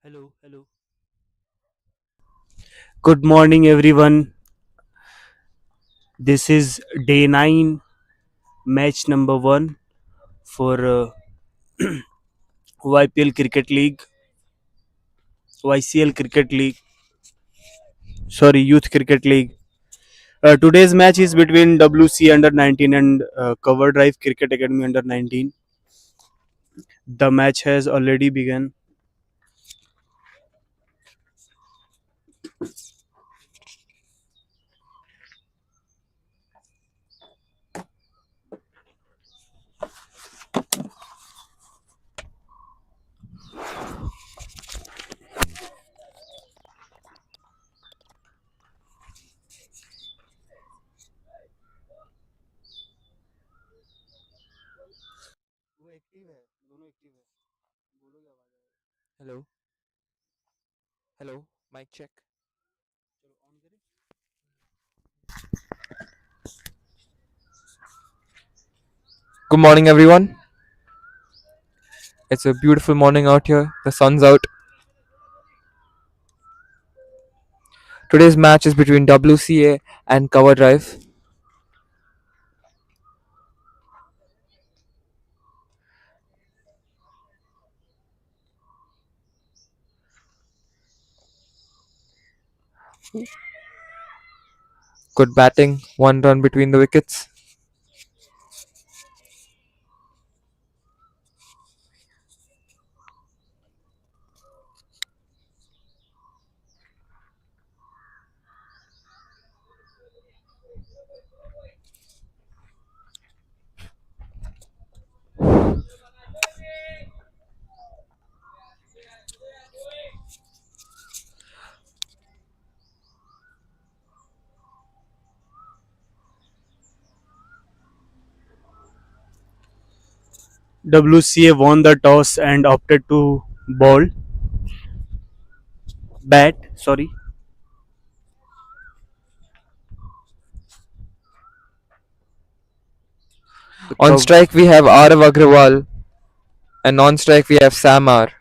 Hello, hello. Good morning, everyone. This is day 9, match number 1 for YPL Cricket League, YCL Cricket League, sorry, Youth Cricket League. Today's match is between WCA under 19 and Coverdrive Cricket Academy under 19. The match has already begun. Hello, hello, mic check. Good morning, everyone. It's a beautiful morning out here. The sun's out. Today's match is between WCA and Coverdrive. Good batting, one run between the wickets. WCA won the toss and opted to ball, bat, sorry. The On strike, we have Arav Agrawal, and on strike, we have Sam R.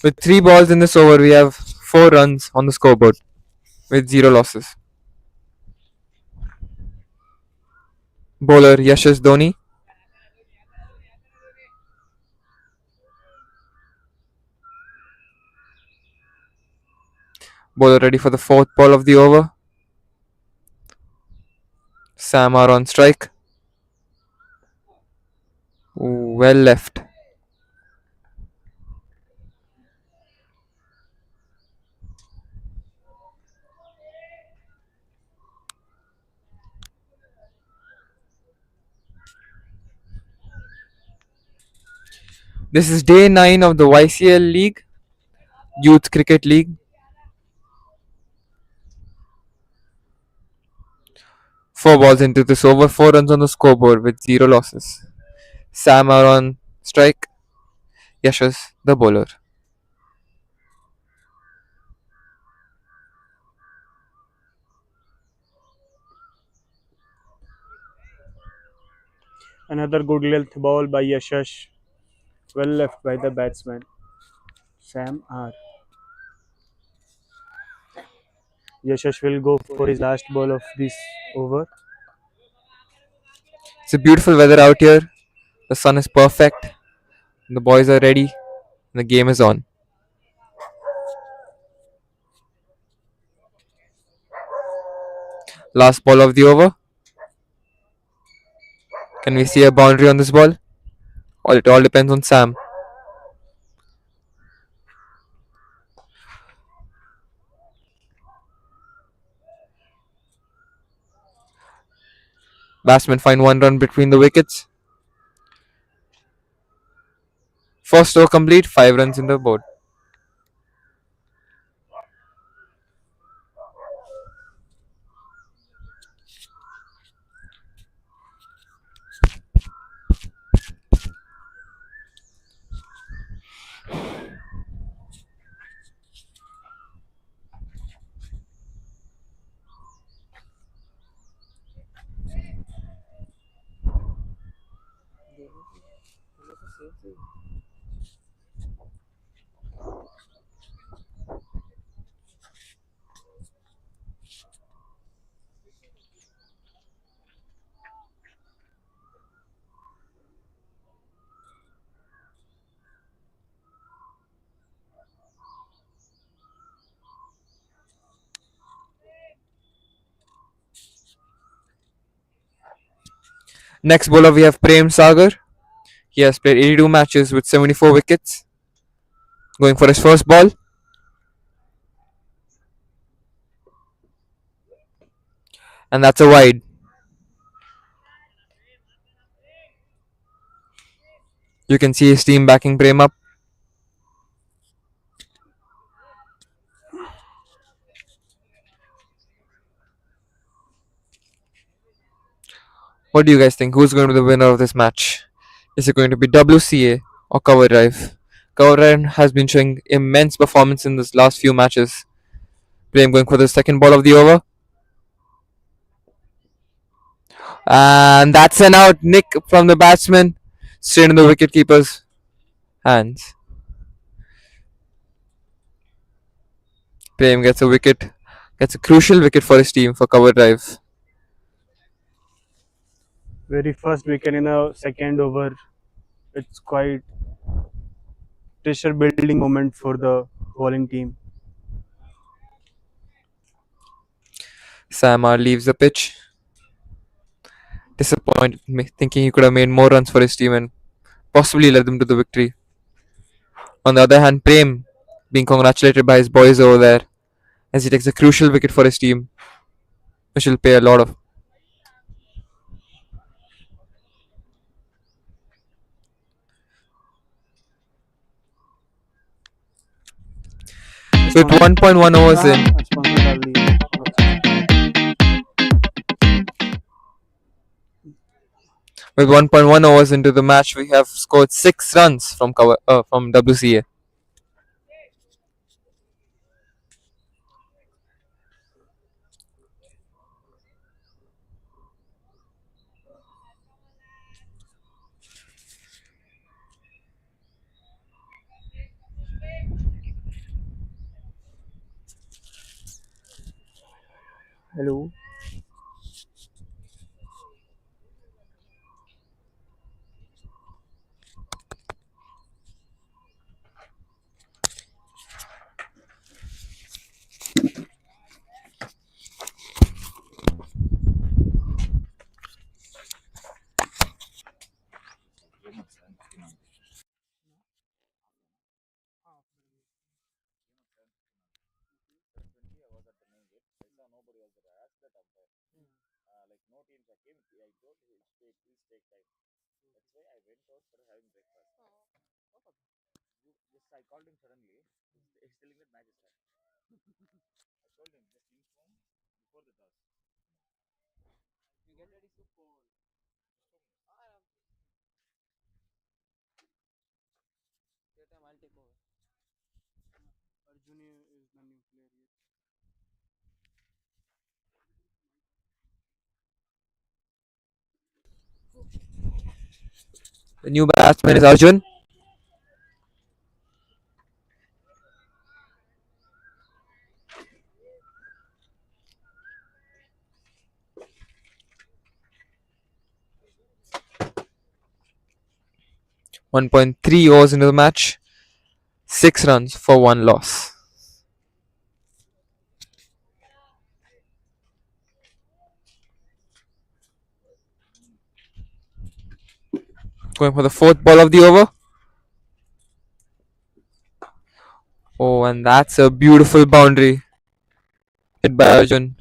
With 3 balls in this over, we have 4 runs on the scoreboard with 0 losses. Bowler Yashish Dhoni. Bowler ready for the fourth ball of the over. Sam R on strike. Well left. This is day 9 of the YCL League, Youth Cricket League. 4 balls into this over, 4 runs on the scoreboard with 0 losses. Sam are on strike. Yashas, the bowler. Another good length ball by Yashash, well left by the batsman Sam R. Yashash will go for his last ball of this over. It's a beautiful weather out here. The sun is perfect. The boys are ready. And the game is on. Last ball of the over. Can we see a boundary on this ball? Well, it all depends on Sam. Batsmen find 1 run between the wickets. First over complete, 5 runs in the board. Next bowler we have Prem Sagar. He has played 82 matches with 74 wickets. Going for his first ball, and that's a wide. You can see his team backing Prem up. What do you guys think? Who's going to be the winner of this match? Is it going to be WCA or Coverdrive? Coverdrive has been showing immense performance in this last few matches. Prem going for the second ball of the over. And that's an out. Nick from the batsman. Straight in the wicketkeeper's hands. Prem gets a wicket. Gets a crucial wicket for his team for Coverdrive. Very first wicket in a second over. It's quite pressure building moment for the bowling team. Sam R leaves the pitch. Disappointed, thinking he could have made more runs for his team and possibly led them to the victory. On the other hand, Prem being congratulated by his boys over there as he takes a crucial wicket for his team, which will pay a lot of. With 1.1 overs in, with 1.1 overs into the match, we have scored 6 runs from WCA. Hello. The new batsman is Arjun. 1.3 overs into the match, 6 runs for 1 loss. Going for the fourth ball of the over. Oh, and that's a beautiful boundary hit by Arjun.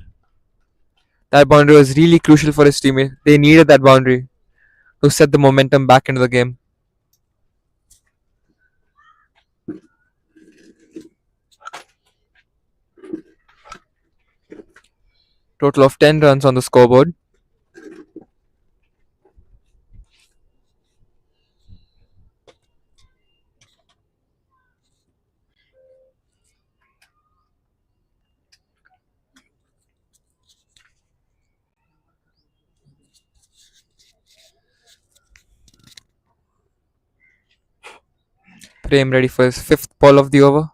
That boundary was really crucial for his teammate. They needed that boundary to set the momentum back into the game. Total of 10 runs on the scoreboard. Prem ready for his fifth ball of the over.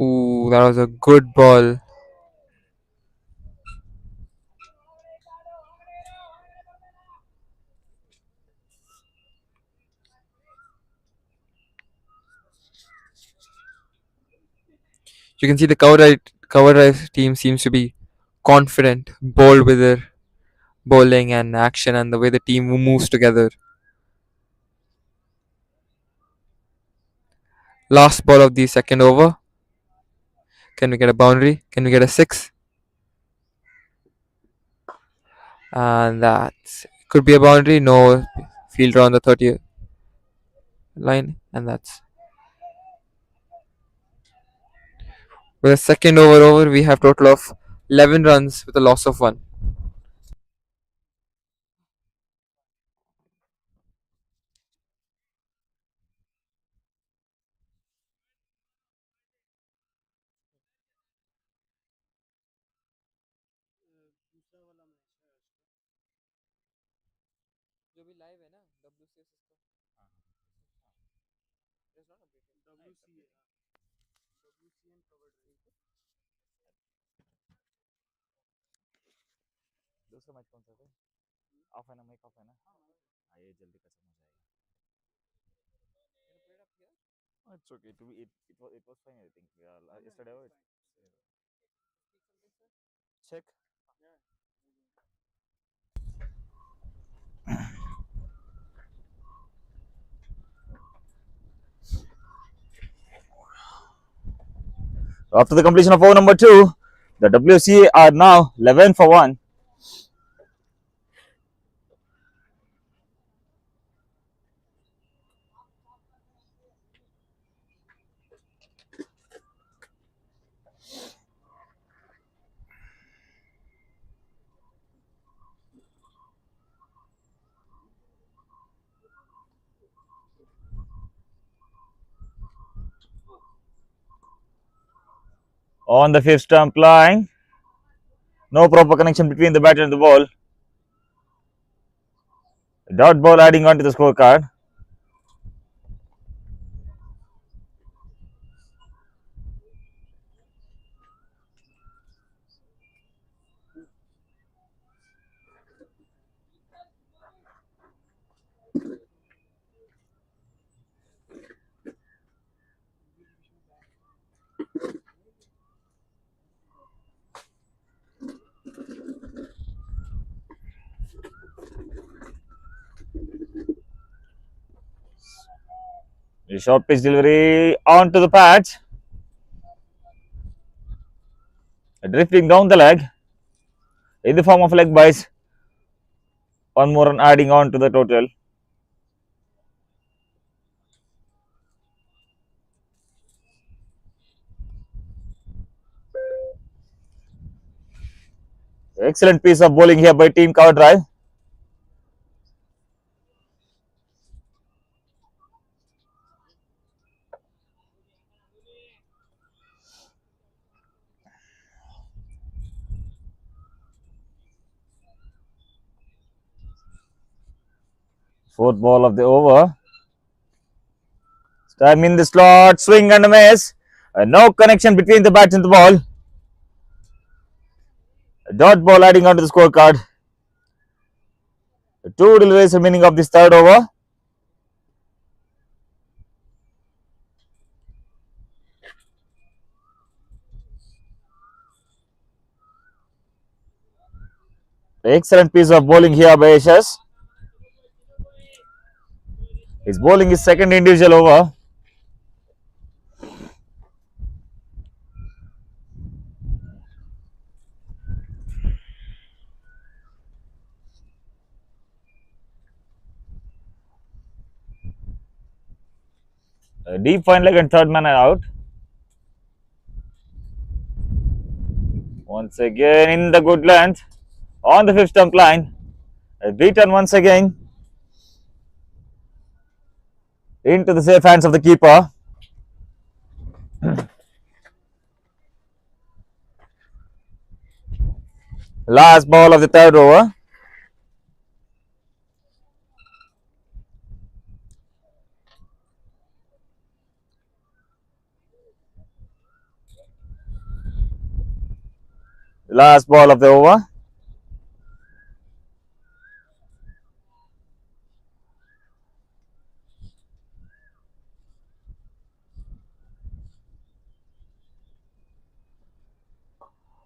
Ooh, that was a good ball. You can see the cover team seems to be confident, bold with their bowling and action and the way the team moves together. Last ball of the second over. Can we get a boundary? Can we get a six? And that could be a boundary. No, fielder on the 30th line, and that's with a second over. We have total of 11 runs with a loss of one. जो भी live है ना WCA system there's not updated WCA WCA and Coverdrive दूसरा match कौन सा था of है ना माइक ऑफ है ना हाँ ये जल्दी खत्म हो जाएगा can you put it up here it's okay to it was fine I think yesterday speak something sir check after the completion of over number 2 the WCA are now 11 for 1. On the fifth stump line, no proper connection between the batter and the ball. Dot ball adding on to the scorecard. A short pitch delivery onto the patch, drifting down the leg in the form of leg byes. One more run adding on to the total. Excellent piece of bowling here by Team Coverdrive. Fourth ball of the over. Time in the slot, swing and a miss. No connection between the bat and the ball. Dot ball adding on to the scorecard. Two deliveries remaining of this third over. Excellent piece of bowling here by Ashes. His bowling is second individual over. A deep fine leg and third man out. Once again in the good length on the fifth stump line. Beaten once again into the safe hands of the keeper. Last ball of the third over. Last ball of the over.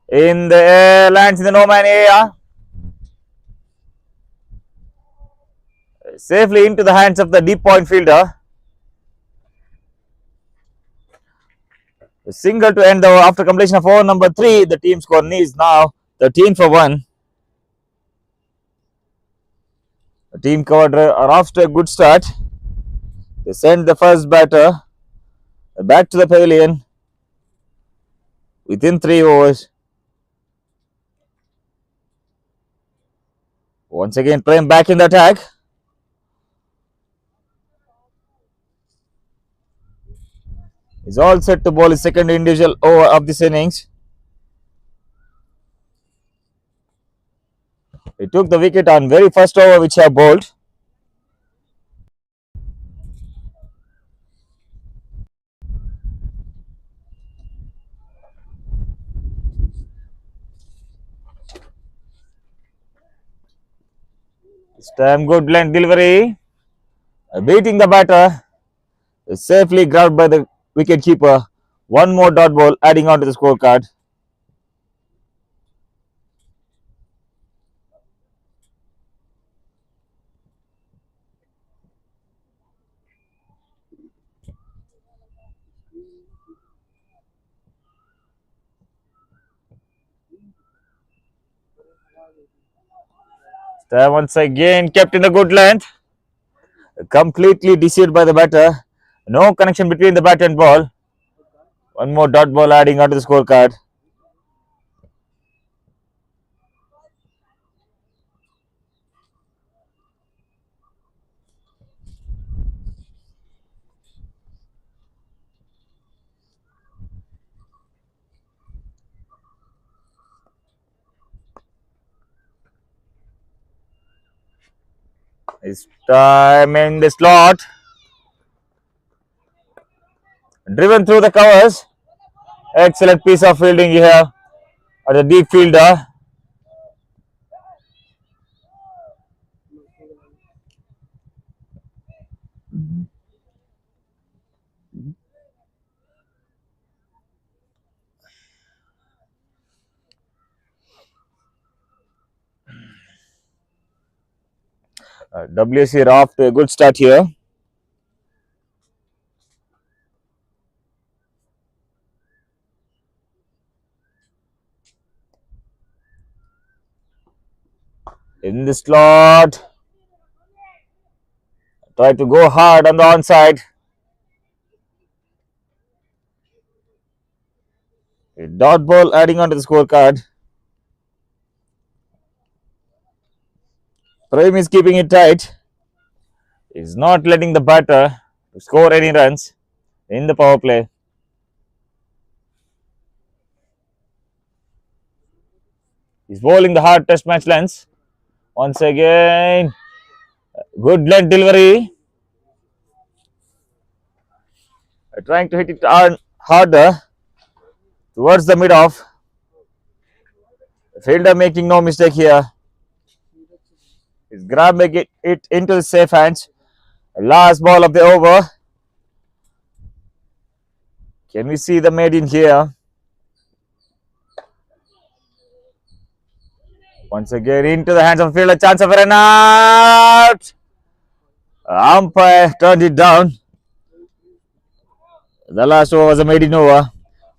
In the air, lands in the no man area. Safely into the hands of the deep point fielder. A single to end the over after completion of over number 3. The team score is now 13 for 1. The team Coverdrive are off to a good start. They send the first batter back to the pavilion within 3 overs. Once again, Prem back in the attack. Is all set to bowl his second individual over of this innings. He took the wicket on very first over which he have bowled. This time good length delivery. Beating the batter. Safely grabbed by the wicket keeper. One more dot ball adding on to the scorecard. This time once again kept in the good length. Completely deceived by the batter. No connection between the bat and ball. One more dot ball adding onto the scorecard. This time in the slot. Driven through the covers. Excellent piece of fielding here at the deep fielder. WCA are off to a good start here. In the slot. Try to go hard on the onside. A dot ball adding onto the scorecard. Prem is keeping it tight. Is not letting the batter score any runs in the power play. He's bowling the hard test match lengths. Once again, good length delivery. Trying to hit it harder towards the mid off. Fielder making no mistake here. He's grabbing it into the safe hands. Last ball of the over. Can we see the maiden here? Once again into the hands of the fielder. Chance of a run out. Umpire turned it down. The last over was a maiden over.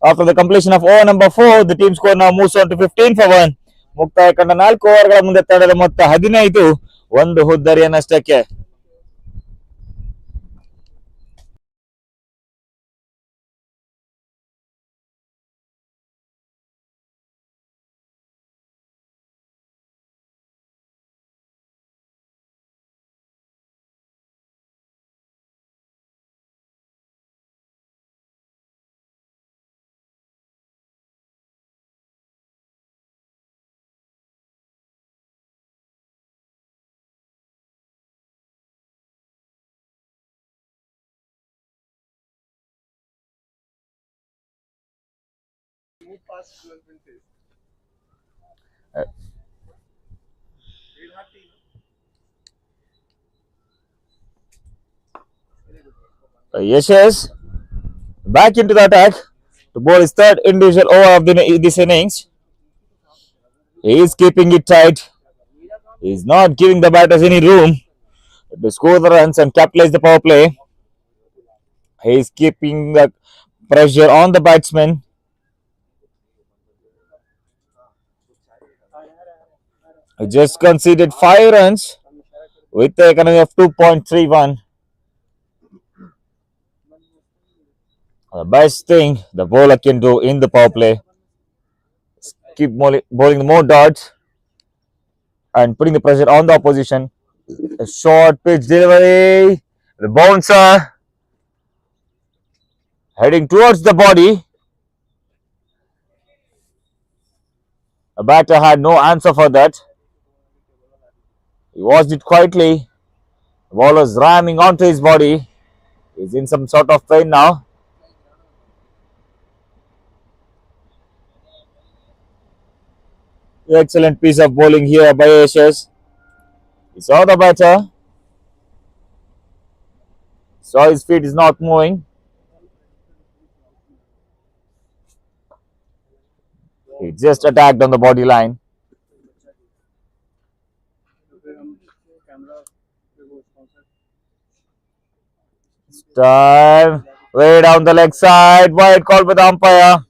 After the completion of over number 4, the team score now moves on to 15 for 1. ಮುಕ್ತಾಯ ಕಂಡ 4 ಓವರ್ಗಳ ಮುಂದೆ ತಡೆದ ಮೊತ್ತ 15, 1 ಹುದ್ದರಿಯ ನಷ್ಟಕ್ಕೆ. Uh, Yes, back into the attack to bowl his third individual over of this innings. He is keeping it tight. He is not giving the batters any room to score the runs and capitalize the power play. He is keeping the pressure on the batsman. He just conceded 5 runs with the economy of 2.31. The best thing the bowler can do in the power play is keep bowling more dots and putting the pressure on the opposition. A short pitch delivery. The bouncer heading towards the body. The batter had no answer for that. He watched it quietly. The ball was ramming onto his body. He's in some sort of pain now. Excellent piece of bowling here by Ashes. He saw the batter. Saw his feet is not moving. He just attacked on the body line. Time. Way down the leg side. Wide call by the umpire.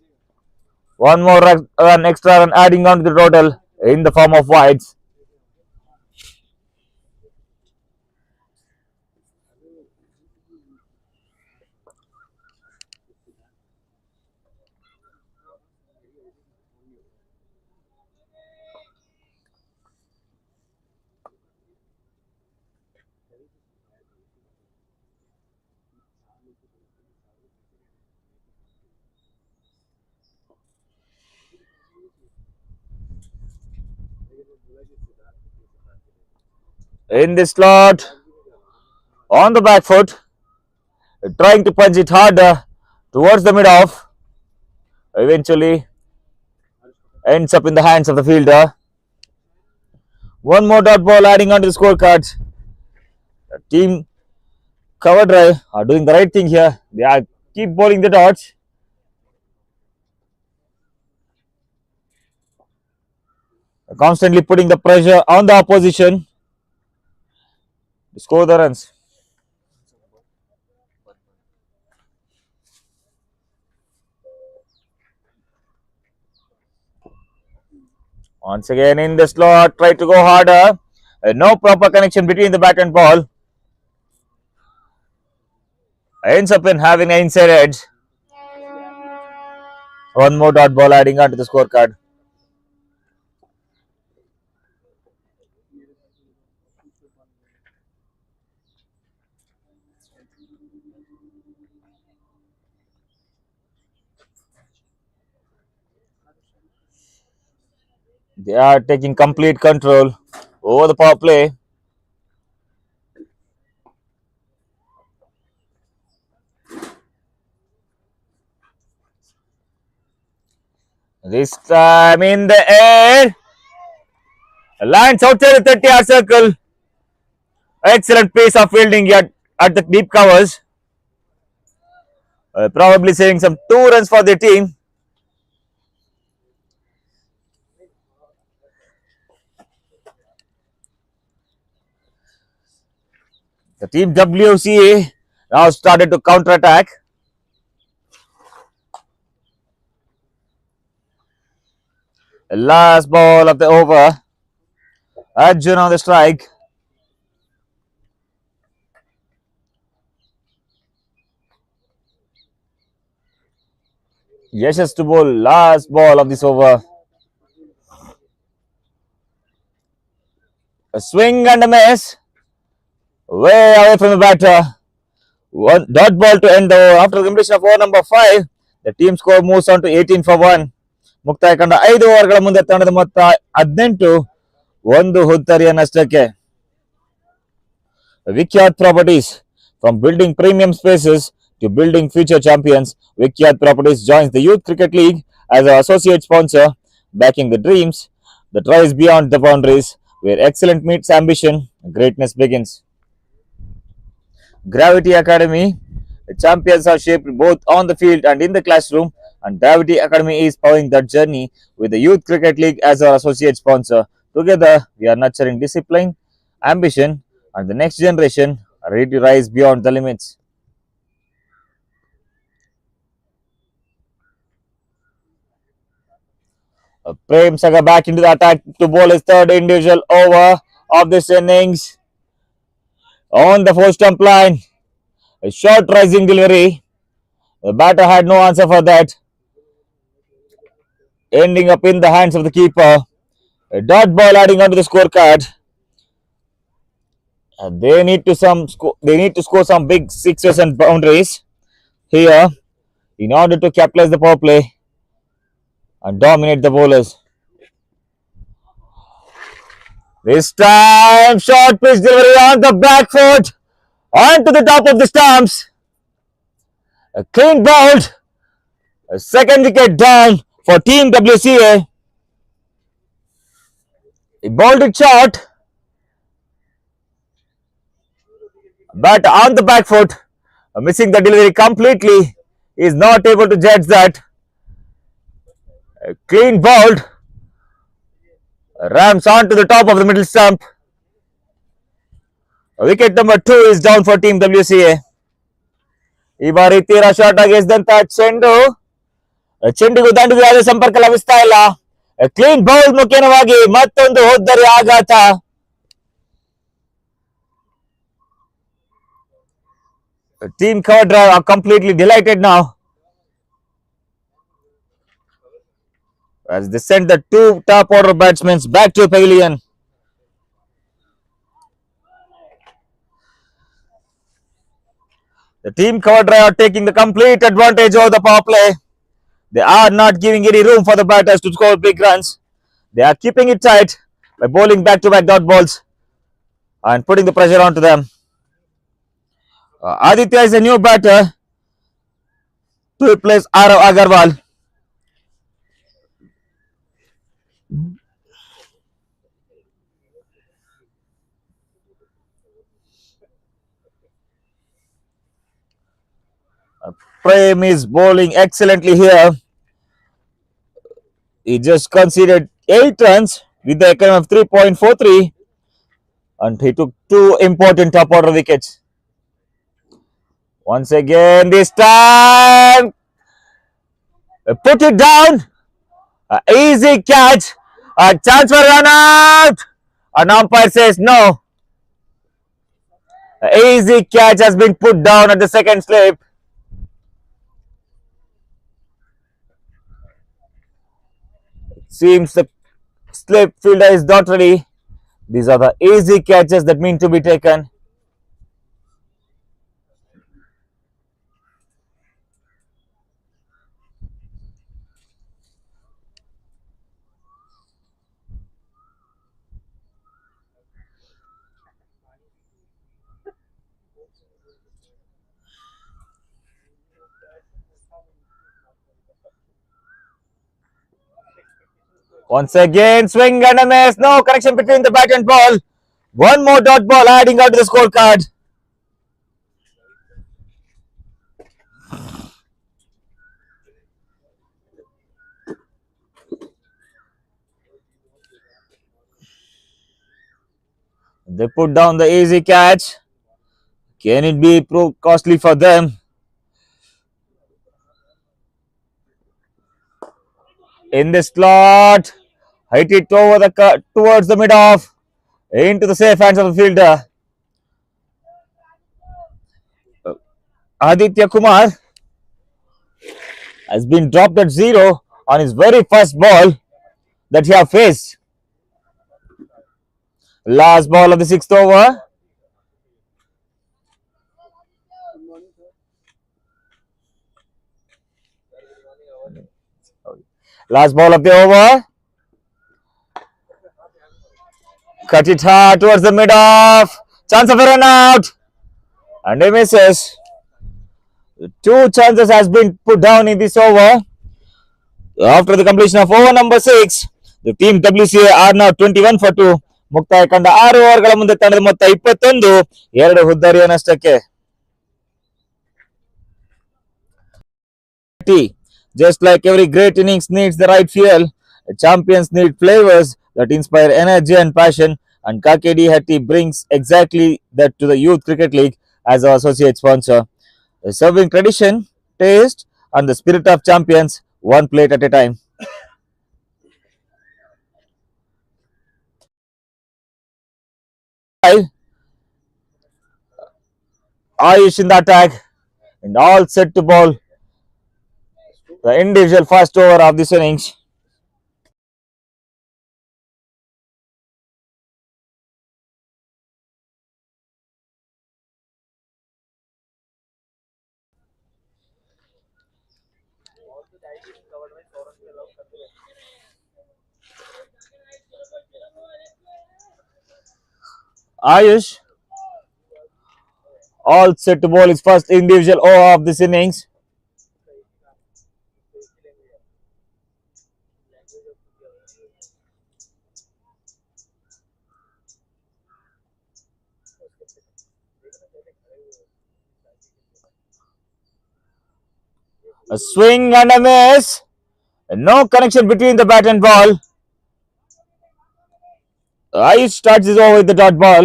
One more run, extra run adding on to the total in the form of wides. In the slot, on the back foot, trying to punch it harder towards the mid off. Eventually ends up in the hands of the fielder. One more dot ball adding on to the scorecards. The team Coverdrive are doing the right thing here. They are keep bowling the dots. Constantly putting the pressure on the opposition to score the runs. Once again in the slot, try to go harder. No proper connection between the bat and ball. Ends up in having an inside edge. One more dot ball adding on to the scorecard. They are taking complete control over the power play. This time in the air. Lands outside the 30-yard circle. Excellent pace of fielding at the deep covers. Probably saving some 2 runs for the team. The team WCA now started to counter attack. The last ball of the over. Arjun on the strike. Yashes to bowl. Last ball of this over. A swing and a miss. Way away from the batter. One dot ball to end the over. After the completion of over number 5, the team score moves on to 18 for 1. ಮುಕ್ತಾಯ ಕಂಡ 5 ಓವರ್ಗಳ ಮುಂದೆ ತಂಡದ ಮೊತ್ತ 18 1 ಹುತ್ತರಿಯ ನಷ್ಟಕ್ಕೆ. Vikyat Properties. From building premium spaces to building future champions, Vikyat Properties joins the Youth Cricket League as our associate sponsor, backing the dreams that rise beyond the boundaries, where excellence meets ambition, greatness begins. Gravity Academy, the champions are shaped both on the field and in the classroom, and Gravity Academy is powering that journey with the Youth Cricket League as our associate sponsor. Together, we are nurturing discipline, ambition, and the next generation ready to rise beyond the limits. Prem Saga back into the attack to bowl his third individual over of this innings on the 4 stump line. A short rising delivery. The batter had no answer for that, ending up in the hands of the keeper. A dot ball adding onto the scorecard. They need to score some big sixes and boundaries here in order to capitalize the power play and dominate the bowlers. This time, short pitch delivery on the back foot, onto the top of the stumps. A clean bowled. A second wicket down for Team WCA. He bowled it short, but on the back foot, missing the delivery completely. He is not able to judge that. A clean bowled. Rams on to the top of the middle stump. Wicket number 2 is down for Team WCA. ಈ ಬಾರಿ ತೀರಾ short ಆಗಿ ಎಸೆದಂತ ಚೆಂಡಿಗೂ ದಂಡಿಗೂ ಯಾವುದೇ ಸಂಪರ್ಕ ಲಭಿಸ್ತಾ ಇಲ್ಲ. Clean bowl ಮುಖೇನವಾಗಿ ಮತ್ತೊಂದು ಹೋದ್ದರಿ ಆಘಾತ. Team Coverdrive are completely delighted now as they send the 2 top order batsmen back to the pavilion. The Team Coverdrive are taking the complete advantage of the power play. They are not giving any room for the batters to score big runs. They are keeping it tight by bowling back-to-back dot balls and putting the pressure onto them. Aditya is a new batter to replace Arav Agarwal. Prem is bowling excellently here. He just conceded 8 runs with the economy of 3.43 and he took 2 important top order wickets. Once again, this time, put it down. Easy catch. A chance for run out. An umpire says no. Easy catch has been put down at the second slip. Seems the slip fielder is not ready. These are the easy catches that mean to be taken. Once again, swing and a miss. No connection between the bat and ball. One more dot ball adding out to the scorecard. They put down the easy catch. Can it be costly for them? In the slot, hit it over the towards the mid-off into the safe hands of the fielder. Aditya Kumar has been dropped at 0 on his very first ball that he has faced. Last ball of the 6th over. Last ball of the over. Cut it hard towards the mid-off. Chance of a run out. And he misses. 2 chances has been put down in this over. After the completion of over number 6, the team WCA are now 21 for 2. ಮುಕ್ತಾಯ ಕಂಡ 6 ಓವರ್ಗಳ ಮುಂದೆ ತಂಡದ ಮೊತ್ತ 21, 2 ಹುದ್ದರಿಯ ನಷ್ಟಕ್ಕೆ. Just like every great innings needs the right fuel, champions need flavors that inspire energy and passion, and Kakedi Hatti brings exactly that to the Youth Cricket League as our associate sponsor, serving tradition, taste, and the spirit of champions one plate at a time. Ayush in the attack and all set to bowl the individual first over of this innings. Ayush all set to bowl his first individual over of this innings. A swing and a miss. No connection between the bat and ball. Ayush starts his over with the dot ball.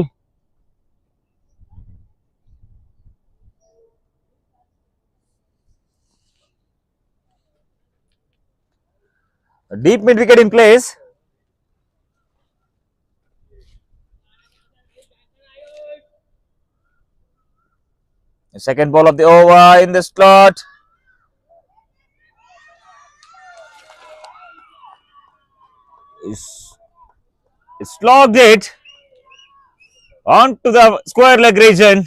A deep mid wicket in place. The second ball of the over in the slot. Slogged it onto the square leg region.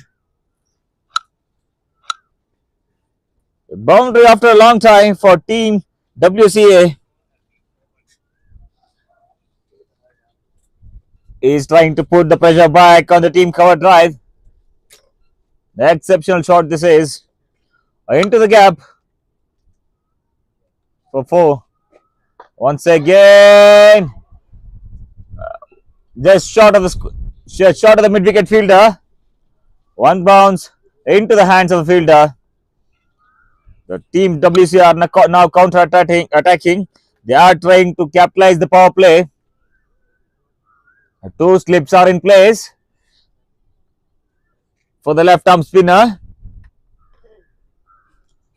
Boundary after a long time for team WCA. Is trying to put the pressure back on the team Coverdrive. The exceptional shot this is. Into the gap for 4. Once again, just short of the mid wicket fielder. One bounce into the hands of the fielder. The team WCA are now counter attacking. They are trying to capitalize the power play. 2 slips are in place for the left arm spinner.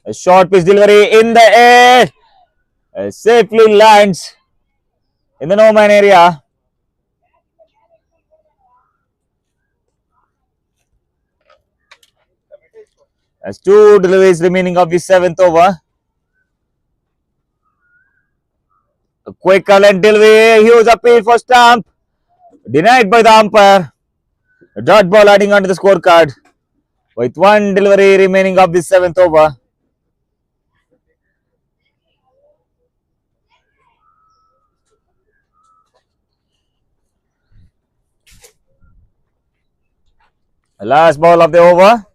A short pitch delivery in the air. Safely lands in the no man area. As 2 deliveries remaining of the 7th over. A quick and delivery. Huge appeal for stump. Denied by the umpire. A dot ball adding onto the scorecard. With 1 delivery remaining of the 7th over. The last ball of the over.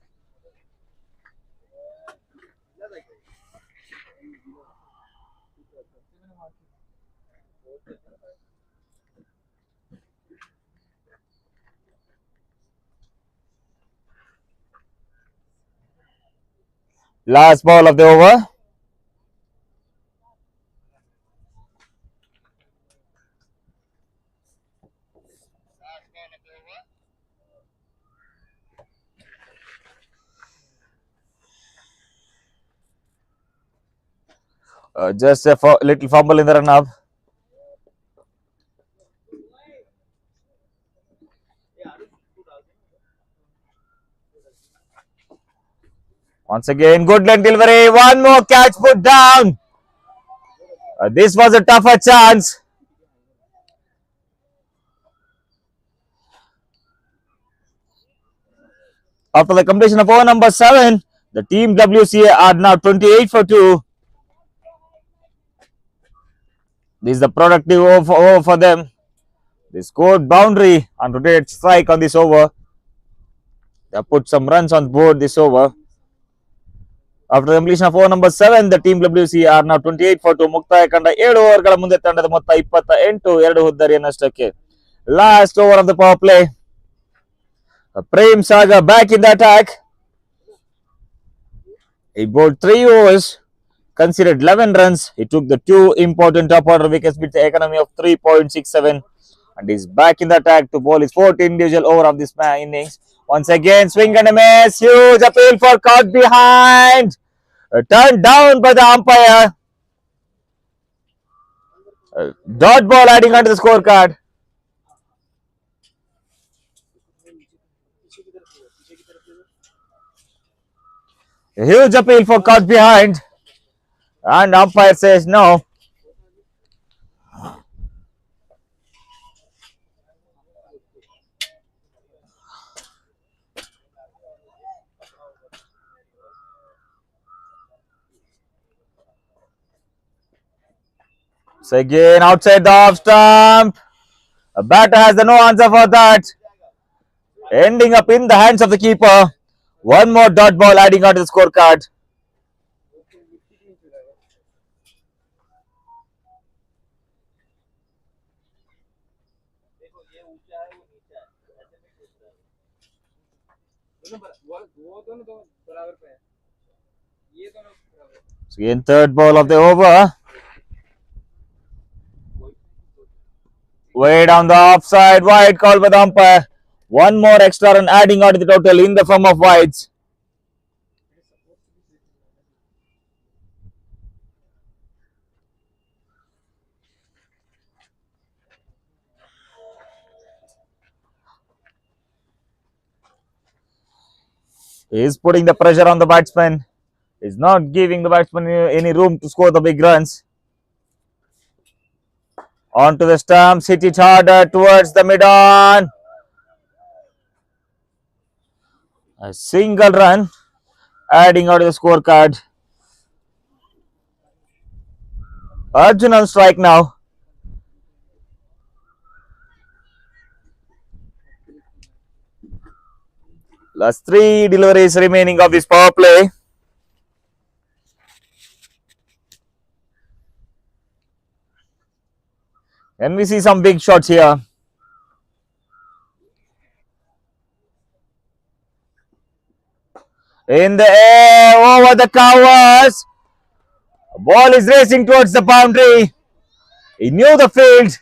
Last ball of the over. Just a little fumble in the run up. Once again, good leg delivery. One more catch put down. This was a tougher chance. After the completion of over number 7, the team WCA are now 28 for 2. This is the productive over for them. They scored boundary and rotated strike on this over. They put some runs on board this over. After the completion of over number 7, the team WCA are now 28 for 2. ಮುಕ್ತಾಯ ಕಂಡ 7 ಓವರ್ಗಳ ಮುಂದೆ ತಂಡದ ಮೊತ್ತ 28, 2 ಹುದ್ದರಿಯನ್ನಷ್ಟಕ್ಕೆ. Last over of the power play. Prem Saga back in the attack. He bowled 3 overs, conceded 11 runs. He took the 2 important top order wickets with the economy of 3.67 and is back in the attack to bowl his 14th individual over of this innings. Once again, swing and a miss. Huge appeal for caught behind. Turned down by the umpire. Dot ball adding onto the scorecard. A huge appeal for caught behind. And umpire says no. So again, outside the off stump. A batter has the no answer for that. Ending up in the hands of the keeper. One more dot ball adding onto the scorecard. So again, third ball of the over. Way down the offside, wide call by the umpire. One more extra run adding on to the total in the form of wides. He is putting the pressure on the batsman. He's not giving the batsman any room to score the big runs. Onto the stumps, hit it harder towards the mid-on. A single run adding out of the scorecard. Arjun on strike now. Last 3 deliveries remaining of this power play. Can we see some big shots here? In the air, over the covers. Ball is racing towards the boundary. He knew the field.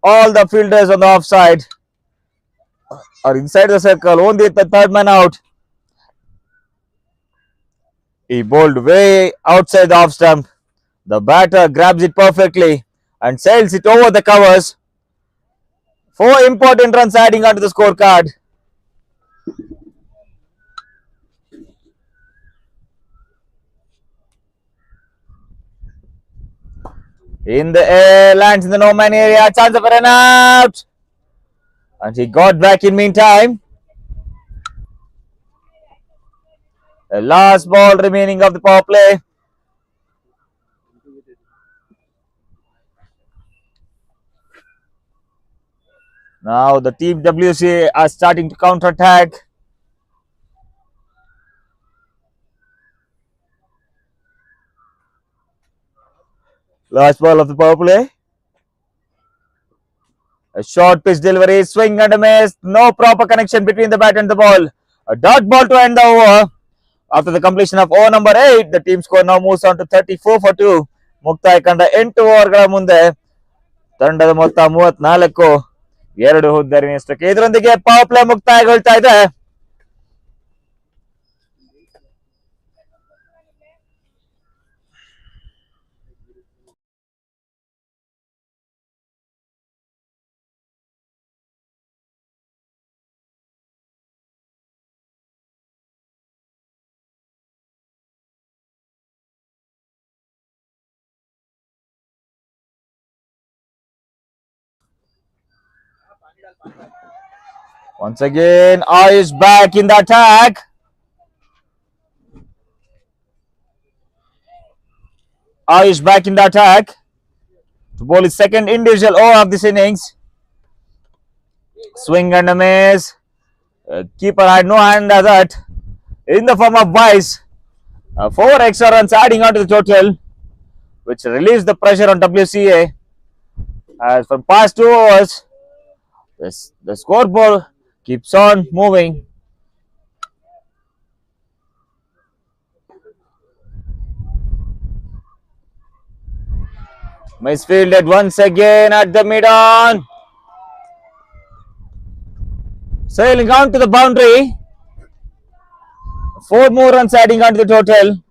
All the fielders on the offside are inside the circle. Only the third man out. He bowled way outside the off stump. The batter grabs it perfectly and sails it over the covers. 4 important runs adding onto the scorecard. In the air, lands in the no man area. Chance of a run out. And he got back in meantime. The last ball remaining of the power play. Now the team WCA are starting to counter attack. Last ball of the power play. A short pitch delivery, swing and a miss. No proper connection between the bat and the ball. A dot ball to end the over. After the completion of over number 8, the team score now moves on to 34 for 2. ಮುಕ್ತಾಯ ಕಂಡ 8 ಓವರ್ಗಳ ಮುಂದೆ ತಂಡದ ಮೊತ್ತ 34, 2 ಹುದ್ದರಿನಷ್ಟಕ್ಕೆ. ಇದರೊಂದಿಗೆ power play ಮುಕ್ತಾಯಗೊಳ್ತಾ ಇದೆ. Once again, Ayush back in the attack. Ayush back in the attack to bowl his second individual over of this innings. Swing and a miss. Keeper had no hand at that in the form of Vice. 4 extra runs adding on to the total, which relieves the pressure on WCA. As from past 2 overs, the scoreboard keeps on moving. Misfielded once again at the mid-on. Sailing on to the boundary. 4 more runs adding on to the total.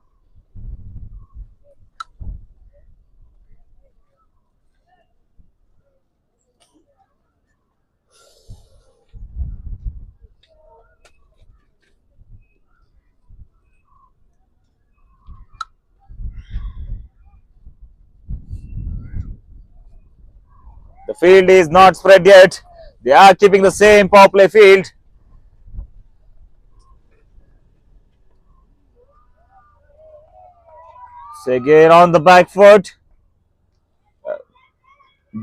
The field is not spread yet. They are keeping the same power play field. So again on the back foot.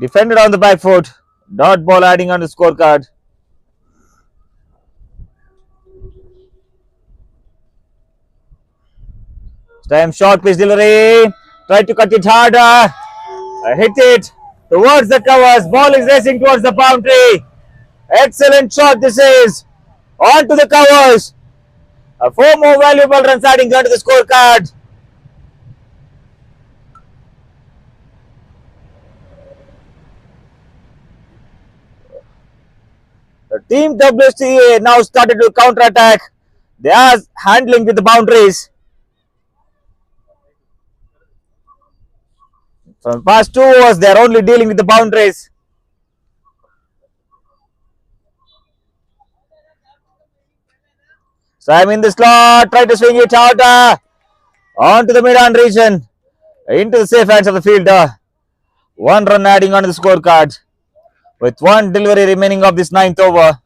Defended on the back foot. Dot ball adding on the scorecard. Time short pitch delivery. Try to cut it harder. Hit it towards the covers. Ball is racing towards the boundary. Excellent shot this is. On to the covers. 4 more valuable runs adding on to the scorecard. The team WCA now started to counter attack. They are handling with the boundaries. From past 2 overs, they are only dealing with the boundaries. So I'm in the slot, try to swing it out onto the mid-on region, into the safe hands of the fielder. 1 run adding onto the scorecard with 1 delivery remaining of this 9th over.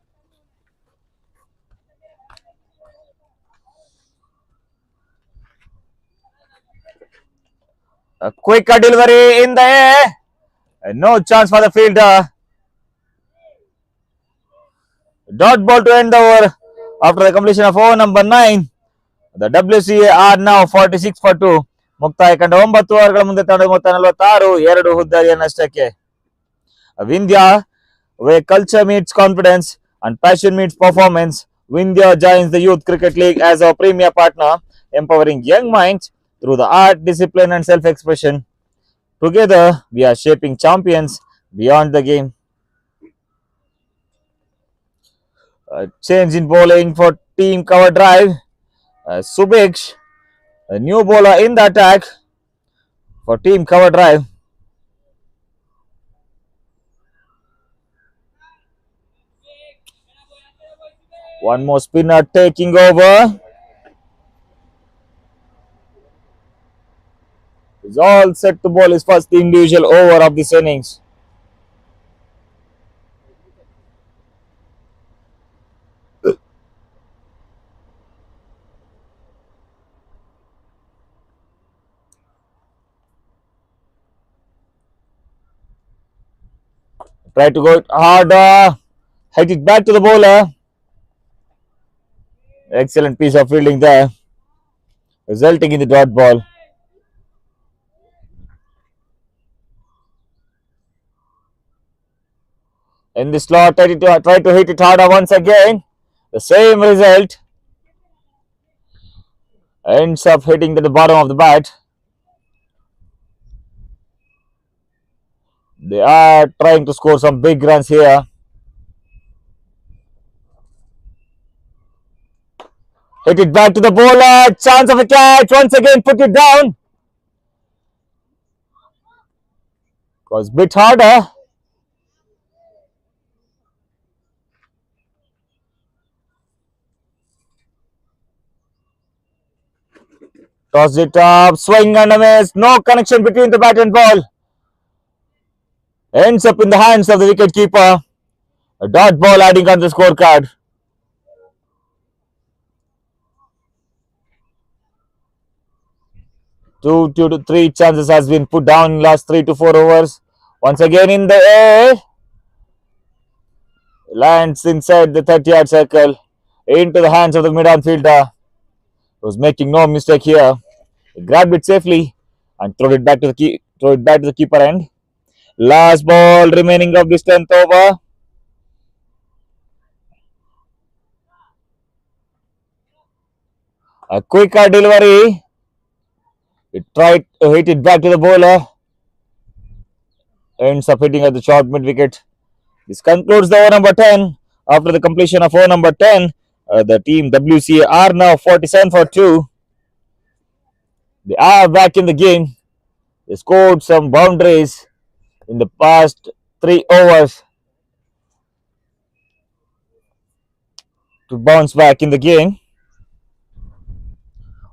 A quicker delivery in the air, and no chance for the fielder. Dot ball to end the over after the completion of over number 9. The WCA are now 46 for 2. ಮುಕ್ತಾಯ ಕಂಡ 9 ಓವರ್ಗಳ ಮುಂದೆ ತಂಡ ಮೊತ್ತ 46, 2 ಹುದ್ದರಿಯನ್ನಷ್ಟಕ್ಕೆ. Vindhya, where culture meets confidence and passion meets performance, Vindhya joins the Youth Cricket League as our premier partner, empowering young minds through the art, discipline and self-expression. Together, we are shaping champions beyond the game. Change in bowling for team Coverdrive. Subeksh, a new bowler in the attack for team Coverdrive. One more spinner taking over. Is all set to bowl his first individual over of this innings. Try to go harder. Hit it back to the bowler. Excellent piece of fielding there, resulting in the dot ball. In the slot, try to hit it harder once again. The same result. Ends up hitting to the bottom of the bat. They are trying to score some big runs here. Hit it back to the bowler. Chance of a catch. Once again, put it down. Was a bit harder. Toss it up. Swing and a miss. No connection between the bat and ball. Ends up in the hands of the wicket keeper. A dot ball adding on the scorecard. 2 to 3 chances has been put down in last 3 to 4 overs. Once again in the air. Lands inside the 30-yard circle. into the hands of the mid-on fielder. Was making no mistake here. He grabbed it safely and threw it back to the keeper end. Last ball remaining of this 10th over. A quicker delivery. He tried to hit it back to the bowler. Ends up hitting at the short mid wicket. This concludes the over number 10. After the completion of over number 10, the team WCA are now 47 for 2. They are back in the game. They scored some boundaries in the past 3 overs to bounce back in the game.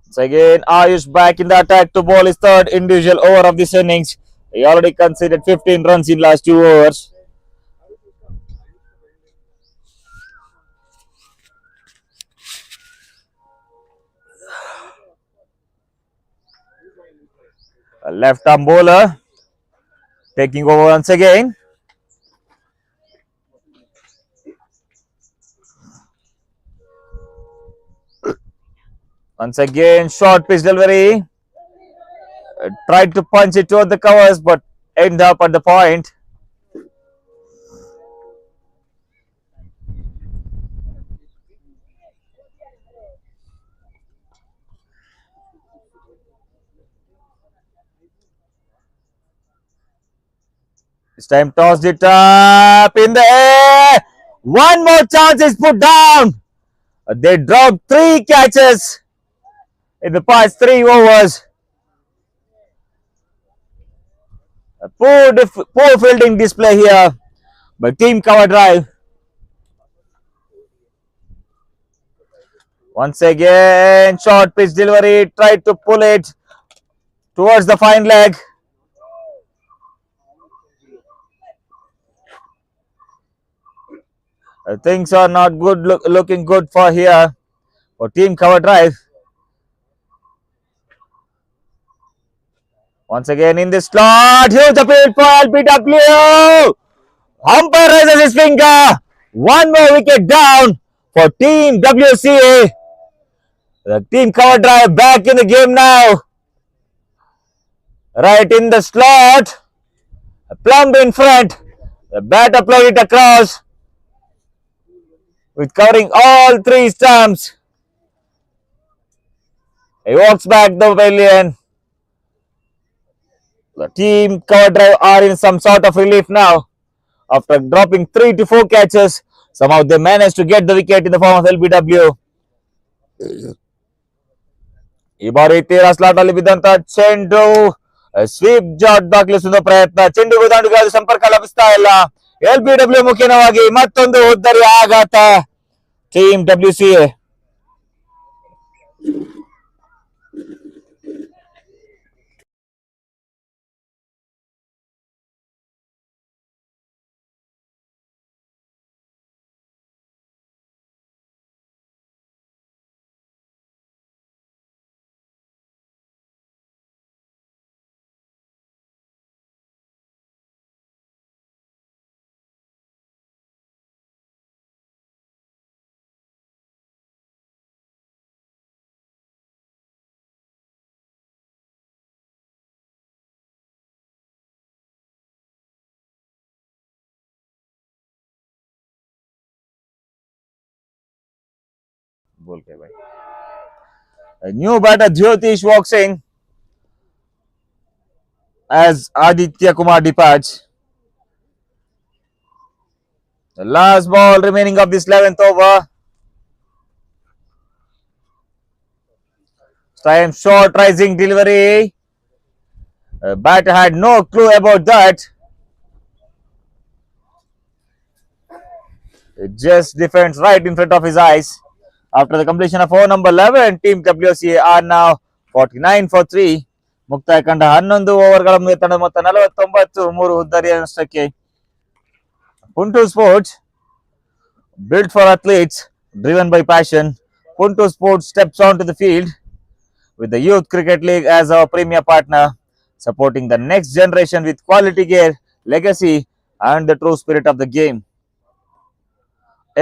Once again, Ayush back in the attack to bowl his third individual over of this innings. He already conceded 15 runs in last 2 overs. A left arm bowler taking over once again. Once again, short pitch delivery. Tried to punch it toward the covers, but end up at the point. This time tossed it up in the air. One more chance is put down. They dropped 3 catches in the past 3 overs. A poor fielding display here by Team Coverdrive. Once again, short pitch delivery. Tried to pull it towards the fine leg. Things are not good looking good for here for Team Coverdrive. Once again in the slot, huge appeal for LBW. Umpire raises his finger. One more wicket down for Team WCA. The Team Coverdrive back in the game now. Right in the slot, plumb in front. The batter played it across with covering all 3 stumps. He walks back the pavilion. The Team Coverdrive are in some sort of relief now. After dropping 3 to 4 catches, somehow they managed to get the wicket in the form of LBW. ಈ ಬಾರಿ ತೀರಾ slot ಅಲ್ಲಿ ಬಿದ್ದಂತ ಚೆಂಡು sweep Jat ದಾಖಲಿಸುವ ಪ್ರಯತ್ನ. ಚೆಂಡು ದಾಂಡುಗಾದ ಸಂಪರ್ಕ ಲಭಿಸ್ತಾ ಇಲ್ಲ. LBW ಮುಖೇನವಾಗಿ ಮತ್ತೊಂದು ಉದ್ದರಿ ಆಘಾತ team WCA. A new batter Jyotish walks in as Aditya Kumar departs. The last ball remaining of this 11th over. Time short rising delivery. Batter had no clue about that. It just defends right in front of his eyes. After the completion of over number 11, Team WCA are now 49 for 3. ಮುಕ್ತಾಯ ಕಂಡ 11 ಓವರ್ಗಳ ಮುಂದೆ ತಂಡ ಮೊತ್ತ 49 3 ಉದ್ದರಿಯ ನಷ್ಟಕ್ಕೆ. Puntu Sports, built for athletes, driven by passion. Puntu Sports steps onto the field with the Youth Cricket League as our premier partner, supporting the next generation with quality gear, legacy, and the true spirit of the game.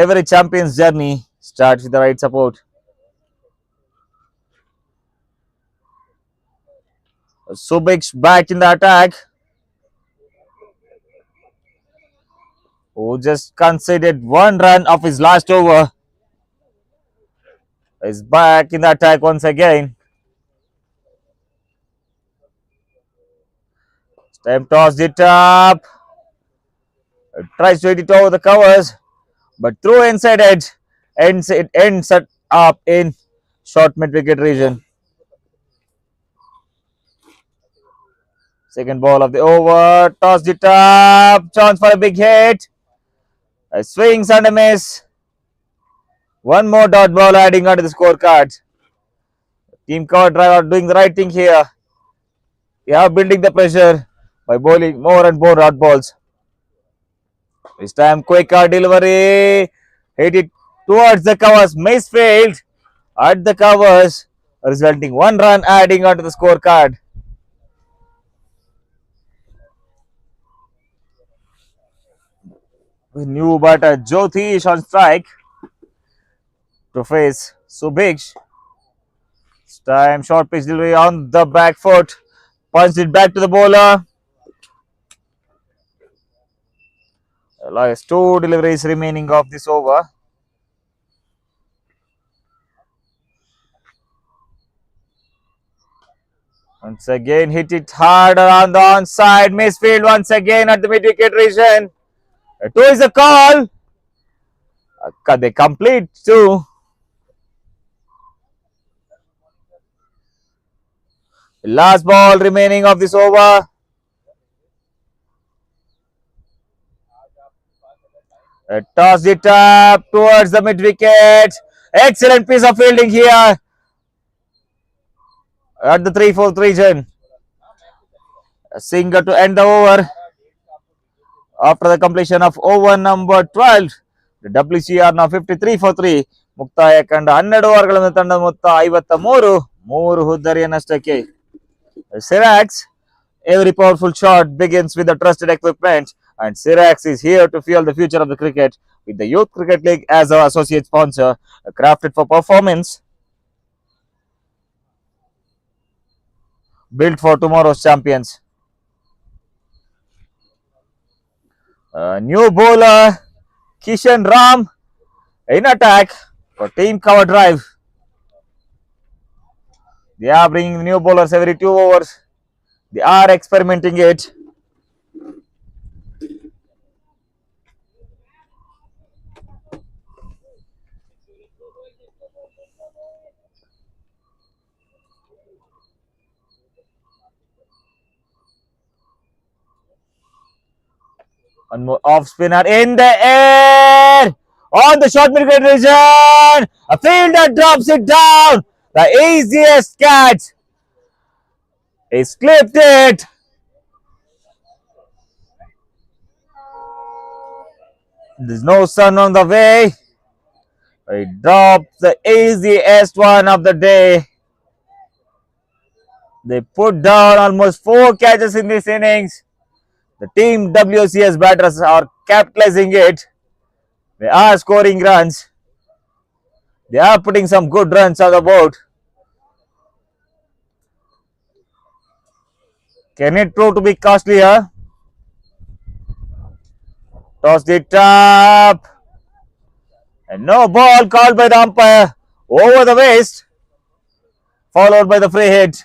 Every champion's journey Starts with the right support. Subik's back in the attack. Who just conceded one run of his last over. Is back in the attack once again. Stamp tossed it up. Tries to hit it over the covers. But through inside edge. It ends up in short mid wicket region. Second ball of the over. Tossed it up. Chance for a big hit. A swings and a miss. One more dot ball adding onto the scorecard. Team Coverdrive are doing the right thing here. They are building the pressure by bowling more and more dot balls. This time quicker delivery. Hit it towards the covers. Misfield at the covers. Resulting one run adding onto the scorecard. New batter Jyoti is on strike to face Subiksh. This time short pitch delivery on the back foot. Punched it back to the bowler. Last two deliveries remaining of this over. Once again hit it hard around the onside. Misfield once again at the mid wicket region. Two is the call. They complete two. Last ball remaining of this over. Tossed it up towards the mid wicket. Excellent piece of fielding here at the 3/4 region. A single to end the over. After the completion of over number 12, the WCA now 53 for 3. ಮುಕ್ತಾಯ ಕಂಡ 12 ಓವರ್ಗಳನ್ನು ತಂಡದ ಮೊತ್ತ 53 3 ಹುದ್ದರಿಯನ್ನಷ್ಟಕ್ಕೆ. Sirax, every powerful shot begins with the trusted equipment, and Sirax is here to fuel the future of the cricket with the Youth Cricket League as our associate sponsor, crafted for performance, built for tomorrow's champions. New bowler Kishan Ram in attack for Team Coverdrive. They are bringing new bowlers every 2 overs. They are experimenting it. One more off spinner in the air on the short mid wicket region. A fielder drops it down. The easiest catch. He clipped it. There's no sun on the way. He dropped the easiest one of the day. They put down almost 4 catches in this innings. The team WCS batters are capitalizing it. They are scoring runs. They are putting some good runs on the board. Can it prove to be costly here? Tossed it up. And no ball called by the umpire over the waist. Followed by the free hit.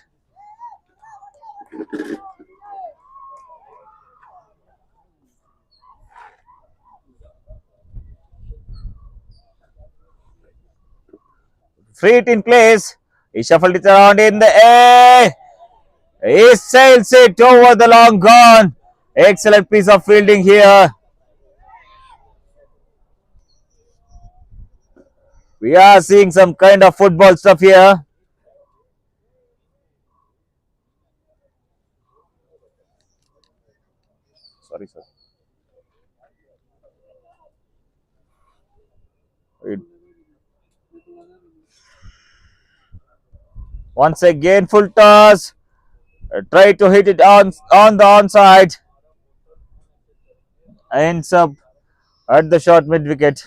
Free hit in place. He shuffled it around in the air. He sails it over the long gone. Excellent piece of fielding here. We are seeing some kind of football stuff here. Sorry, sir. Once again, full toss. Try to hit it on the onside. Ends up at the short mid wicket.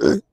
कब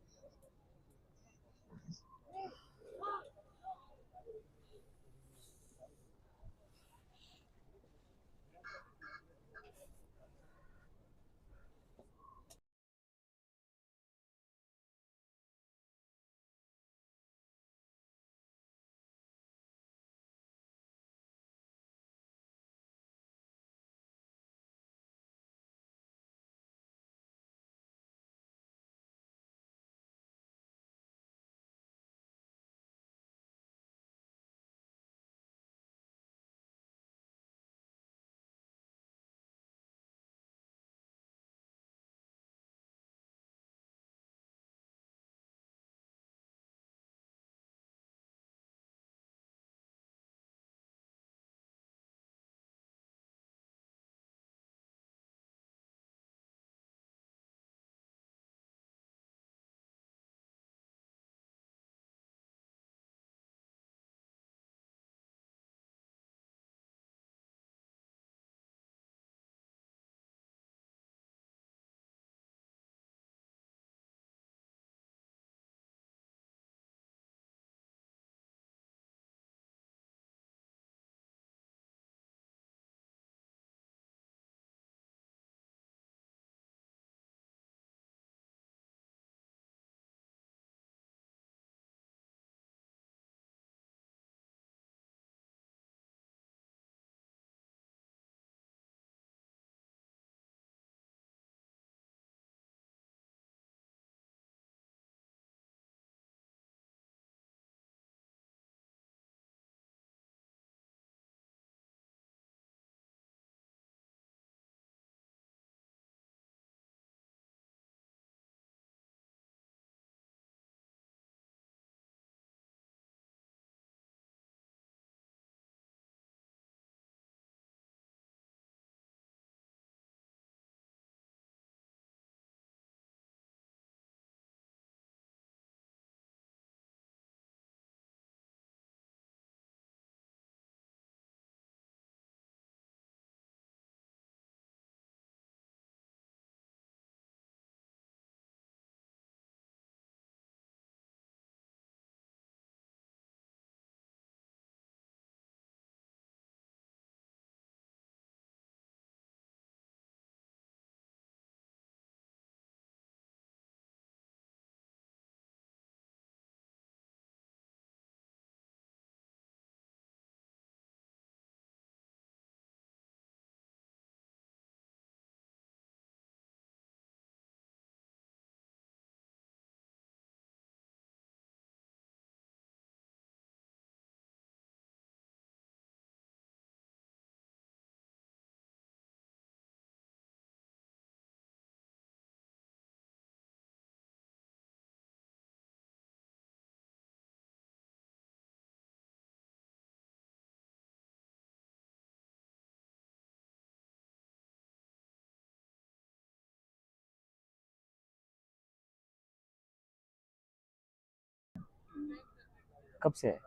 से है?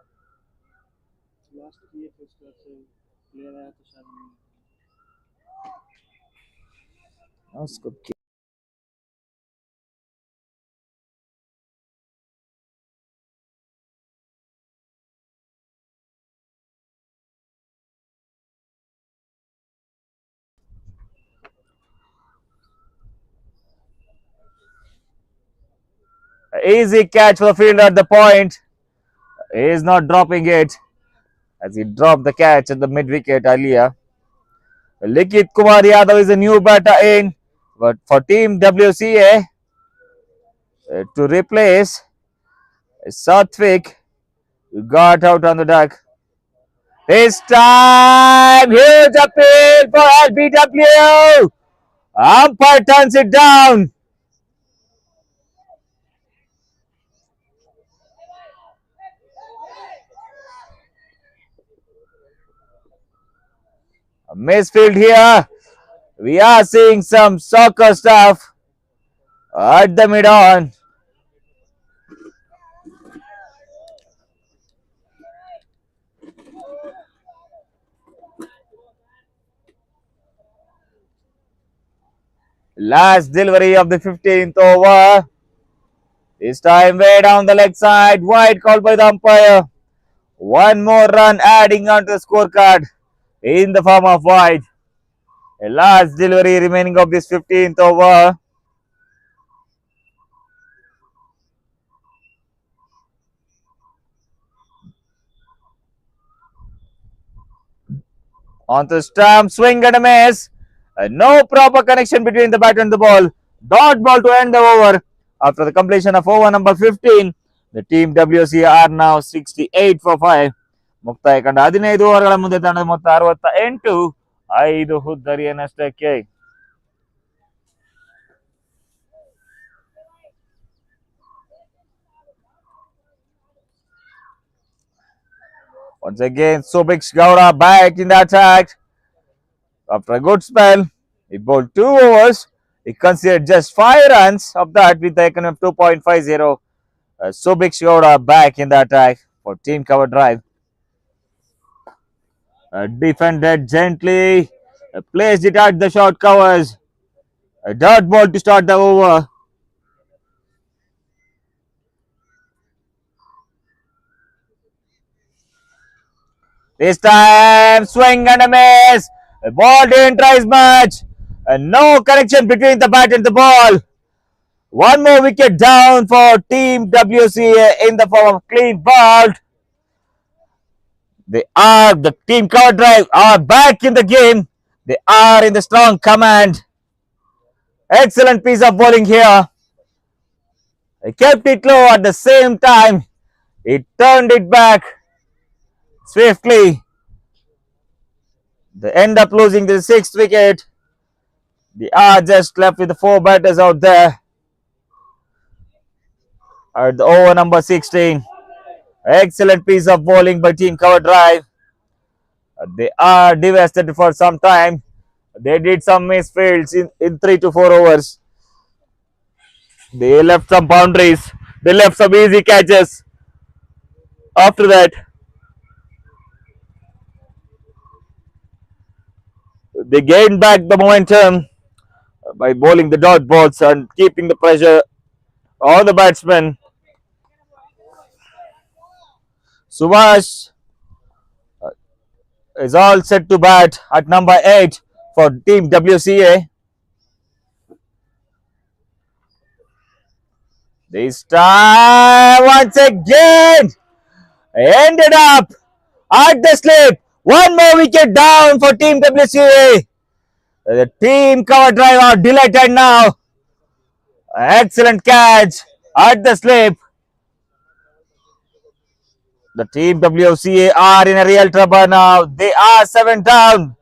Last किए थे उसके बाद से player आया तो शायद नहीं। उसको easy catch for the fielder at the point. He is not dropping it as he dropped the catch at the mid wicket earlier. Likit Kumar Yadav is a new batter in, but for team WCA to replace Satvik, who got out on the deck. This time, huge appeal for LBW. Umpire turns it down. A misfield here. We are seeing some soccer stuff at the mid on. Last delivery of the 15th over. This time way down the leg side. Wide called by the umpire. One more run adding onto the scorecard in the form of wide. A last delivery remaining of this 15th over. On the stump, swing and a miss. No proper connection between the bat and the ball. Dot ball to end the over. After the completion of over number 15, the team WCA are now 68 for 5. ಮುಕ್ತಾಯ ಕಂಡ 15 ಓವರ್ಗಳ ಮುಂದೆ ತಂಡದ ಮೊತ್ತ 68, 5 ಹುದ್ದರಿಯ ನಷ್ಟಕ್ಕೆ. Once again, Subik Gowda back in the attack. After a good spell, he bowled 2 overs. He considered just 5 runs of that with the economy of 2.50. Subik Gowda back in the attack for team Coverdrive. Defended gently, placed it at the short covers. A dot ball to start the over. This time, swing and a miss. The ball didn't rise much. No connection between the bat and the ball. One more wicket down for Team WCA in the form of clean ball. The team Coverdrive are back in the game. They are in the strong command. Excellent piece of bowling here. They kept it low at the same time. He turned it back swiftly. They end up losing the 6th wicket. They are just left with the 4 batters out there. At the over number 16. Excellent piece of bowling by Team Coverdrive. They are devastated for some time. They did some misfields in 3 to 4 overs. They left some boundaries. They left some easy catches. After that, they gained back the momentum by bowling the dot balls and keeping the pressure on the batsmen. Subhash is all set to bat at number 8 for Team WCA. This time, once again, ended up at the slip. One more wicket down for Team WCA. The team Coverdrive are delighted now. Excellent catch at the slip. The team WCA are in a real trouble now. They are 7 down.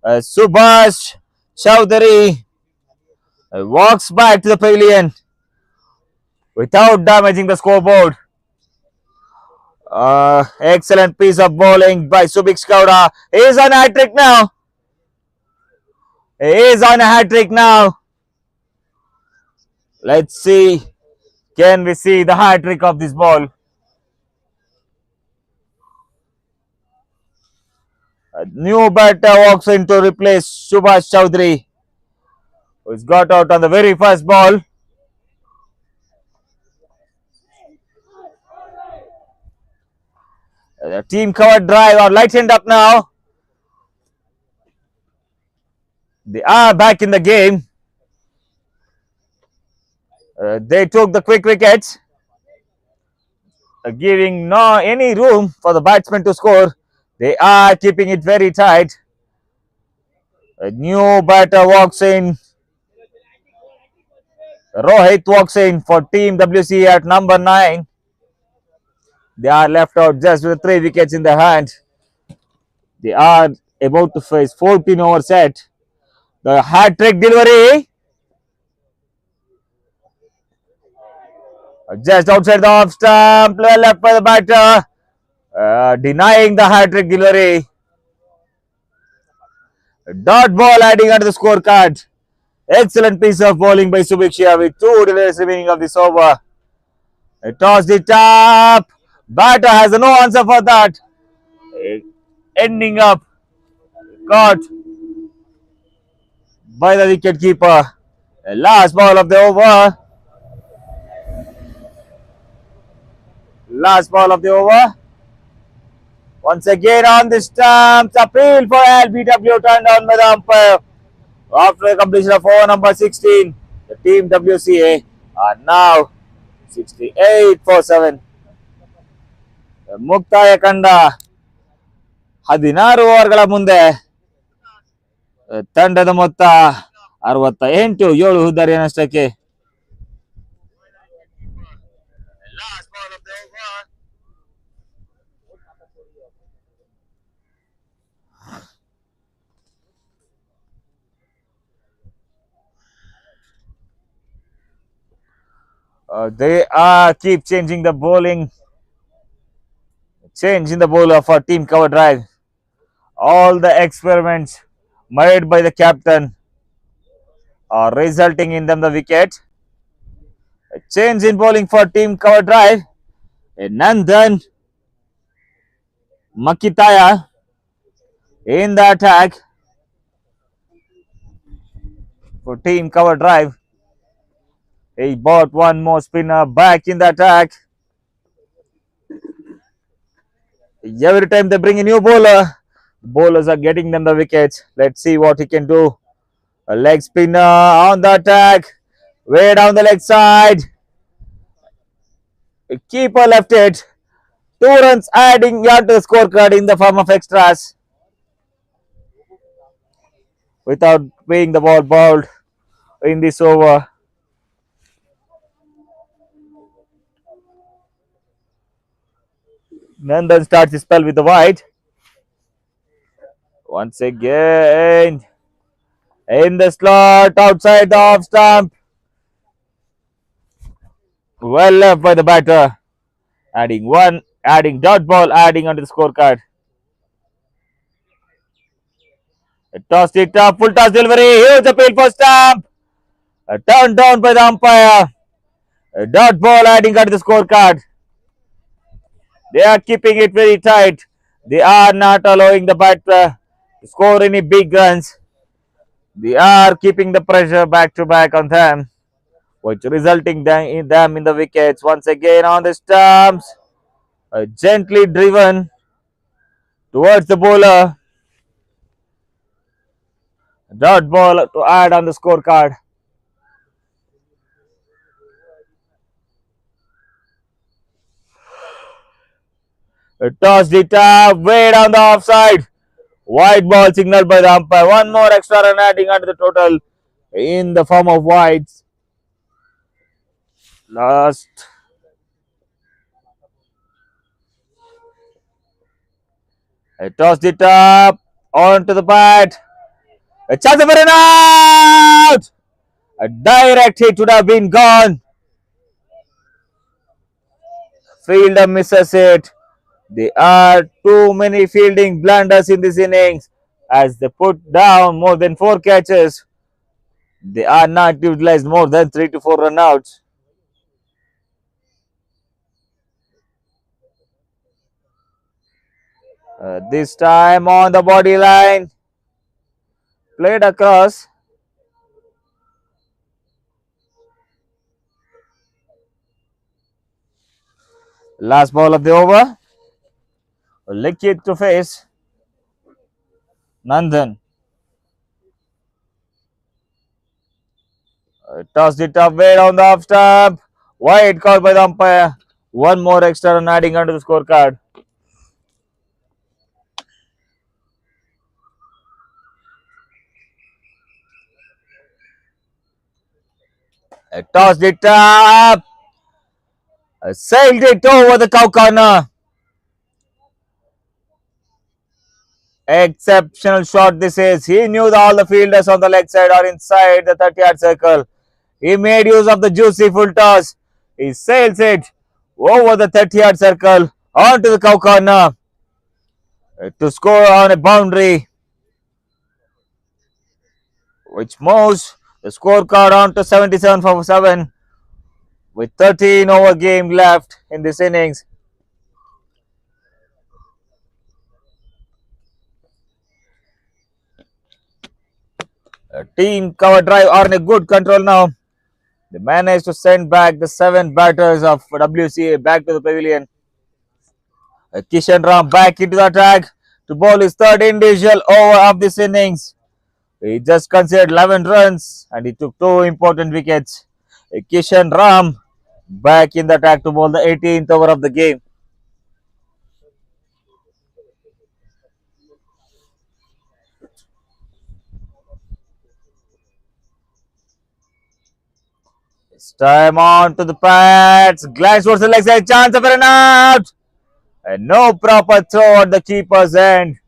Subhash Chowdhury walks back to the pavilion without damaging the scoreboard. Excellent piece of bowling by Subik Gowda. He is on a hat trick now. He is on a hat trick now. Let's see. Can we see the hat trick of this ball? A new batter walks in to replace Subhash Chowdhury, who's got out on the very first ball. The team Coverdrive are lightened up now. They are back in the game. They took the quick wickets, giving no any room for the batsmen to score. They are keeping it very tight. A new batter walks in. Rohit walks in for Team WC at number 9. They are left out just with 3 wickets in their hand. They are about to face 14 over set. The hat trick delivery. Just outside the off stump, left by the batter. Denying the hat trick delivery. Dot ball adding onto the scorecard. Excellent piece of bowling by Subiksha with 2 deliveries remaining of this over. He tossed it up. Batter has no answer for that. Ending up caught by the wicket keeper. The last ball of the over. Last ball of the over. Once again on the stumps, appeal for LBW turned down by the umpire. After the completion of over number 16, the team WCA are now 68 for 7. ಮುಕ್ತಾಯ ಕಂಡ 16 ಓವರ್ಗಳ ಮುಂದೆ ತಂಡದ ಮೊತ್ತ 68 7 ಹುದ್ದಾರಿ ನಷ್ಟಕ್ಕೆ. They keep changing the bowling, changing the bowler for team Coverdrive. All the experiments made by the captain are resulting in them the wicket. A change in bowling for team Coverdrive. Nandan Makitaya in the attack for team Coverdrive. He brought one more spinner back in the attack. Every time they bring a new bowler, bowlers are getting them the wickets. Let's see what he can do. A leg spinner on the attack, way down the leg side. A keeper left it. 2 runs adding yard to the scorecard in the form of extras. Without being the ball bowled in this over. Nandan starts his spell with the wide. Once again, in the slot outside the off stump. Well left by the batter. Adding dot ball, adding onto the scorecard. Tossed it up, full toss delivery, huge appeal for stump. Turned down by the umpire. Dot ball adding onto the scorecard. They are keeping it very tight. They are not allowing the batter to score any big runs. They are keeping the pressure back to back on them, which resulting in them in the wickets. Once again on the stumps, gently driven towards the bowler. Dot ball to add on the scorecard. Tossed it up, way down the offside. Wide ball signaled by the umpire. One more extra run adding onto the total in the form of wides. Last. Tossed it up onto the bat. A chance for an out! A direct hit would have been gone. Fielder misses it. There are too many fielding blunders in this innings as they put down more than 4 catches. They are not utilized more than 3 to 4 runouts. This time on the body line, played across. Last ball of the over. Lick it to face. Nandan. Tossed it up way down the off stump. Wide call by the umpire. One more extra run adding onto the scorecard. Tossed it up. Sailed it over the cow corner. Exceptional shot this is. He knew that all the fielders on the leg side are inside the 30-yard circle. He made use of the juicy full toss. He sails it over the 30-yard circle onto the cow corner to score on a boundary, which moves the scorecard on to 77 for 7 with 13 over game left in this innings. Team Coverdrive are in a good control now. They managed to send back the 7 batters of WCA back to the pavilion. Kishan Ram back into the attack to bowl his third individual over of this innings. He just considered 11 runs and he took two important wickets. Kishan Ram back in the attack to bowl the 18th over of the game. It's time on to the pads. Glance towards the leg side. Chance of an out. And no proper throw at the keeper's end.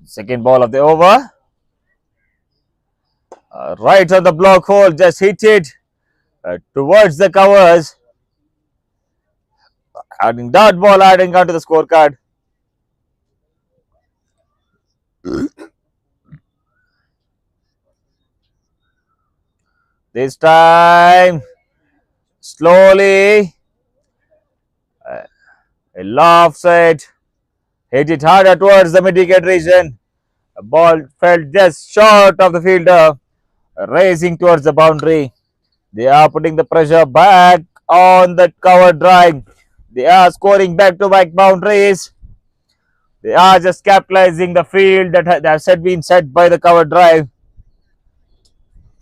Second ball of the over. Right on the block hole. Just hit it towards the covers. Adding dot ball adding onto the scorecard. This time, slowly, a lofts it, hit it harder towards the mid-wicket region. The ball fell just short of the fielder, racing towards the boundary. They are putting the pressure back on the cover drive. They are scoring back-to-back boundaries. They are just capitalizing the field that has been set by the cover drive.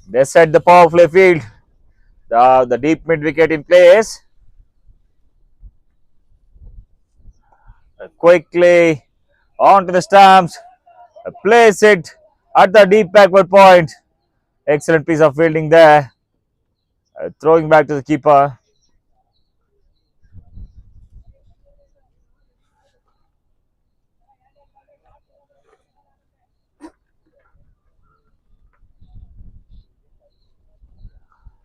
They set the power play field. The deep mid-wicket in place. Quickly onto the stumps, place it at the deep backward point. Excellent piece of fielding there. Throwing back to the keeper.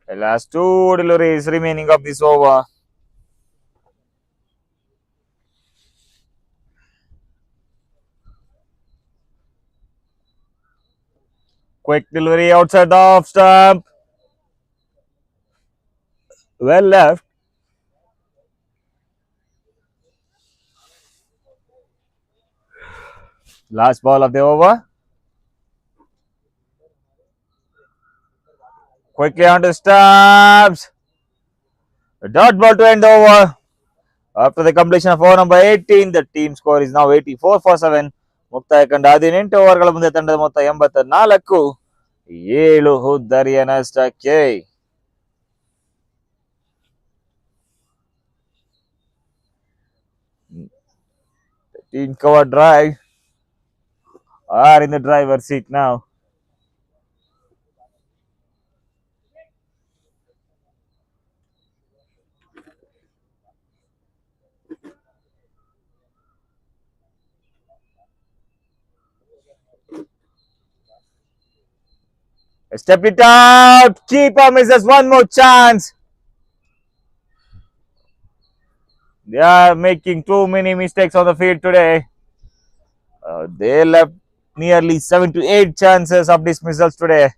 The last two deliveries remaining of this over. Quick delivery outside the off stump. Well left. Last ball of the over. Quickly onto the stumps. A dot ball to end the over. After the completion of over number 18, the team score is now 84 for 7. ಮುಕ್ತಾಯ ಕಂಡ 18 ಓವರ್ಗಳ ಮುಂದೆ ತಂಡದ ಮೊತ್ತ 84, 7 ಹುದ್ದರಿಯ ನಷ್ಟಕ್ಕೆ. Team Coverdrive are in the driver's seat now. Step it out. Keeper misses one more chance. They are making too many mistakes on the field today. They left nearly 7 to 8 chances of dismissals today.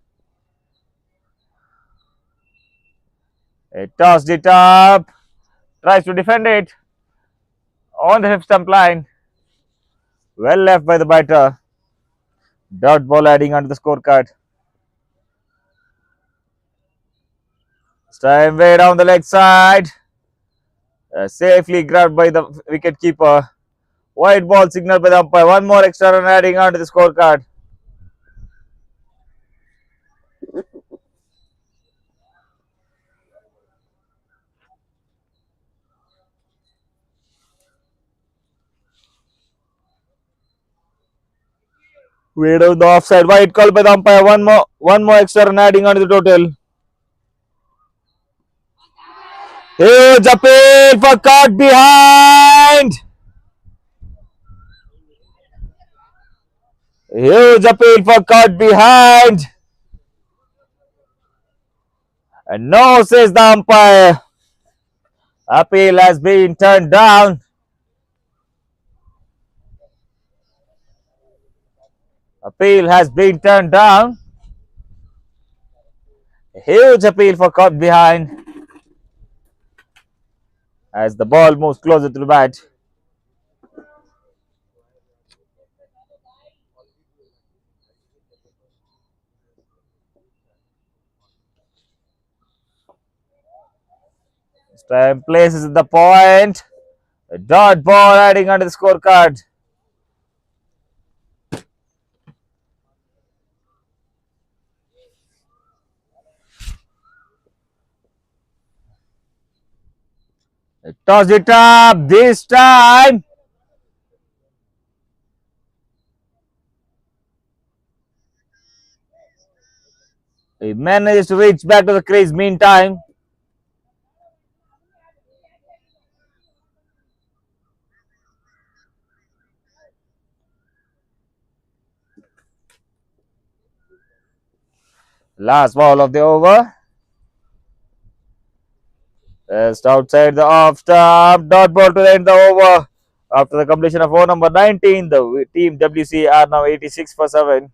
They tossed it up. Tries to defend it on the hip stump line. Well left by the batter. Dot ball adding onto the scorecard. This time way down the leg side. Safely grabbed by the wicket keeper. White ball signal by the umpire. One more extra run adding onto the scorecard. Way down the offside. White call by the umpire. One more extra run adding onto the total. Huge appeal for caught behind. Huge appeal for caught behind. And no, says the umpire. Appeal has been turned down. Appeal has been turned down. A huge appeal for caught behind. As the ball moves closer to the bat. Time places the point. A dot ball adding onto the scorecard. Toss it up this time. He manages to reach back to the crease meantime. Last ball of the over. Just outside the off stump. Dot ball to end the over. After the completion of over number 19, the team WCA are now 86 for 7.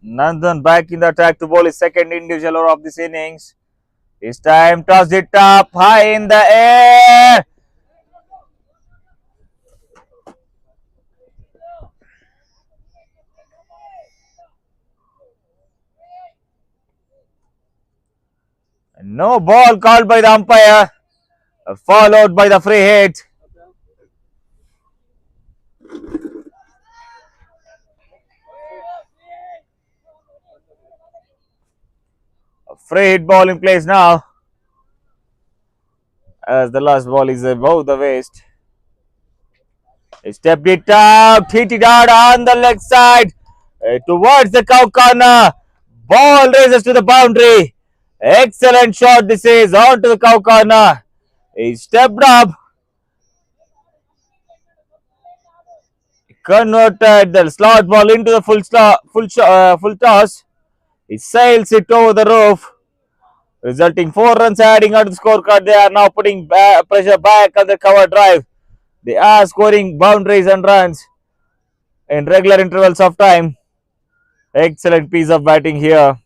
Nandan back in the attack to bowl his second individual over of this innings. This time tossed it up high in the air. No ball called by the umpire. Followed by the free hit. A free hit ball in place now. As the last ball is above the waist. He stepped it up, hit it out on the leg side towards the cow corner. Ball races to the boundary. Excellent shot this is onto the cow corner. He stepped up, converted the slot ball into the full toss. He sails it over the roof, resulting 4 runs adding on to the scorecard. They are now putting pressure back on the cover drive. They are scoring boundaries and runs in regular intervals of time. Excellent piece of batting here.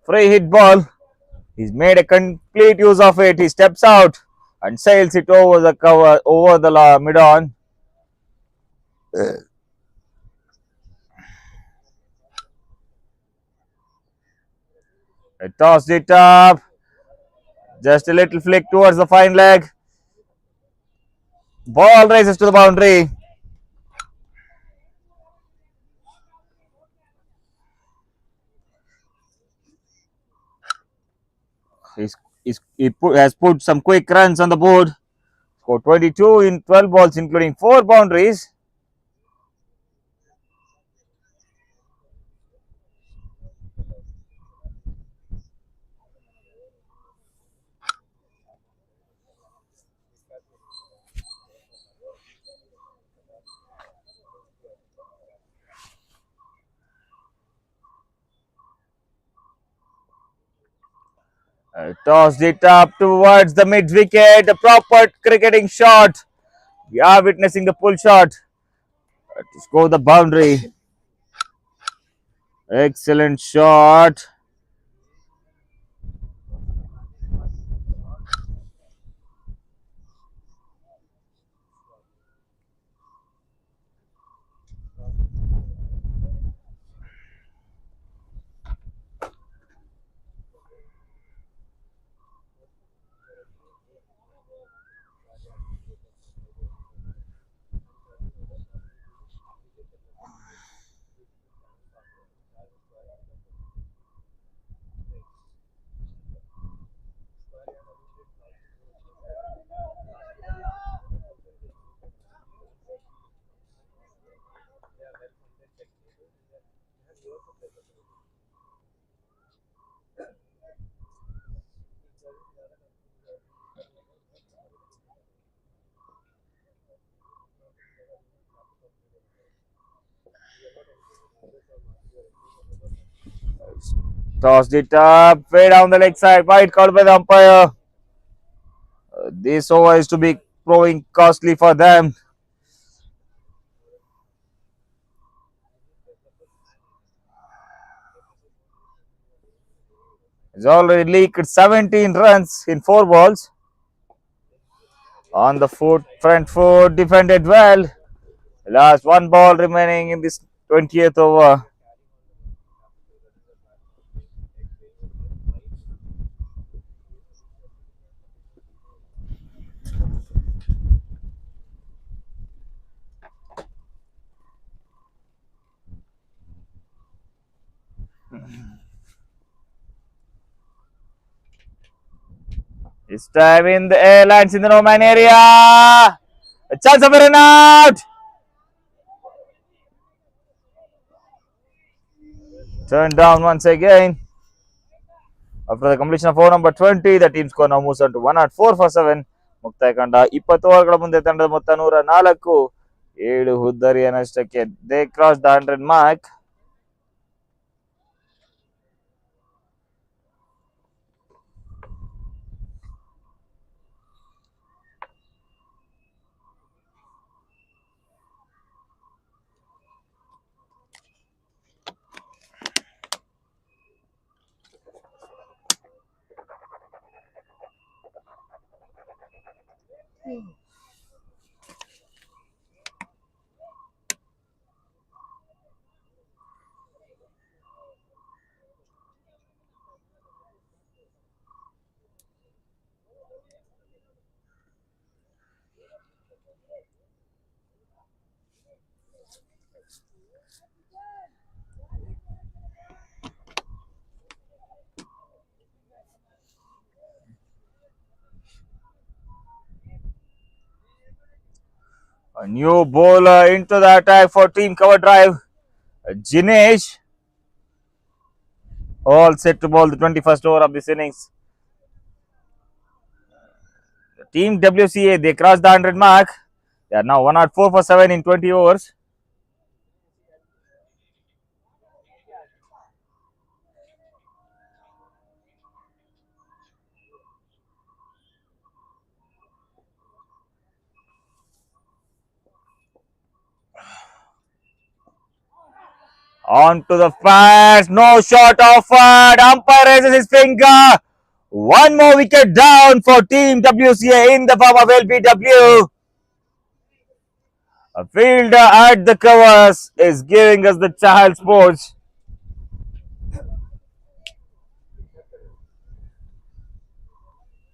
Free hit ball. He's made a complete use of it. He steps out and sails it over the cover, over the mid on. He tossed it up. Just a little flick towards the fine leg. Ball races to the boundary. Has put some quick runs on the board. Scored 22 in 12 balls, including 4 boundaries. Tossed it up towards the mid wicket. A proper cricketing shot. We are witnessing the pull shot to score the boundary. Excellent shot. Tossed it up, way down the leg side, wide called by the umpire. This over is to be proving costly for them. He's already leaked 17 runs in 4 balls. On the front foot, defended well. Last 1 ball remaining in this 20th over. This time in the air, lands in the no man area. A chance of a run out. Turned down once again. After the completion of over number 20, the team score now moves on to 104 for 7. ಮುಕ್ತಾಯ ಕಂಡ 20 ಓವರ್ಗಳ ಮುಂದೆ ತಂಡದ ಮೊತ್ತ 104, 7 ಹುದ್ದರಿಯ ನಷ್ಟಕ್ಕೆ. They cross the 100 mark. A new bowler into the attack for team Coverdrive. Jinesh, all set to bowl the 21st over of this innings. Team WCA, they crossed the 100 mark. They are now 104 for 7 in 20 overs. On to the pass. No shot offered. Umpire raises his finger. One more wicket down for Team WCA in the form of LBW. A fielder at the covers is giving us the child sports.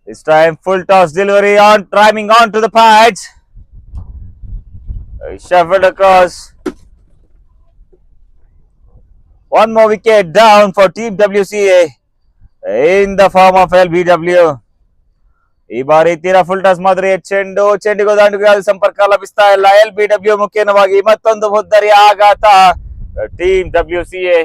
This time full toss delivery on, timing on to the pads. Shuffled across. One more wicket down for Team WCA in the form of LBW. ಈ ಬಾರಿ ತೀರಾ full toss ಮಾದರಿಯ ಚೆಂಡಿಗೂ ದಾಂಡಿಗೂ ಯಾವುದು ಸಂಪರ್ಕ ಲಭಿಸ್ತಾ ಇಲ್ಲ. LBW ಮುಖ್ಯವಾಗಿ ಮತ್ತೊಂದು ಮುದ್ದರಿಯ ಆಘಾತ team WCA.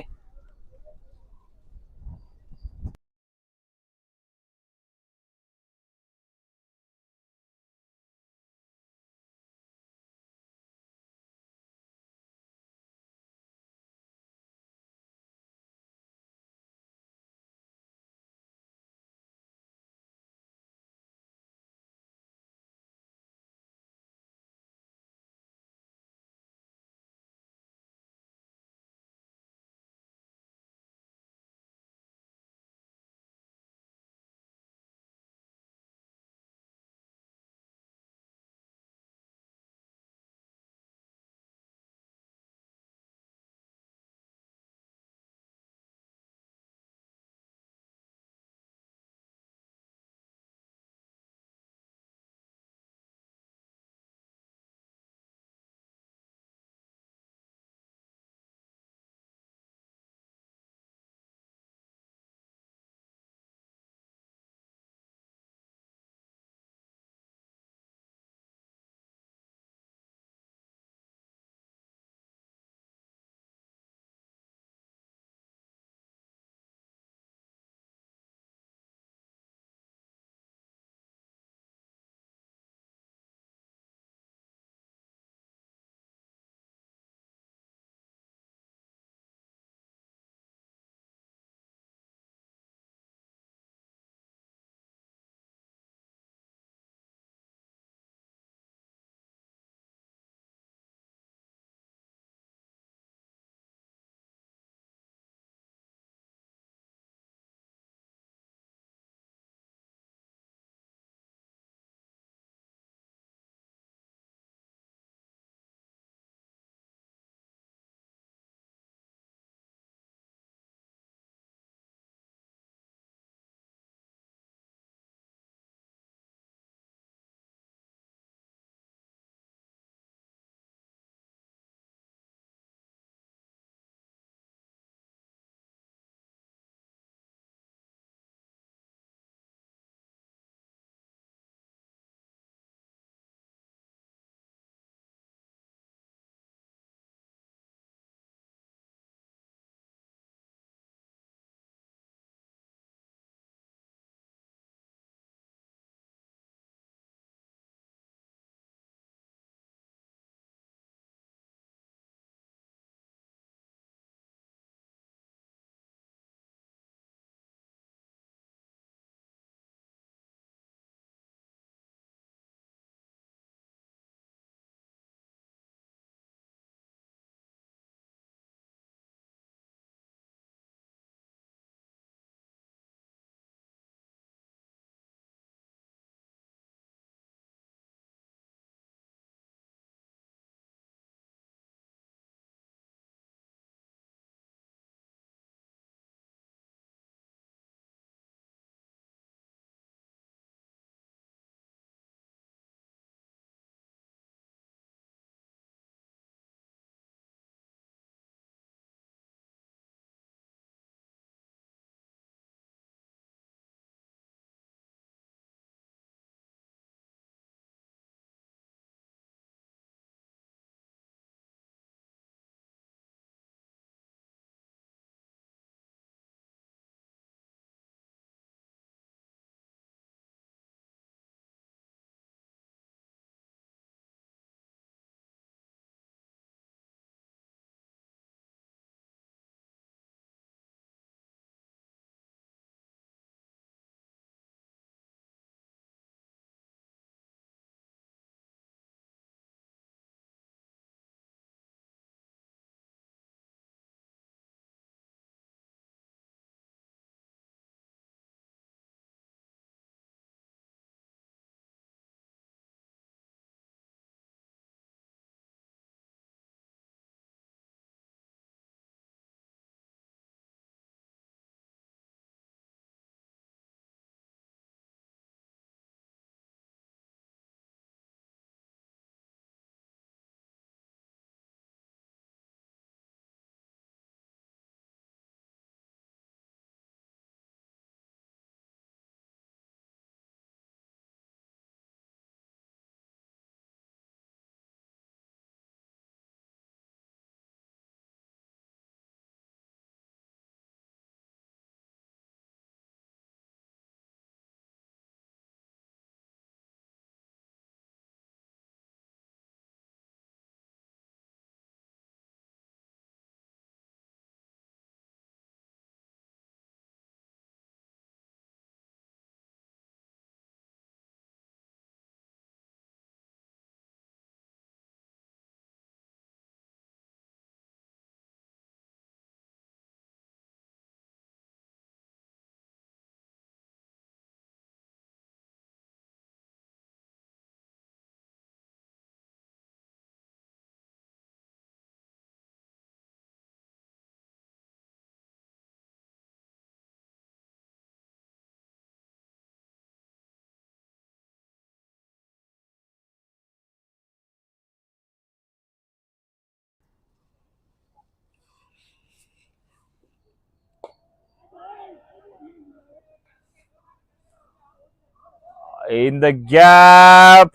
In the gap.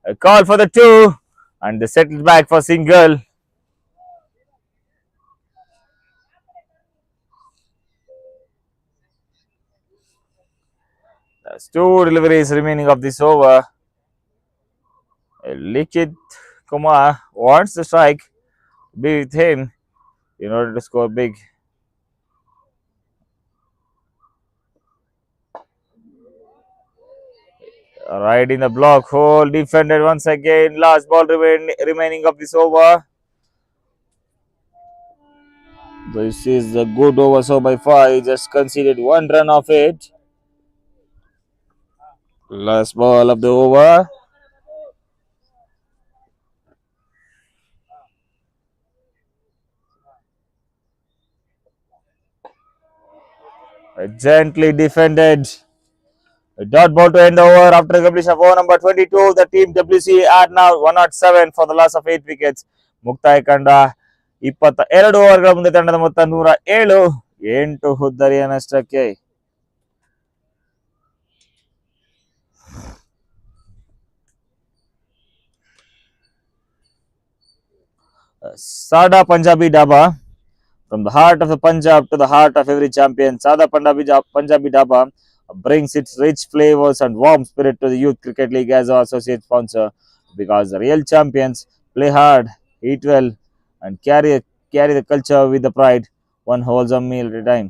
A call for the two. And they settle back for single. There's two deliveries remaining of this over. Likit Kumar wants the strike to be with him in order to score big. Right in the block hole, defended once again. Last ball remaining of this over. This is a good over so by far. He just conceded one run of it. Last ball of the over. Gently defended. A dot ball to end the over after the completion of over number 22. The team WCA are now 107 for the loss of 8 wickets. ಮುಕ್ತಾಯ ಕಂಡ 22 ಓವರ್ಗಳ ಮುಂದೆ ತಂಡದ ಮೊತ್ತ 107 8 ಹುದ್ದರಿಯ ನಷ್ಟಕ್ಕೆ. Sada Punjabi Dhaba. From the heart of the Punjab to the heart of every champion, Sada Punjabi Dhaba brings its rich flavors and warm spirit to the Youth Cricket League as our associate sponsor, because the real champions play hard, eat well, and carry the culture with the pride, one wholesome meal at a time.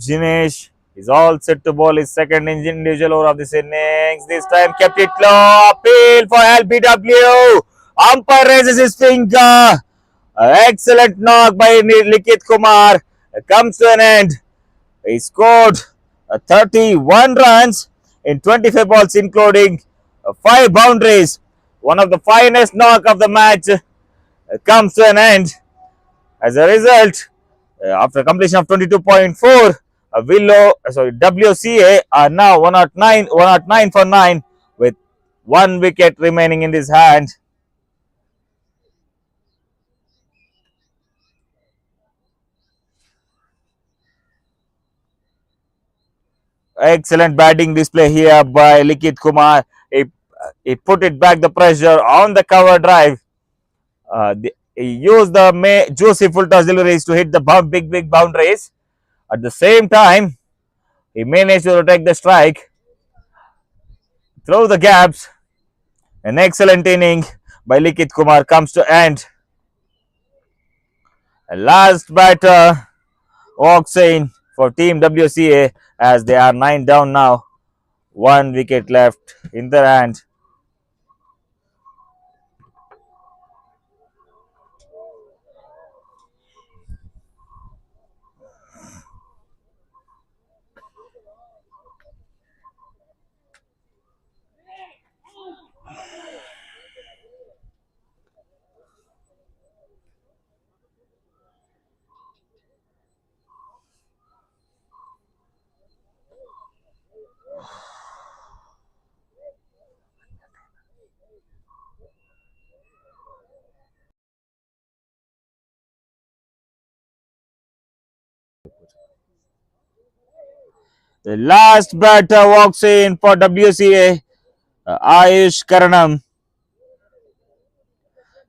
Jinesh is all set to bowl his second individual over of this innings. This time kept it low. Appeal for LBW. Umpire raises his finger. Excellent knock by Likit Kumar. Comes to an end. He scored 31 runs in 25 balls, including 5 boundaries. One of the finest knock of the match comes to an end. As a result, after completion of 22.4, WCA are now 109 for 9 with 1 wicket remaining in his hand. Excellent batting display here by Likit Kumar. He put it back the pressure on the cover drive. He used the juicy full toss deliveries to hit the big boundaries. At the same time, he managed to protect the strike through the gaps. An excellent inning by Likit Kumar comes to end. Last batter walks in for Team WCA as they are 9 down now. 1 wicket left in their hand. The last batter walks in for WCA, Ayush Karanam.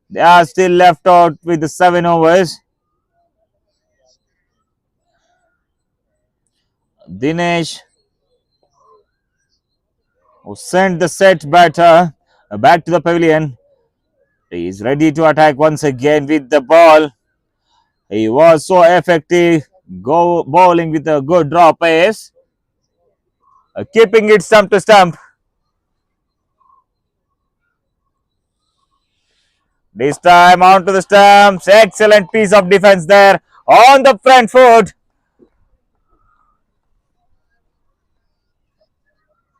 They are still left out with the 7 overs. Dinesh, who sent the set batter back to the pavilion, he is ready to attack once again with the ball. He was so effective, bowling with a good draw pace, keeping it stump to stump. This time onto the stumps. Excellent piece of defense there on the front foot.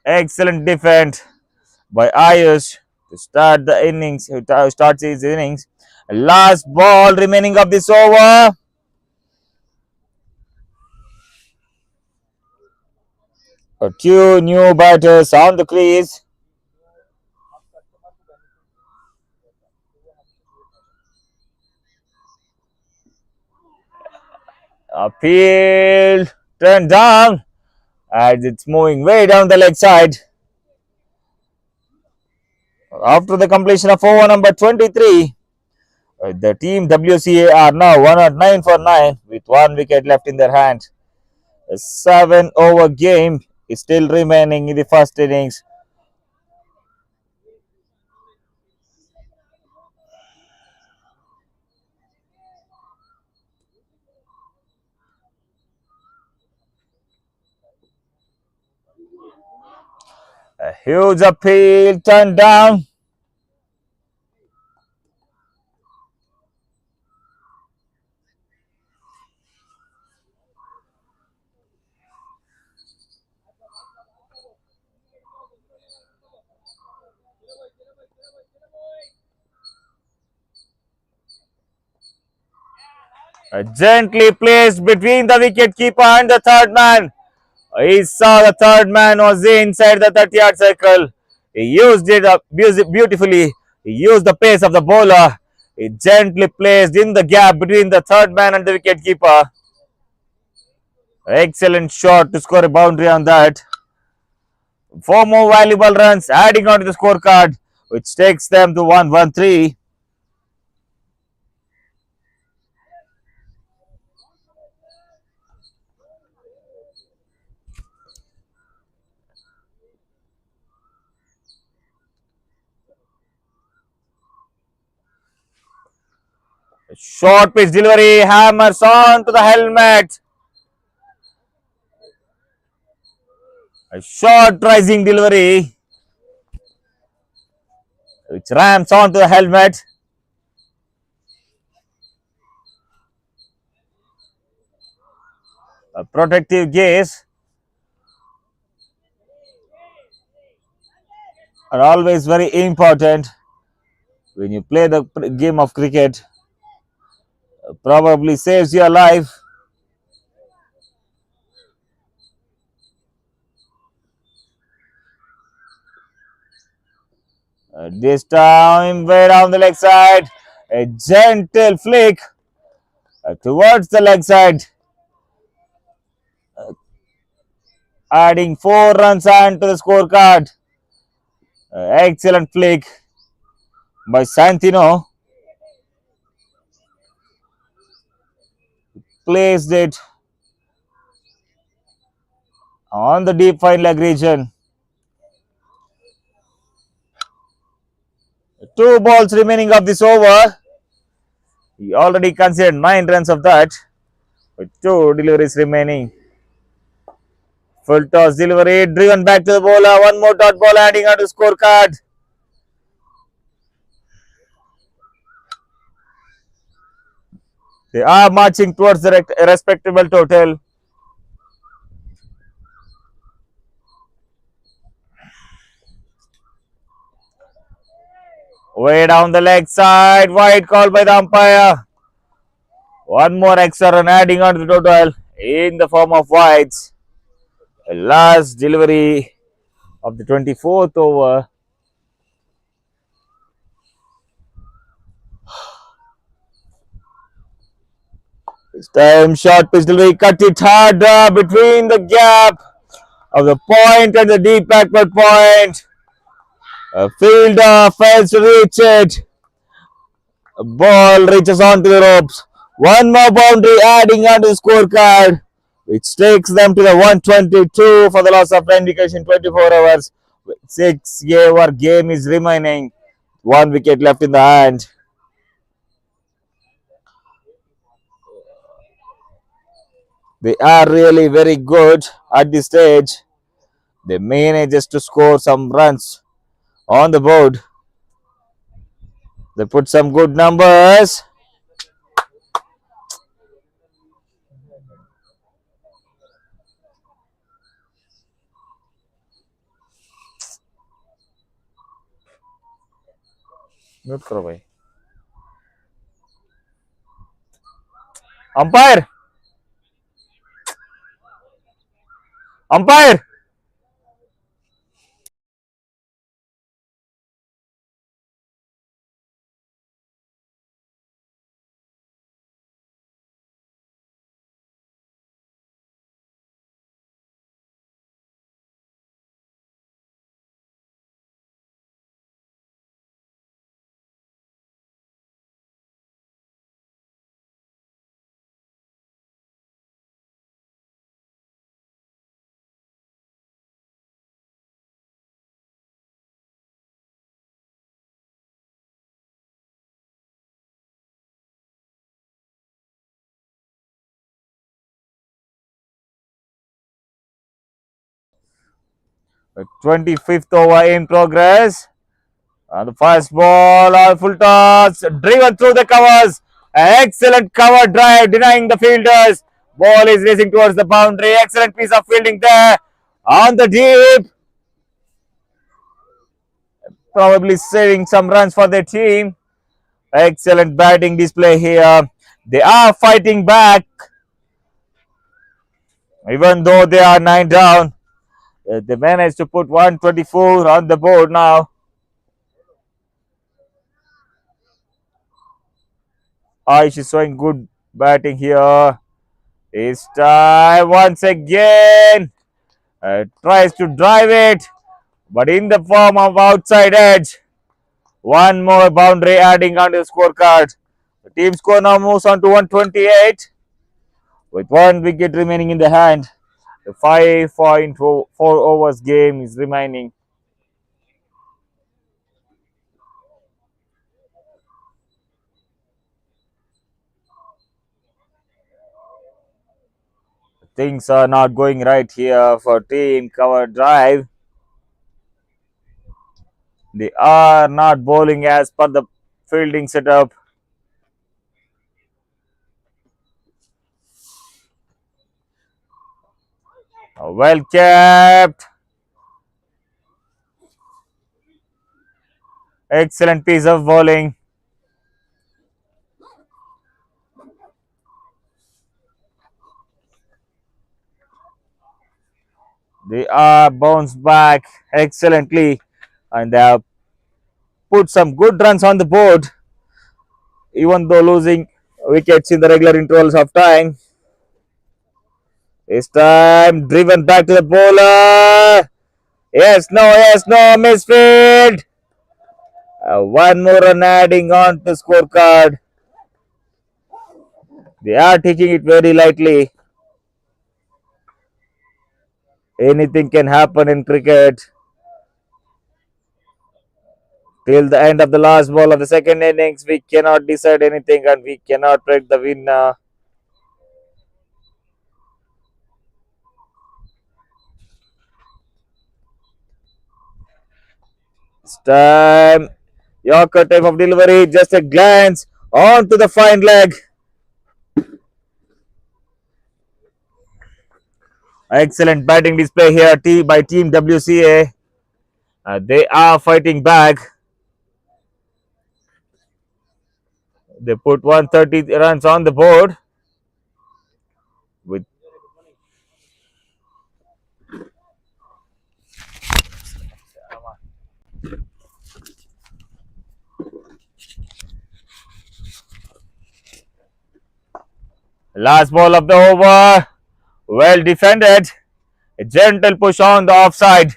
Excellent defense by Ayush to start the innings. Starts his innings. Last ball remaining of this over. Two new batters on the crease. Appeal turned down as it's moving way down the leg side. After the completion of over number 23, the team WCA are now 109 for 9 with 1 wicket left in their hand. A 7-over game is still remaining in the first innings. A huge appeal turned down. Gently placed between the wicket keeper and the third man. He saw the third man was inside the 30-yard circle. He used it up beautifully. He used the pace of the bowler. He gently placed in the gap between the third man and the wicket keeper. Excellent shot to score a boundary on that. 4 more valuable runs adding on to the scorecard, which takes them to 113. Short pitch delivery, hammers on to the helmet. A short rising delivery, which rams onto the helmet. A protective gaze are always very important when you play the game of cricket. Probably saves your life. This time way down the leg side. A gentle flick towards the leg side. Adding 4 runs onto the scorecard. Excellent flick by Santino. Placed it on the deep fine leg region. 2 balls remaining of this over. He already considered 9 runs of that with 2 deliveries remaining. Full toss delivery driven back to the bowler. 1 more dot ball adding on to the scorecard. They are marching towards the respectable total. Way down the leg side. Wide call by the umpire. 1 more extra run adding on to the total in the form of wides. The last delivery of the 24th over. Time shot pistol. We cut it hard between the gap of the point and the deep backward point. A fielder fails to reach it. A ball reaches onto the ropes. One more boundary adding onto the scorecard, which takes them to the 122 for the loss of time indication 24 hours. 6 over game is remaining. 1 wicket left in the hand. They are really very good at this stage. They manage to score some runs on the board. They put some good numbers. Mute करो भाई. Umpire. Umpire. The 25th over in progress. The first ball, all full toss, driven through the covers. Excellent cover drive, denying the fielders. Ball is racing towards the boundary. Excellent piece of fielding there. On the deep. Probably saving some runs for their team. Excellent batting display here. They are fighting back. Even though they are 9 down. They managed to put 124 on the board now. Aish is showing good batting here. It's time once again. Tries to drive it, but in the form of outside edge. One more boundary adding on the scorecard. The team score now moves on to 128 with 1 wicket remaining in the hand. The 5.4 overs game is remaining. Things are not going right here for team Coverdrive. They are not bowling as per the fielding setup. Well kept. Excellent piece of bowling. They are bounced back excellently and they have put some good runs on the board, even though losing wickets in the regular intervals of time. This time driven back to the bowler. Yes, no, misfield. One more run adding on to scorecard. They are taking it very lightly. Anything can happen in cricket. Till the end of the last ball of the second innings, we cannot decide anything and we cannot predict the winner. It's time. Yorker type of delivery, just a glance onto the fine leg. Excellent batting display here by team WCA. They are fighting back. They put 130 runs on the board. With Last ball of the over. Well defended. A gentle push on the offside.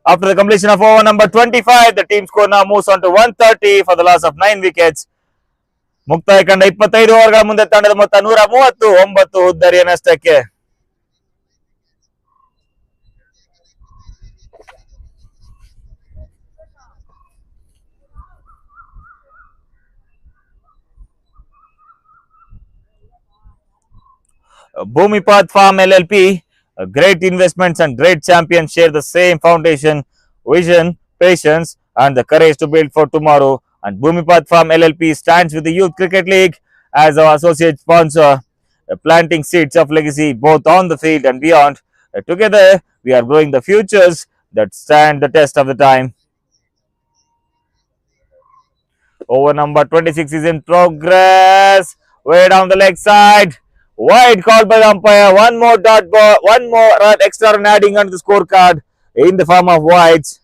After the completion of over number 25, the team score now moves on to 130 for the loss of 9 wickets. ಮುಕ್ತಾಯ ಕಂಡ 25 ಓವರ್ಗಳ ಮುಂದೆ ತಂಡದ ಮೊತ್ತ 139 ಉದ್ದರಿಯ ನಷ್ಟಕ್ಕೆ. Bhumipath Farm LLP, great investments and great champions share the same foundation, vision, patience, and the courage to build for tomorrow. And Bhumipath Farm LLP stands with the Youth Cricket League as our associate sponsor, planting seeds of legacy both on the field and beyond. Together, we are growing the futures that stand the test of the time. Over number 26 is in progress. Way down the leg side. Wide called by the umpire. One more dot ball, one more extra run adding onto the scorecard in the form of wides.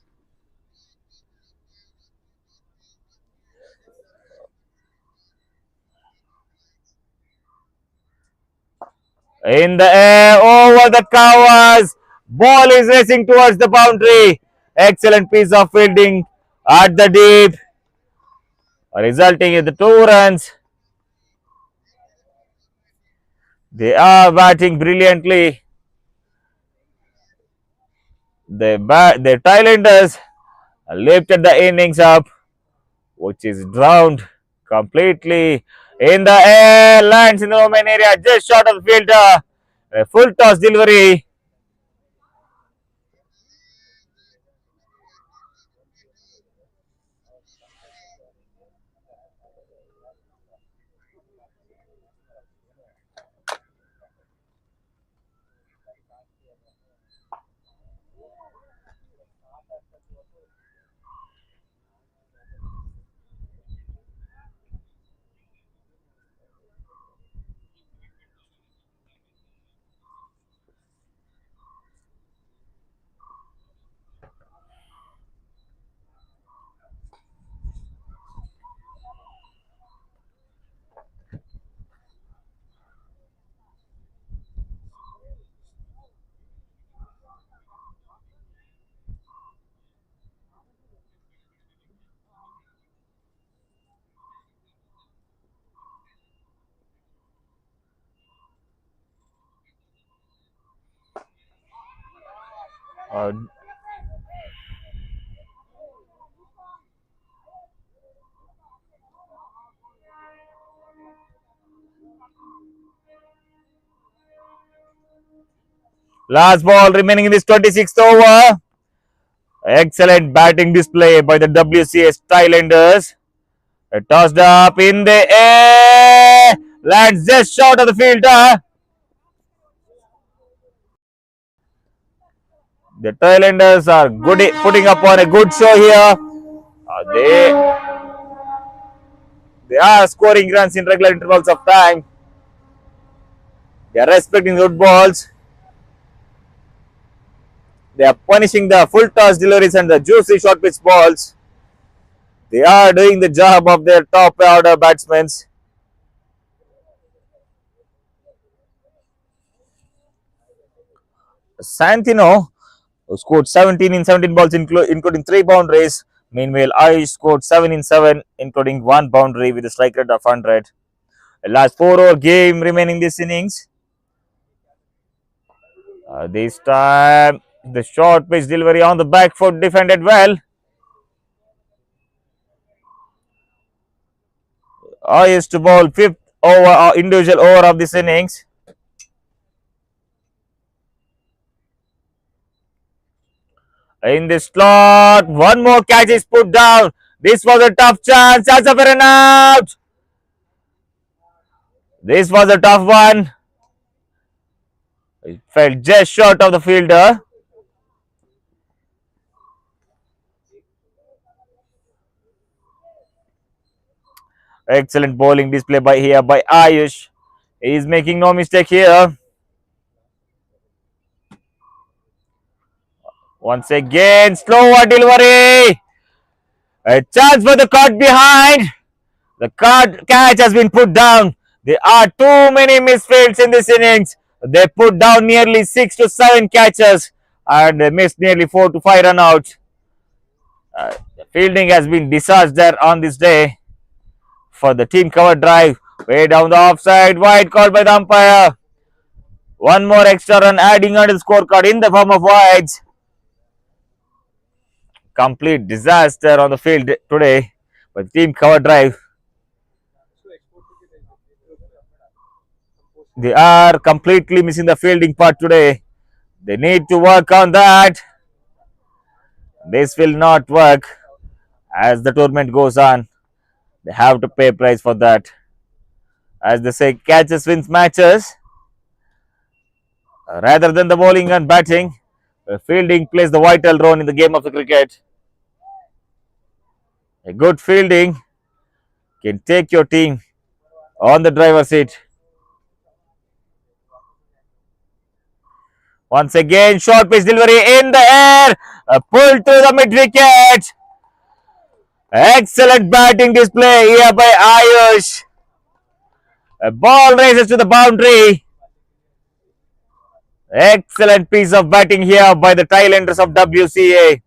In the air, over the covers. Ball is racing towards the boundary. Excellent piece of fielding at the deep, resulting in the 2 runs. They are batting brilliantly. The Thailanders lifted the innings up, which is drowned completely in the air, lands in the Roman area, just short of the fielder. A full toss delivery. Uh, Last ball remaining in this 26th over. Excellent batting display by the WCA Thailanders. Tossed up in the air, lands just short of the fielder. The Thailanders are good, putting up on a good show here. They are scoring runs in regular intervals of time. They are respecting good balls. They are punishing the full toss deliveries and the juicy short pitch balls. They are doing the job of their top order batsmen. Santino scored 17 in 17 balls, including 3 boundaries. Meanwhile, Ayush scored 7 in 7, including 1 boundary with a strike rate of 100. The last 4-over game remaining this innings. This time, the short pitch delivery on the back foot defended well. Ayush to bowl 5th over individual over of this innings. In the slot, one more catch is put down. This was a tough chance. That's a run out. This was a tough one. It fell just short of the fielder. Excellent bowling display by Ayush. He is making no mistake here. Once again, slower delivery. A chance for the caught behind. The catch has been put down. There are too many misfields in this innings. They put down nearly 6 to 7 catches and they missed nearly 4 to 5 runouts. The fielding has been disaster on this day for the team cover drive. Way down the offside, wide called by the umpire. One more extra run adding onto the scorecard in the form of wides. Complete disaster on the field today by the team cover drive. They are completely missing the fielding part today. They need to work on that. This will not work as the tournament goes on. They have to pay price for that. As they say, catches wins matches. Rather than the bowling and batting, fielding plays the vital role in the game of the cricket. A good fielding can take your team on the driver's seat. Once again, short pitch delivery in the air, pull to the mid wicket. Excellent batting display here by Ayush. A ball races to the boundary. Excellent piece of batting here by the Thailanders of WCA.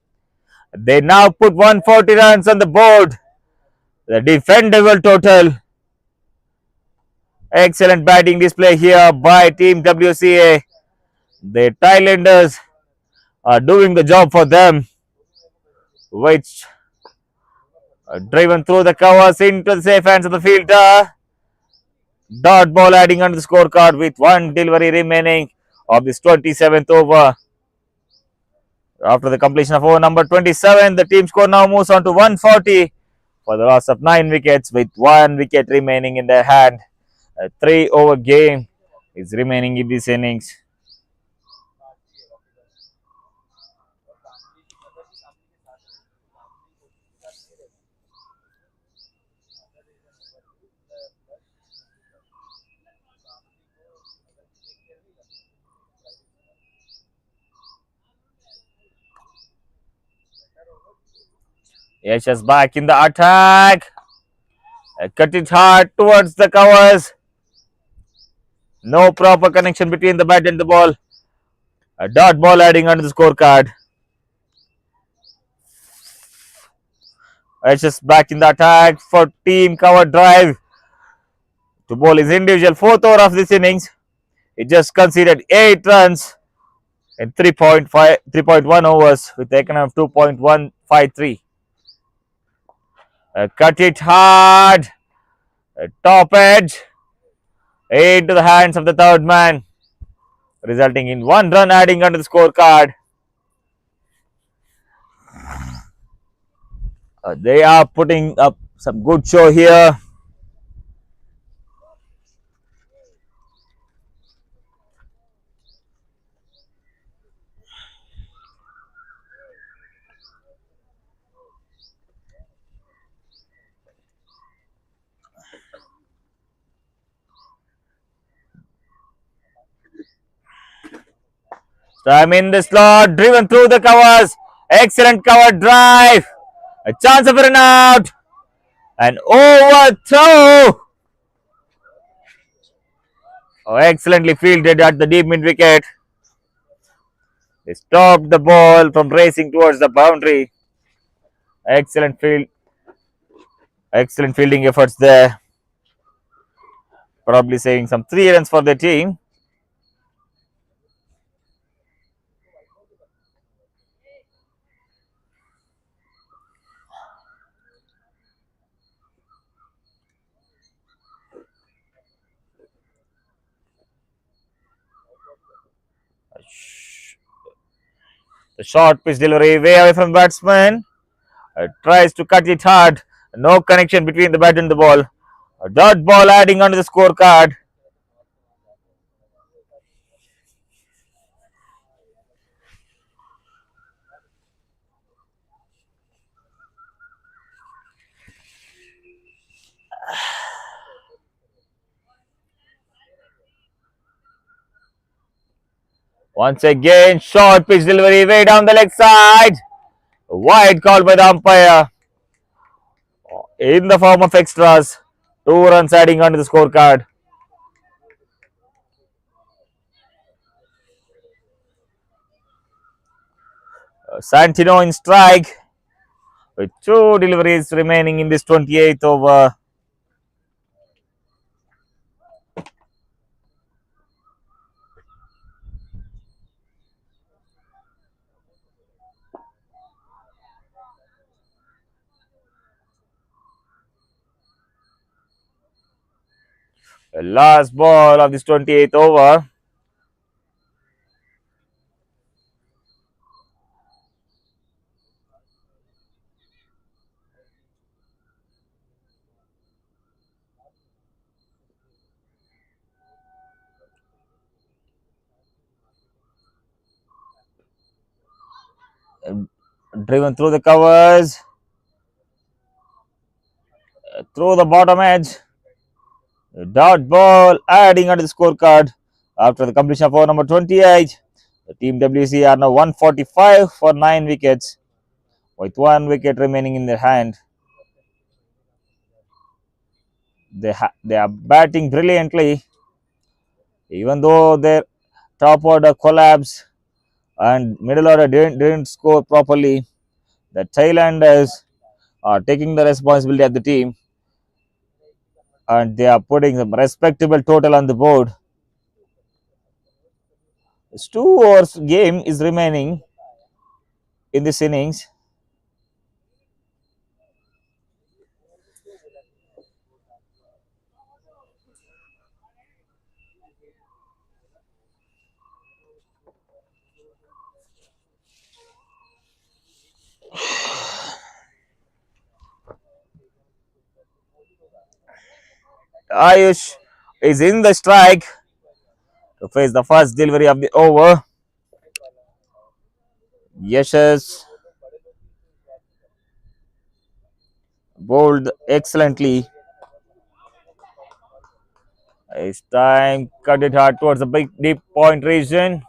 They now put 140 runs on the board. The defendable total. Excellent batting display here by Team WCA. The Thailanders are doing the job for them, which driven through the covers into the safe hands of the fielder. Dot ball adding onto the scorecard with one delivery remaining of this 27th over. After the completion of over number 27, the team score now moves on to 140 for the loss of 9 wickets with 1 wicket remaining in their hand. A 3-over game is remaining in this innings. Yash is back in the attack. Cut it hard towards the covers. No proper connection between the bat and the ball. A dot ball adding onto the scorecard. Yash is back in the attack for team cover drive to bowl his individual 4th over of this innings. He just conceded 8 runs in 3.1 overs with the economy of 2.153. Cut it hard. Top edge. Into the hands of the third man, resulting in 1 run adding onto the scorecard. They are putting up some good show here. Time in the slot, driven through the covers. Excellent cover drive. A chance of a run out. An overthrow. Oh, excellently fielded at the deep mid wicket. They stopped the ball from racing towards the boundary. Excellent fielding efforts there. Probably saving some 3 runs for the team. The short pitch delivery way away from the batsman. Tries to cut it hard. No connection between the bat and the ball. A dot ball adding onto the scorecard. Once again, short pitch delivery way down the leg side. Wide called by the umpire in the form of extras. 2 runs adding onto the scorecard. Santino in strike with two deliveries remaining in this 28th over. The last ball of this 28th over. Driven through the covers, through the bottom edge. Dot ball adding onto the scorecard after the completion of over number 28. The team WCA are now 145 for 9 wickets with 1 wicket remaining in their hand. They are batting brilliantly, even though their top order collapsed and middle order didn't score properly. The Thailanders are taking the responsibility of the team and they are putting a respectable total on the board. This 2 overs game is remaining in this innings. Ayush is in the strike to face the first delivery of the over. Yashes bowled excellently. It's time cut it hard towards the big deep point region.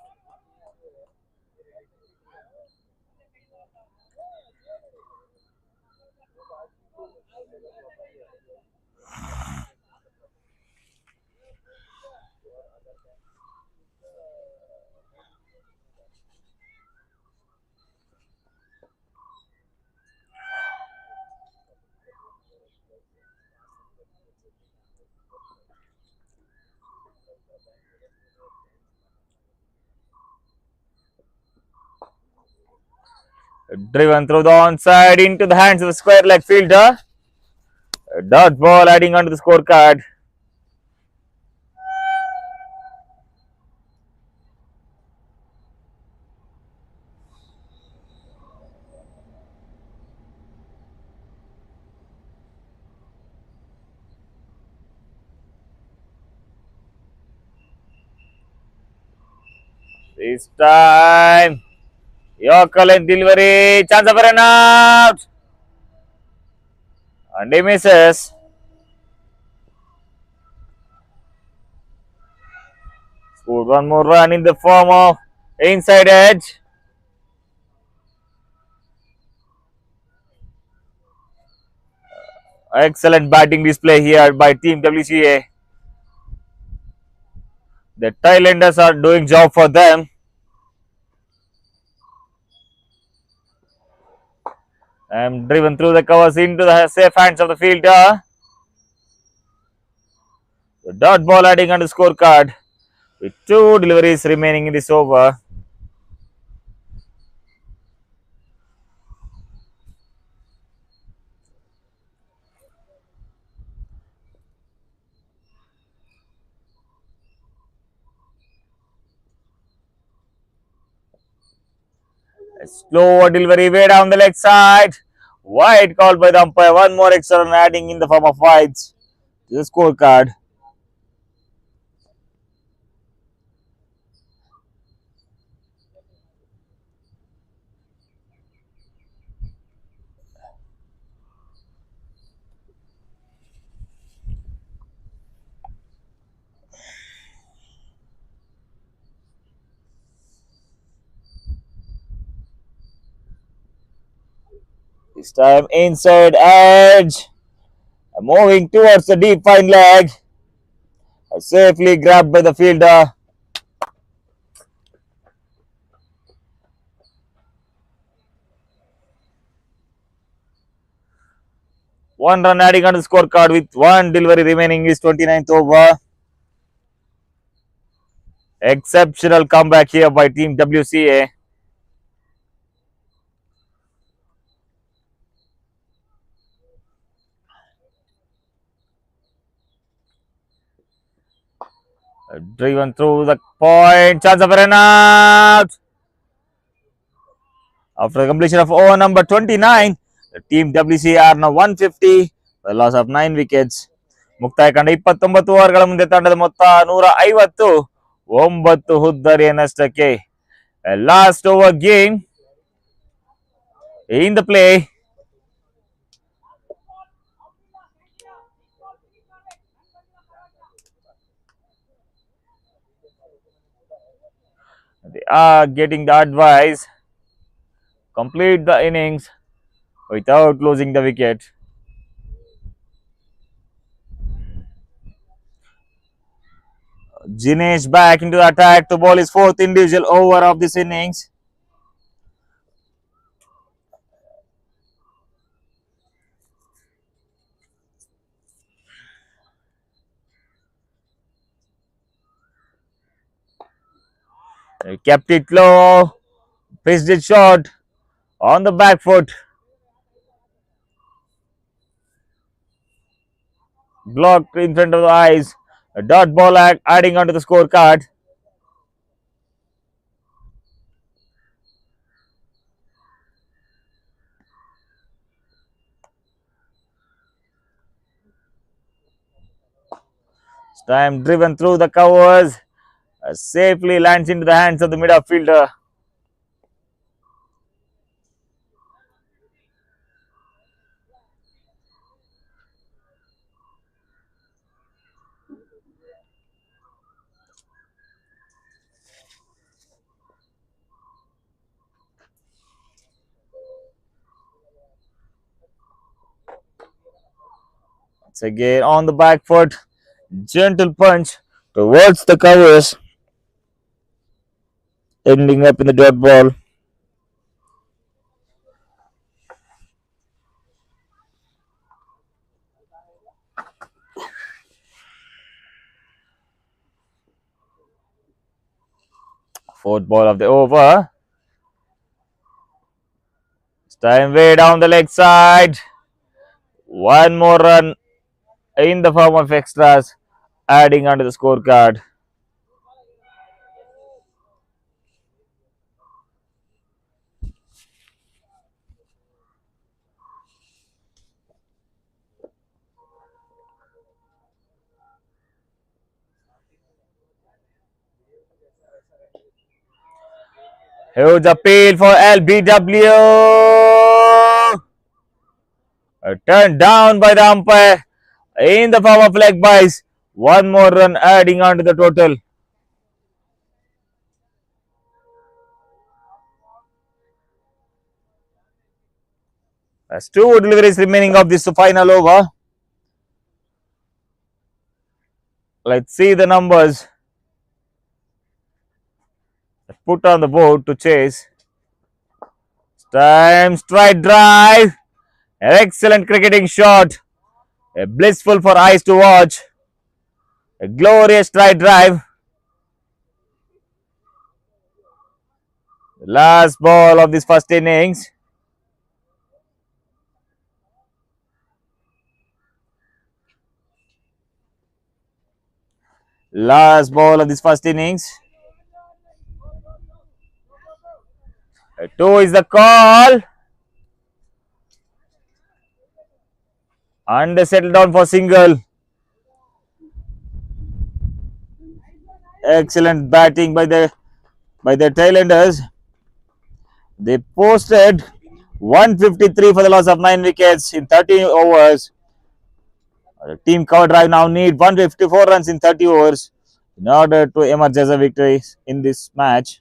Driven through the onside into the hands of the square leg fielder. A dot ball adding onto the scorecard. This time, Yorker length delivery, chance of a run out, and he misses. Scored one more run in the form of inside edge. Excellent batting display here by Team WCA. The Thailanders are doing job for them. And driven through the covers into the safe hands of the fielder. The dot ball adding on the scorecard with 2 deliveries remaining in this over. A slow delivery way down the leg side. Wide called by the umpire. One more extra run adding in the form of wides to the scorecard. This time inside edge. Moving towards the deep fine leg. Safely grabbed by the fielder. One run adding on the scorecard with one delivery remaining is 29th over. Exceptional comeback here by team WCA. Driven through the point, chance of a run out. After the completion of over number 29, the team WCA are now 150 for the loss of 9 wickets. ಮುಕ್ತಾಯ ಕಂಡ 29 ಓವರ್ಗಳ ಮುಂದೆ ತಂಡದ ಮೊತ್ತ 159 ಹುದ್ದರಿಯ ನಷ್ಟಕ್ಕೆ. Last over game in the play. They are getting the advice. Complete the innings without losing the wicket. Jinesh back into the attack to bowl his fourth individual over of this innings. He kept it low, pitched it short on the back foot. Blocked in front of the eyes. A dot ball adding onto the scorecard. This time driven through the covers. Safely lands into the hands of the midfielder. Once again on the back foot. Gentle punch towards the covers. Ending up in the dot ball. Fourth ball of the over. This time way down the leg side. One more run in the form of extras, adding onto the scorecard. Huge appeal for LBW. Turned down by the umpire in the form of leg byes. One more run adding on to the total. There's two deliveries remaining of this final over. Let's see the numbers put on the board to chase. Time straight drive. An excellent cricketing shot. A blissful for eyes to watch. A glorious straight drive. The last ball of this first innings. Last ball of this first innings. 2 is the call. And they settle down for single. Excellent batting by the tailenders. They posted 153 for the loss of 9 wickets in 30 overs. The team Coverdrive now need 154 runs in 30 overs in order to emerge as a victory in this match.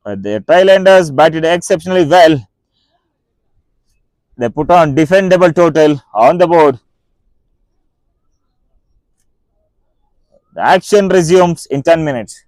The tailenders batted exceptionally well. They put on defendable total on the board. The action resumes in 10 minutes.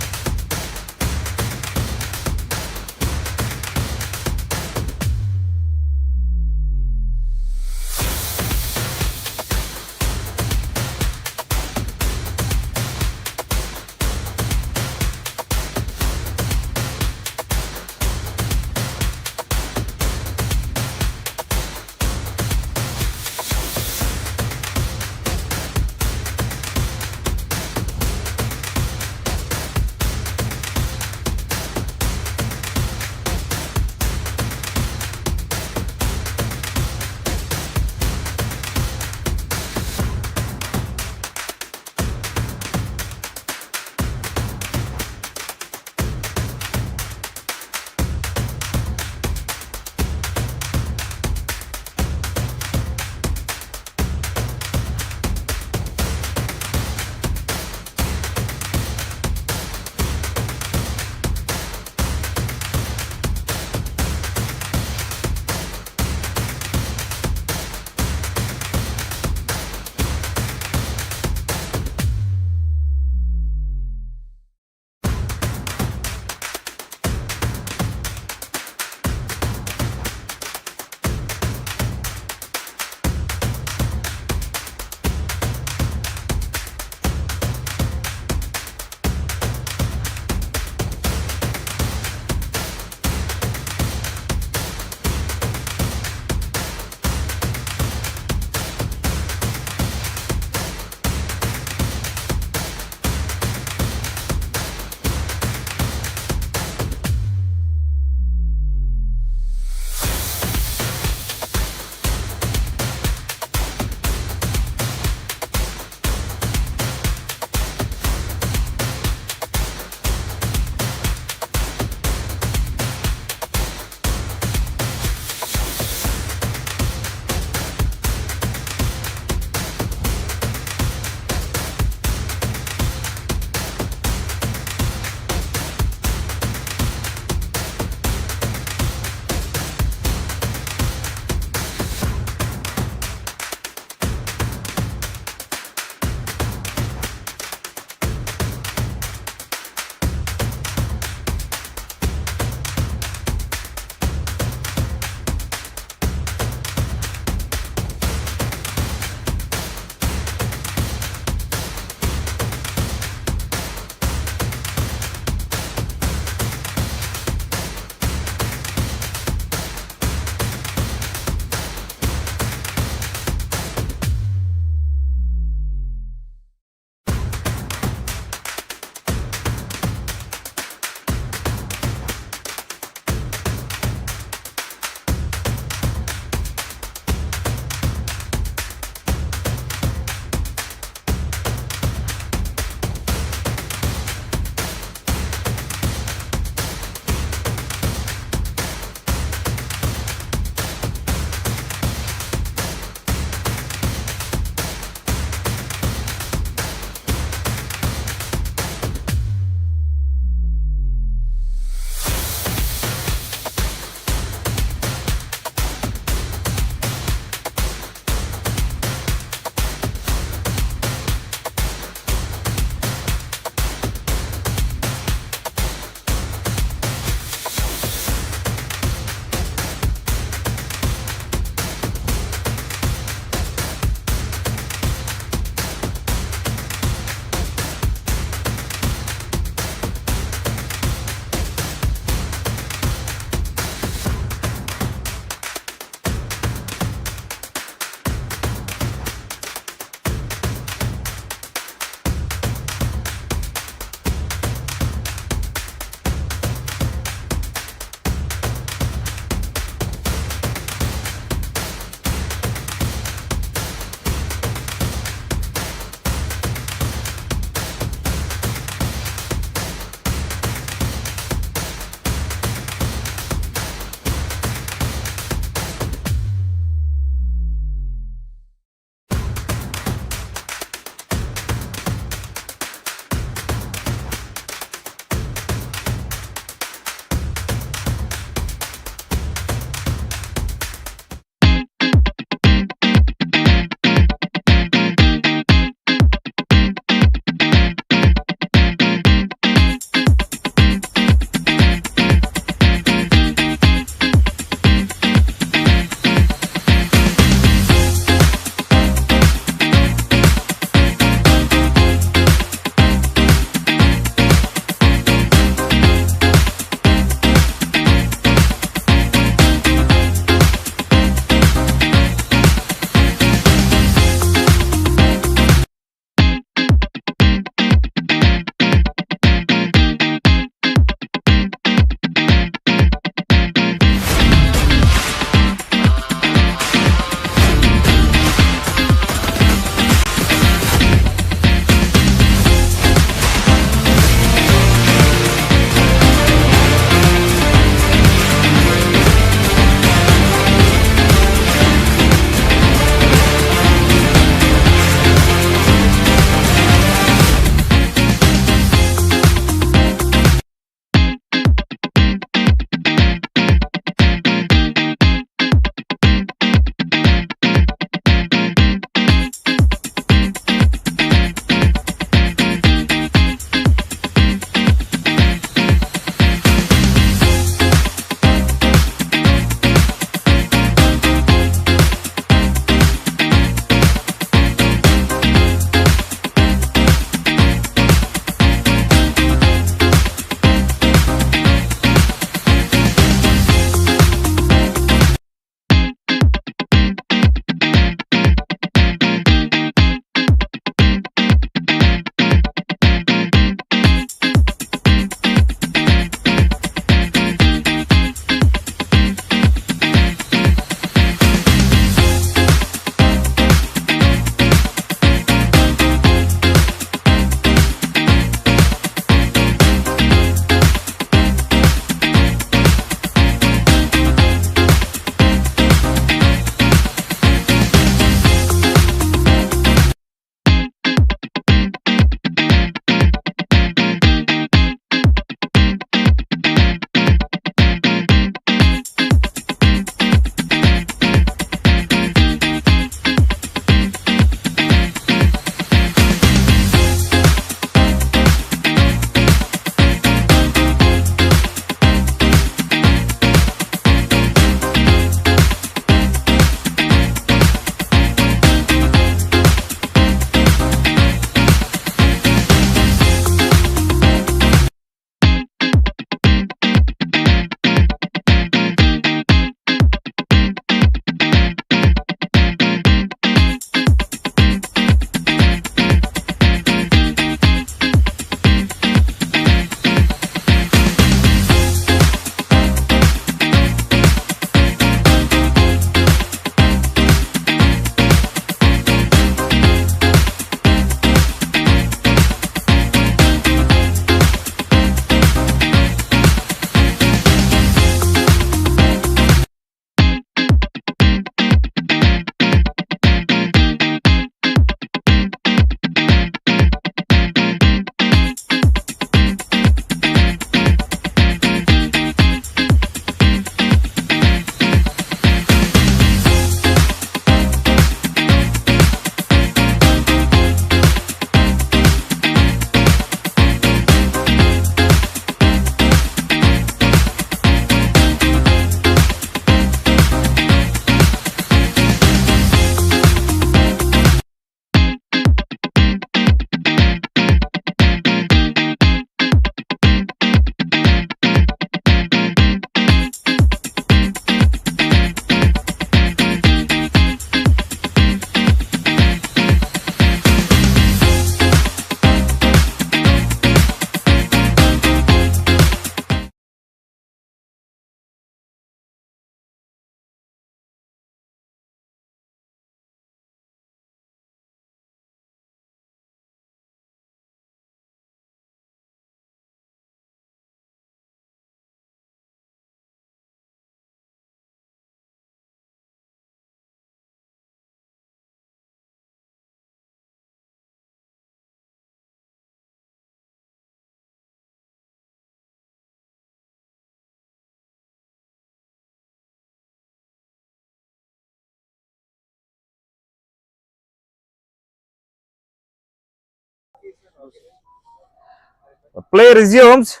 The play resumes.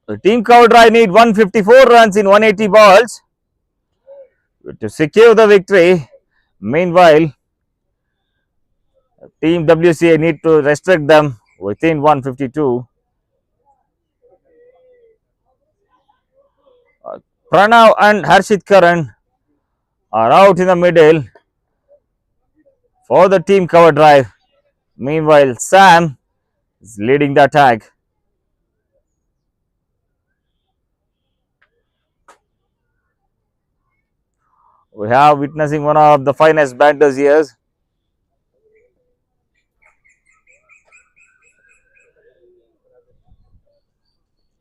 The team Coverdrive need 154 runs in 180 balls to secure the victory. Meanwhile, Team WCA need to restrict them within 152. Pranav and Harshit Karan are out in the middle for the team Coverdrive. Meanwhile, Sam is leading the attack. We have witnessing one of the finest batters here.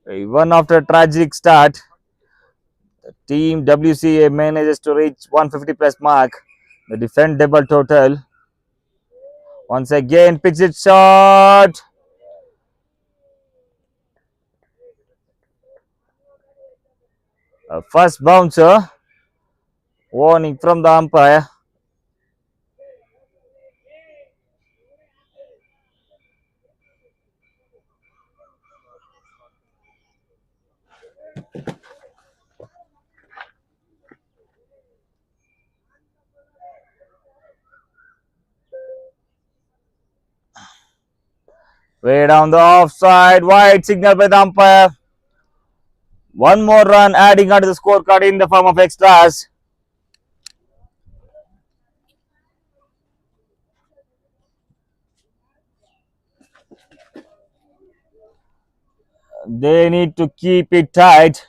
Even after a tragic start, team WCA manages to reach 150 plus mark. The defend double total. Once again, pitch it short. A first bouncer. Warning from the umpire. Way down the offside. Wide signal by the umpire. One more run adding onto the scorecard in the form of extras. They need to keep it tight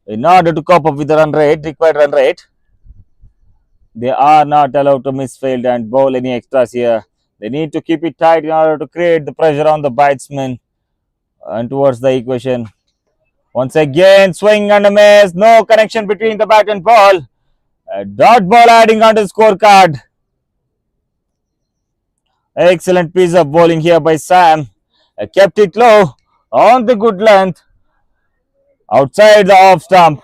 in order to cope up with the required run rate. They are not allowed to misfield and bowl any extras here. They need to keep it tight in order to create the pressure on the batsman and towards the equation. Once again, swing and a miss. No connection between the bat and ball. A dot ball adding onto the scorecard. Excellent piece of bowling here by Sam. Kept it low on the good length outside the off stump.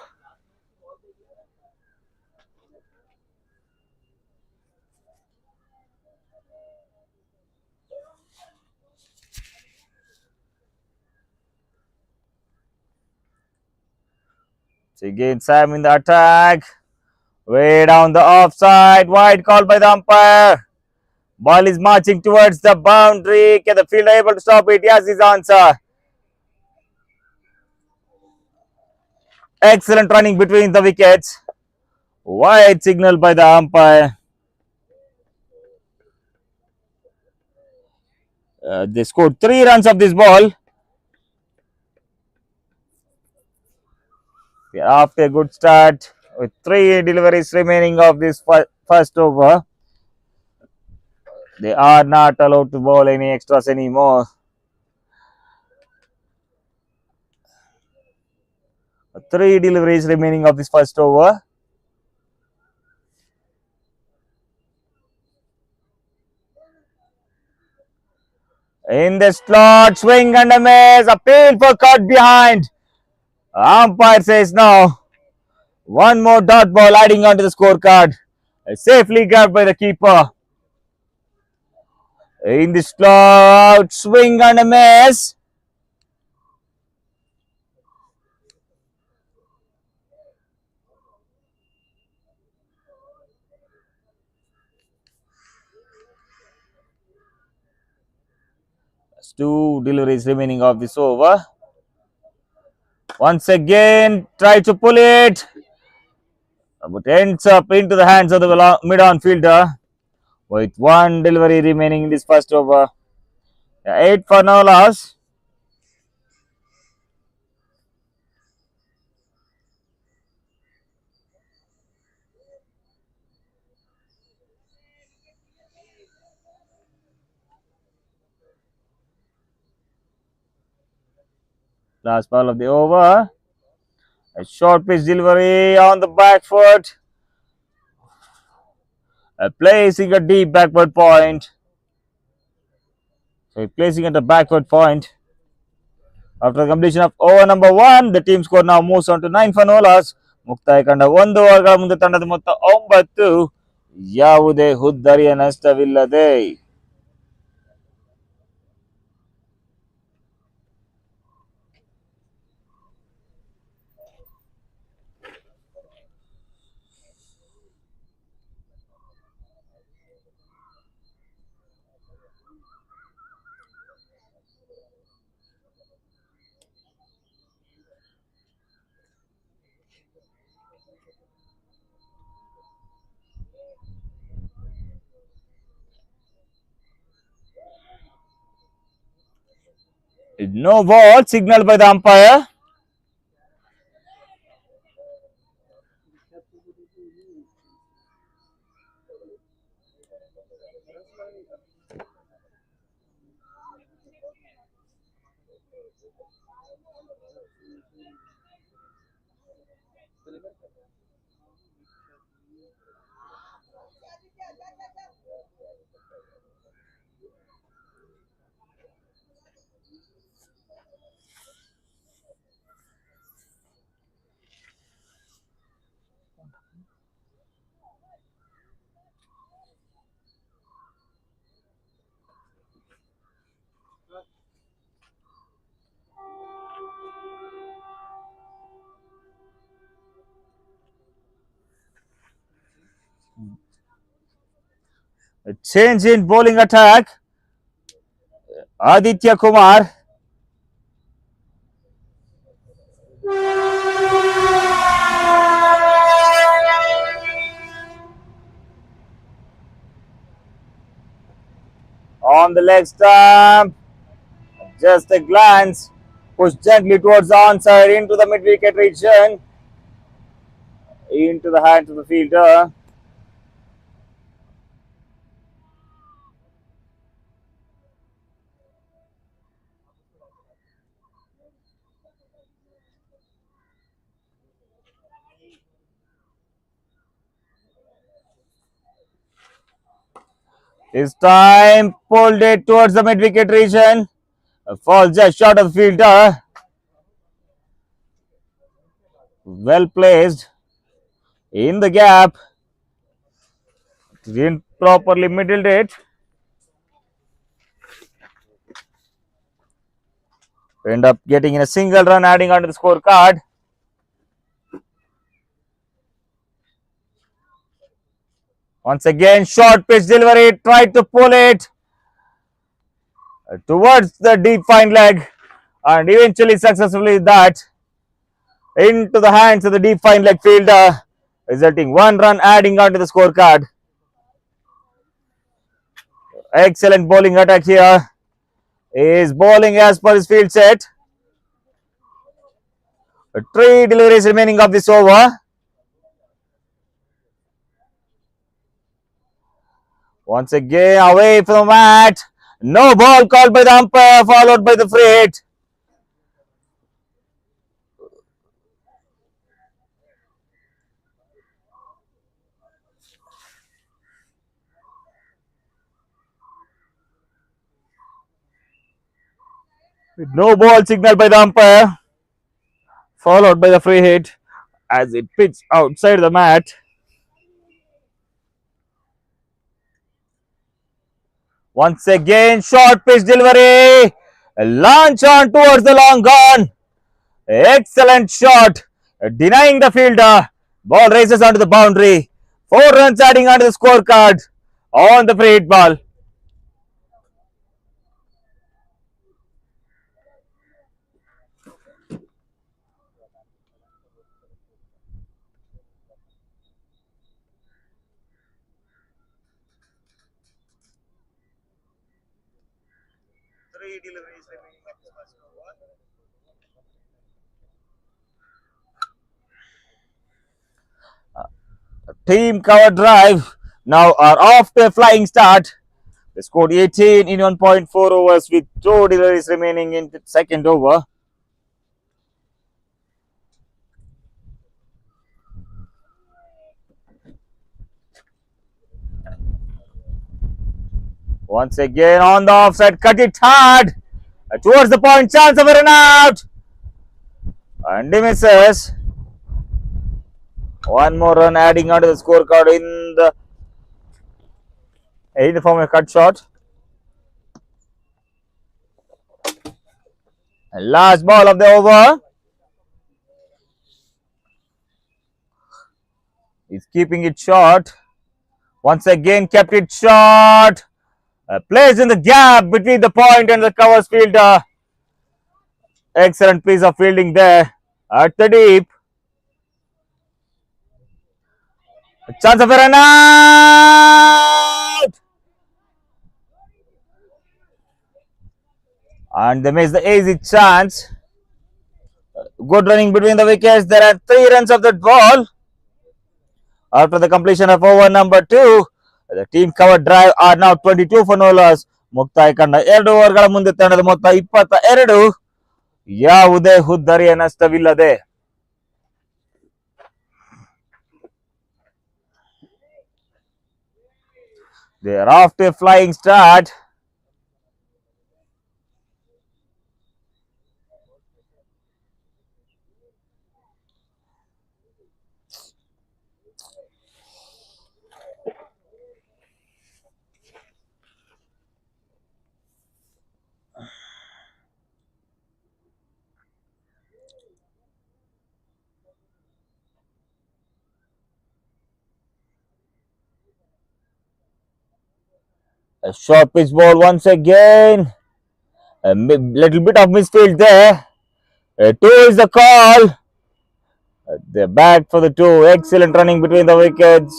So again, Sam in the attack. Way down the offside. Wide call by the umpire. Ball is marching towards the boundary. Can the fielder able to stop it? Yes, his answer. Excellent running between the wickets. Wide signal by the umpire. They scored 3 runs of this ball. After a good start with 3 deliveries remaining of this first over, they are not allowed to bowl any extras anymore. 3 deliveries remaining of this first over. In the slot, swing and a miss. Appeal for caught behind. Umpire says no. One more dot ball adding onto the scorecard. Safely grabbed by the keeper. In the slot, swing and a miss. There's 2 deliveries remaining of this over. Once again, try to pull it, but ends up into the hands of the mid-on fielder with 1 delivery remaining in this first over. 8 for no loss. Last ball of the over. A short pitch delivery on the back foot. Placing a deep backward point. So placing at the backward point. After the completion of over number 1, the team score now moves on to 9 for no loss. ಮುಕ್ತಾಯ ಕಂಡ 1 ಓವರ್ಗಳ ಮುಂದೆ ತಂಡದ ಮೊತ್ತ 9 ಯಾವುದೇ ಹುದ್ದರಿಯ ನಷ್ಟವಿಲ್ಲದೆ no ball signaled by the umpire. A change in bowling attack. Aditya Kumar. On the leg stump. Just a glance. Pushed gently towards the onside into the mid wicket region. Into the hands of the fielder. This time pulled it towards the mid wicket region. A fall just short of the fielder. Well placed in the gap. Didn't properly middled it. End up getting in a single run, adding onto the scorecard. Once again, short pitch delivery. Tried to pull it towards the deep fine leg, and eventually successfully that into the hands of the deep fine leg fielder, resulting one run, adding onto the scorecard. Excellent bowling attack here. He is bowling as per his field set. 3 deliveries remaining of this over. Once again, away from the mat. No ball called by the umpire, followed by the free hit. No ball signal by the umpire, followed by the free hit as it pitched outside the mat. Once again, short pitch delivery. A launch on towards the long gone. Excellent shot, denying the fielder. Ball races onto the boundary. 4 runs adding onto the scorecard on the free hit ball. Team Coverdrive now are off to a flying start. They scored 18 in 1.4 overs with 2 deliveries remaining in the second over. Once again on the offside, cut it hard towards the point, chance of a run out, and he misses. One more run adding onto the scorecard in the in the form of a cut shot. And last ball of the over. He's keeping it short. Once again, kept it short. Plays in the gap between the point and the covers fielder. Excellent piece of fielding there at the deep. A chance of a run out. And they miss the easy chance. Good running between the wickets. There are 3 runs of that ball. After the completion of over number 2, the team cover drive are now 22 for no loss. ಮುಕ್ತಾಯ ಕಂಡ 2 ಓವರ್ಗಳ ಮುಂದೆ ತಂಡದ ಮೊತ್ತ 22. ಯಾವುದೇ ಹುದ್ದರಿಯ ನಷ್ಟವಿಲ್ಲದೆ they are off to a flying start. A short pitch ball once again. A little bit of misfield there. 2 is the call. They're back for the 2. Excellent running between the wickets.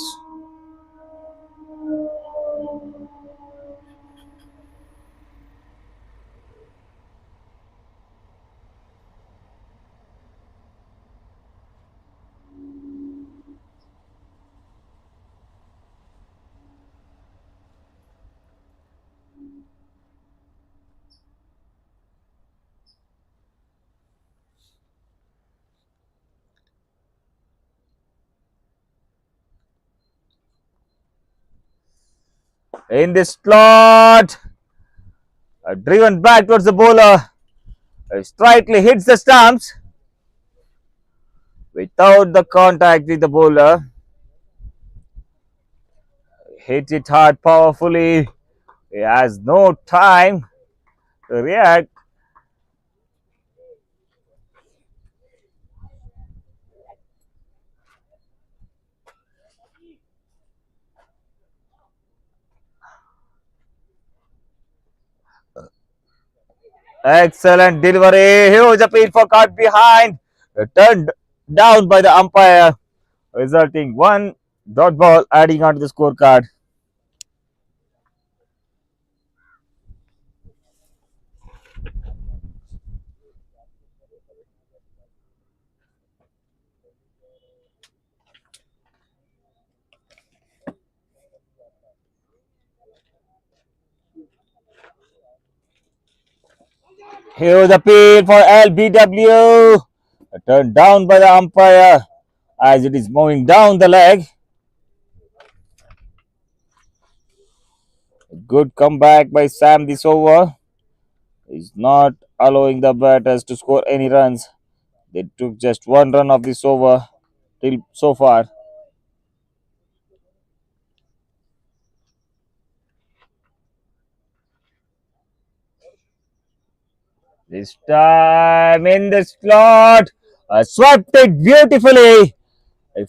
In the slot. Driven back towards the bowler. Slightly hits the stumps without the contact with the bowler. Hit it hard, powerfully. He has no time to react. Excellent delivery. Huge appeal for caught behind. Turned down by the umpire, resulting 1 dot ball adding onto the scorecard. Huge appeal for LBW. Turned down by the umpire as it is moving down the leg. Good comeback by Sam this over. He's not allowing the batters to score any runs. They took just 1 run of this over till so far. This time in the slot, swept it beautifully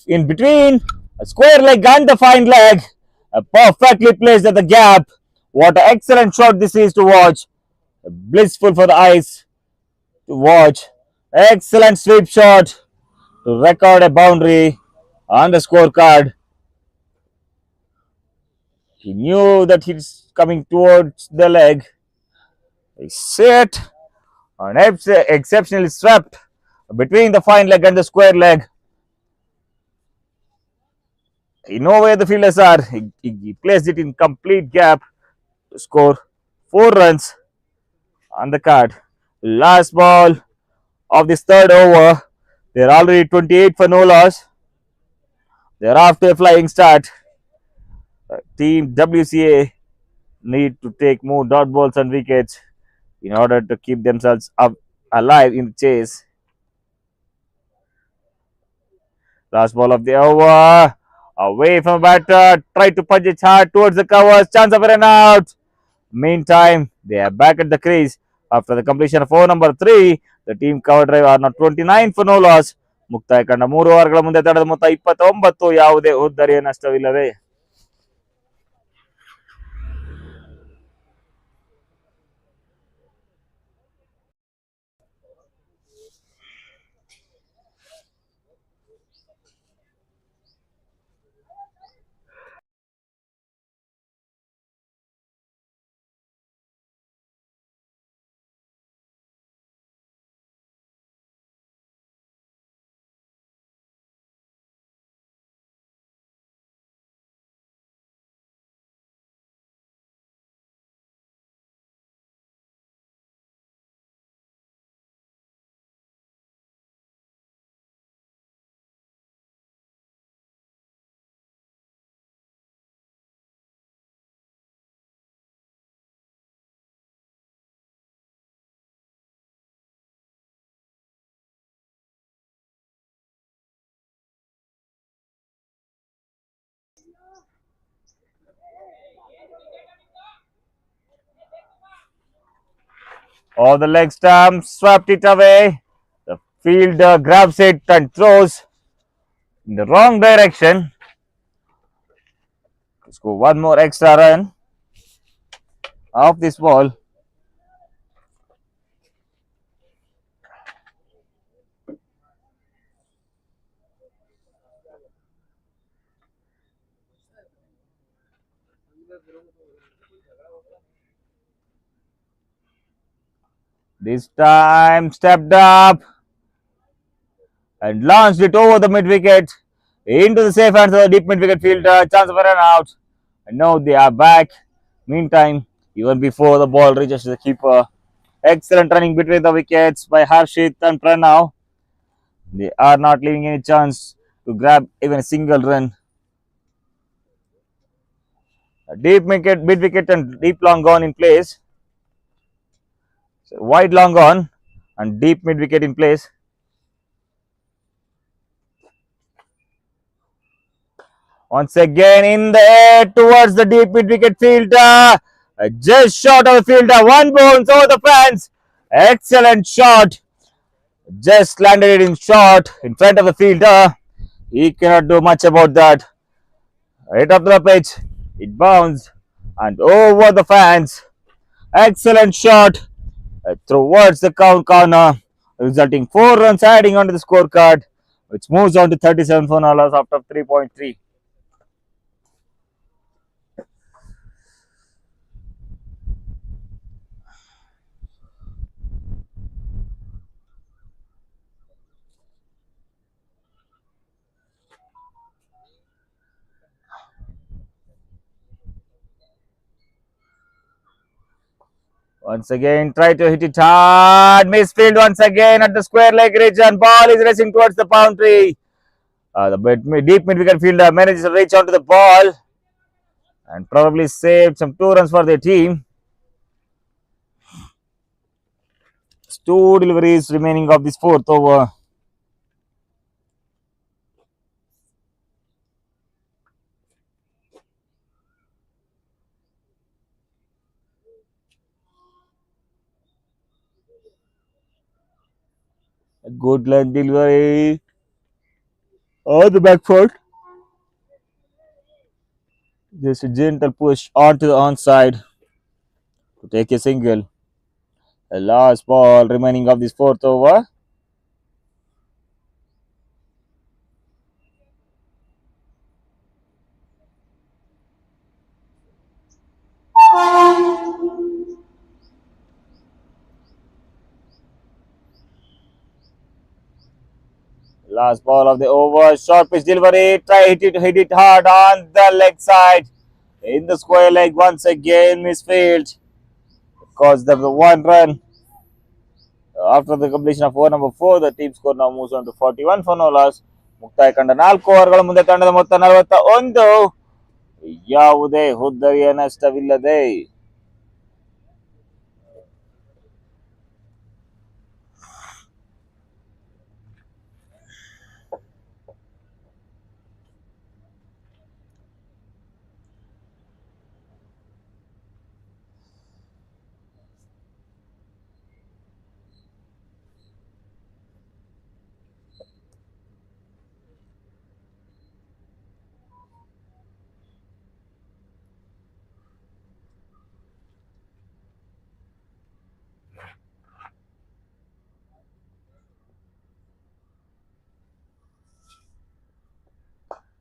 in between a square leg and the fine leg. Perfectly placed at the gap. What an excellent shot this is to watch. Blissful for the eyes to watch. Excellent sweep shot to record a boundary on the scorecard. He knew that he's coming towards the leg. He set and exceptionally swept between the fine leg and the square leg. He knows where the fielders are. He placed it in complete gap to score 4 runs on the card. Last ball of this 3rd over. They're already 28 for no loss. They're after a flying start. Team WCA need to take more dot balls and wickets in order to keep themselves up alive in the chase. Last ball of the over. Away from batter, try to punch it hard towards the covers, chance of a run out. Meantime, they are back at the crease after the completion of over number 3. The team Coverdrive are now 29 for no loss. ಮುಕ್ತಾಯ ಕಂಡ 3 ಓವರ್ಗಳ ಮುಂದೆ ತಡೆದ ಮೊತ್ತ 29, ಯಾವುದೇ ಉದ್ದರಿಯ ನಷ್ಟವಿಲ್ಲದೆ. Or the leg stump swept it away. The fielder grabs it and throws in the wrong direction. Score one more extra run off this ball. This time stepped up and launched it over the mid wicket into the safe hands of the deep mid wicket fielder. Chance of a run out. And now they are back. Meantime, even before the ball reaches the keeper, excellent running between the wickets by Harshit and Pranav. They are not leaving any chance to grab even a single run. A deep wicket, mid wicket, and deep long gone in place. So wide long gone and deep mid wicket in place. Once again in the air towards the deep mid wicket fielder. Just short of the fielder. One bounce over the fence. Excellent shot. Just landed it in short in front of the fielder. He cannot do much about that. Right up the pitch. It bounced and over the fence. Excellent shot towards the corner, resulting 4 runs adding onto the scorecard, which moves on to 37 for no loss after 3.3. Once again, try to hit it hard. Misfield once again at the square leg ridge, and ball is racing towards the boundary. The deep mid wicket fielder manages to reach onto the ball and probably saved some 2 runs for their team. 2 deliveries remaining of this 4th over. A good line delivery on the back foot. Just a gentle push onto the onside to take a single. The last ball remaining of this 4th over. Last ball of the over. Short pitch delivery. Hit it hard on the leg side. In the square leg once again. Misfield. Caused them the 1 run. After the completion of over number 4, the team score now moves on to 41 for no loss. ಮುಕ್ತಾಯ ಕಂಡ 4 ಓವರ್ಗಳ ಮುಂದೆ ತಂಡದ ಮೊತ್ತ 41. ಯಾವುದೇ ಹುದ್ದರಿಯ ನಷ್ಟವಿಲ್ಲದೆ.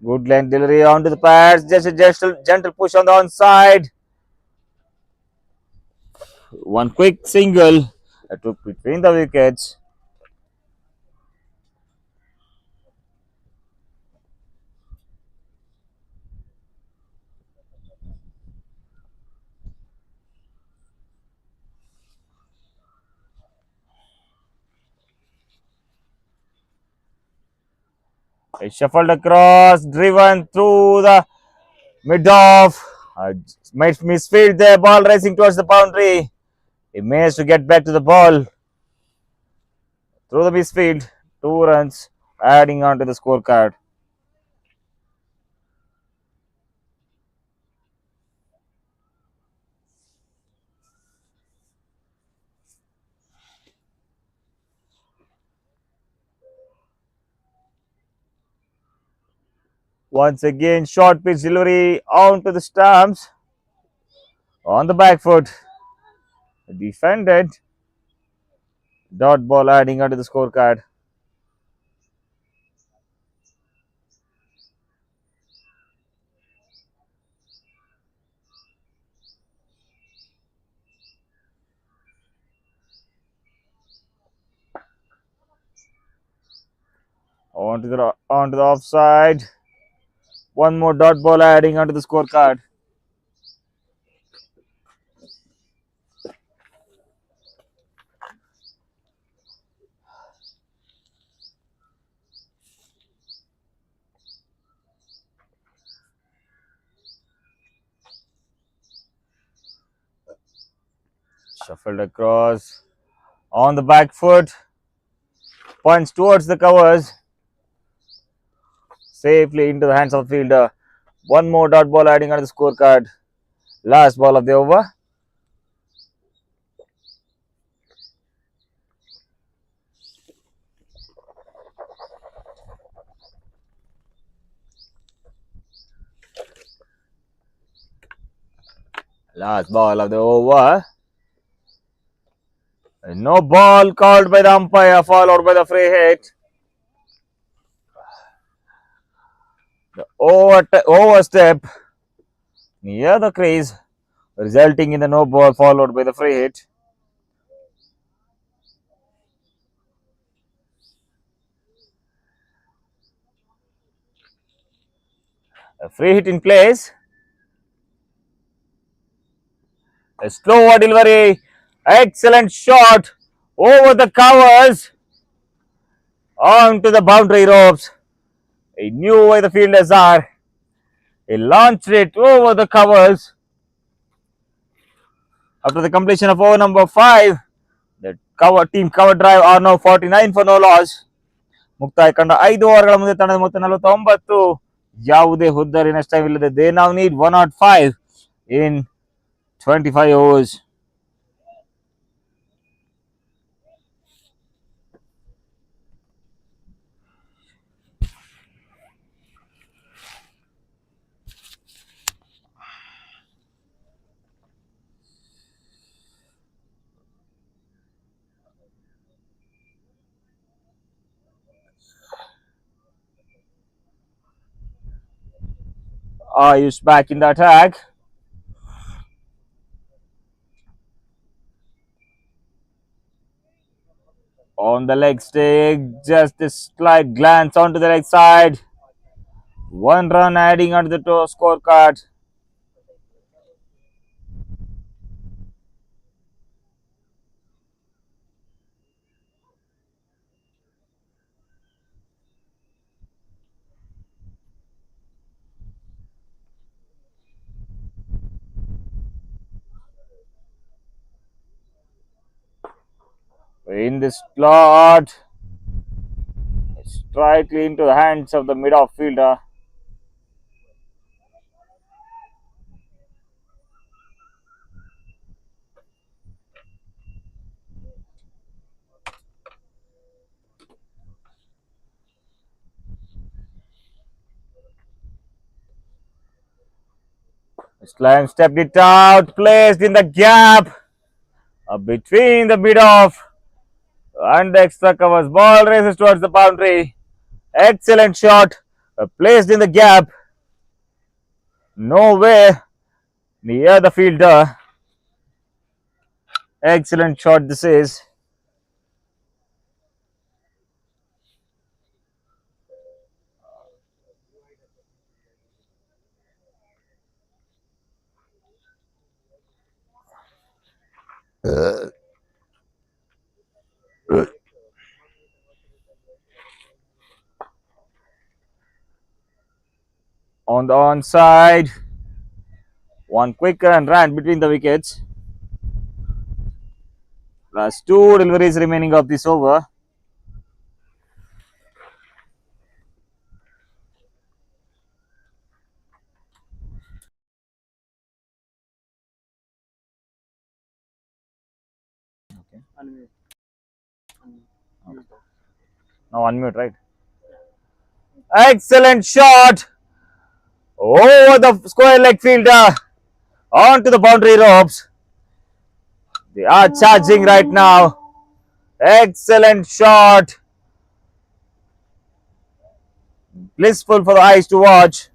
Good length delivery onto the pads. Just a gentle push on the onside. One quick single took between the wickets. He shuffled across, driven through the mid off. Misfield there, ball racing towards the boundary. He managed to get back to the ball through the misfield. 2 runs, adding on to the scorecard. Once again, short pitch delivery onto the stumps. On the back foot. Defended. Dot ball adding onto the scorecard. Onto the offside. One more dot ball adding onto the scorecard. Shuffled across. On the back foot. Punch towards the covers. Safely into the hands of the fielder. One more dot ball adding onto the scorecard. Last ball of the over. Last ball of the over. No ball called by the umpire, followed by the free hit. The overstep near the crease, resulting in the no ball, followed by the free hit. A free hit in place. A slower delivery. Excellent shot over the covers onto the boundary ropes. He knew where the fielders are. He launched it over the covers. After the completion of over number 5, the team Coverdrive are now 49 for no loss. ಮುಕ್ತಾಯ ಕಂಡ 5 ಓವರ್ಗಳ ಮುಂದೆ ತಂಡದ ಮೊತ್ತ 49. ಯಾವುದೇ ಹುದ್ದರಿ ನಷ್ಟವಿಲ್ಲದೆ they ನಾವು need 105 in 25 overs. Ayush back in the attack. On the leg stick, just a slight glance onto the leg side. 1 run adding onto the scorecard. In the slot, strikely into the hands of the mid-off fielder. Slam stepped it out, placed in the gap between the mid-off and the extra covers. Ball races towards the boundary. Excellent shot. placed in the gap, nowhere near the fielder. Excellent shot this is. On the onside, one quick run ran between the wickets. Last two deliveries remaining of this over. Now unmute, right? Excellent shot over the square leg fielder onto the boundary ropes. They are charging right now. Excellent shot. Blissful for the eyes to watch.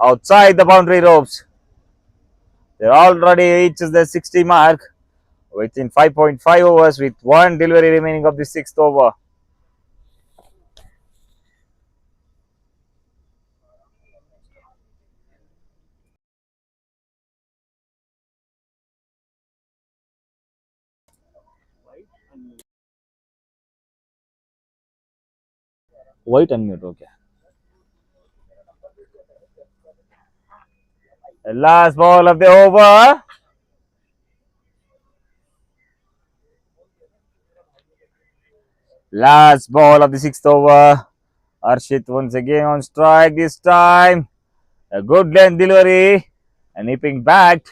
Outside the boundary ropes. They're already reaches the 60 mark within 5.5 overs with one delivery remaining of the sixth over. White unmute, okay. The last ball of the over. Last ball of the sixth over. Arshit once again on strike this time. A good length delivery and nipping back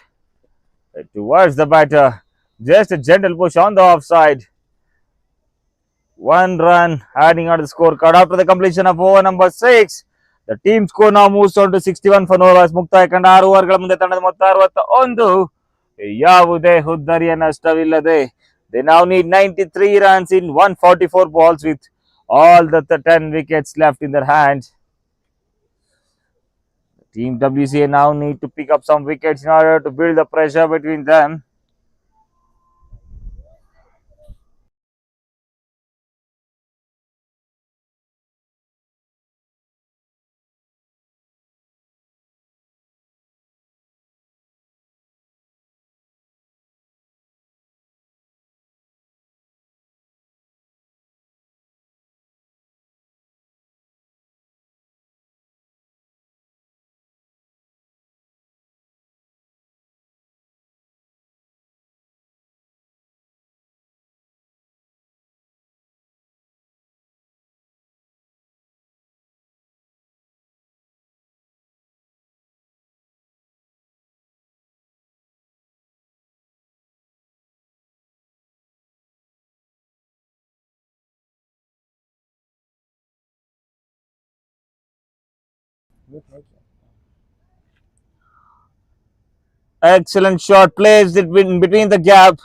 towards the batter. Just a gentle push on the offside. One run adding on the scorecard after the completion of over number 6. The team score now moves on to 61 for Novas. ಮುಕ್ತಾಯ ಕಂಡ 6 ಓವರ್ಗಳ ಮುಂದೆ ತಂಡದ ಮೊತ್ತ 61. ಯಾವುದೇ ಹುದ್ದರಿಯ ನಷ್ಟವಿಲ್ಲದೆ. They now need 93 runs in 144 balls with all the 10 wickets left in their hands. Team WCA now need to pick up some wickets in order to build the pressure between them. Excellent shot placed it in between the gap.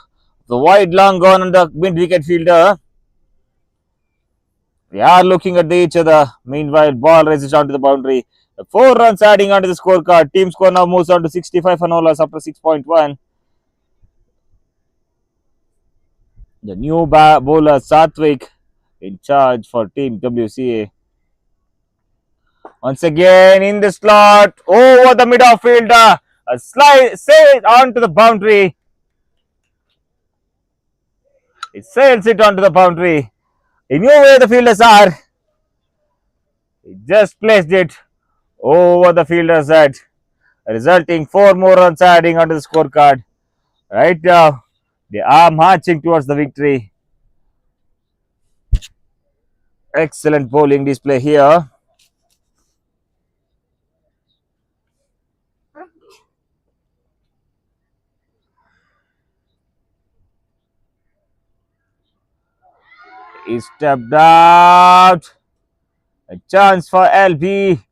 The wide long gone on the mid wicket fielder. They are looking at each other. Meanwhile, ball races onto the boundary. The 4 runs adding onto the scorecard. Team score now moves on to 65 for no loss after 6.1. The new bowler Satvik in charge for Team WCA. Once again in the slot over the mid fielder. A slide sails onto the boundary. It sails it onto the boundary. He knew where the fielders are. He just placed it over the fielder's head, resulting 4 more runs adding onto the scorecard. Right now, they are marching towards the victory. Excellent bowling display here. He stepped out. A chance for LB.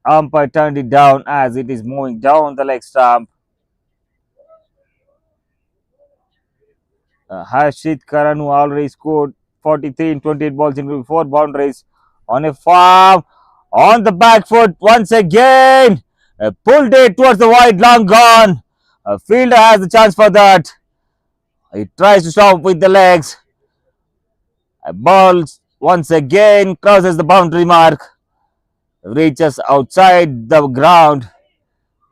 Umpire turned it down as it is moving down the leg stump. Harshit Karan, who already scored 43 in 28 balls, including 4 boundaries on a farm. On the back foot once again. Pulled it towards the wide, long gone. A fielder has the chance for that. He tries to stop with the legs. A ball once again crosses the boundary mark. Reaches outside the ground.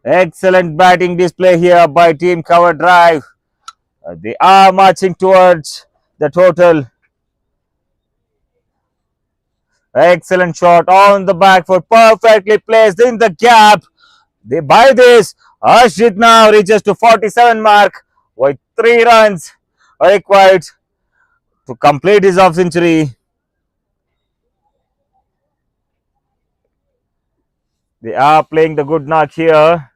Excellent batting display here by Team Coverdrive. They are marching towards the total. Excellent shot on the back foot, perfectly placed in the gap. They buy this. Ashit now reaches to 47 mark with 3 runs required to complete his half century. They are playing the good knock here.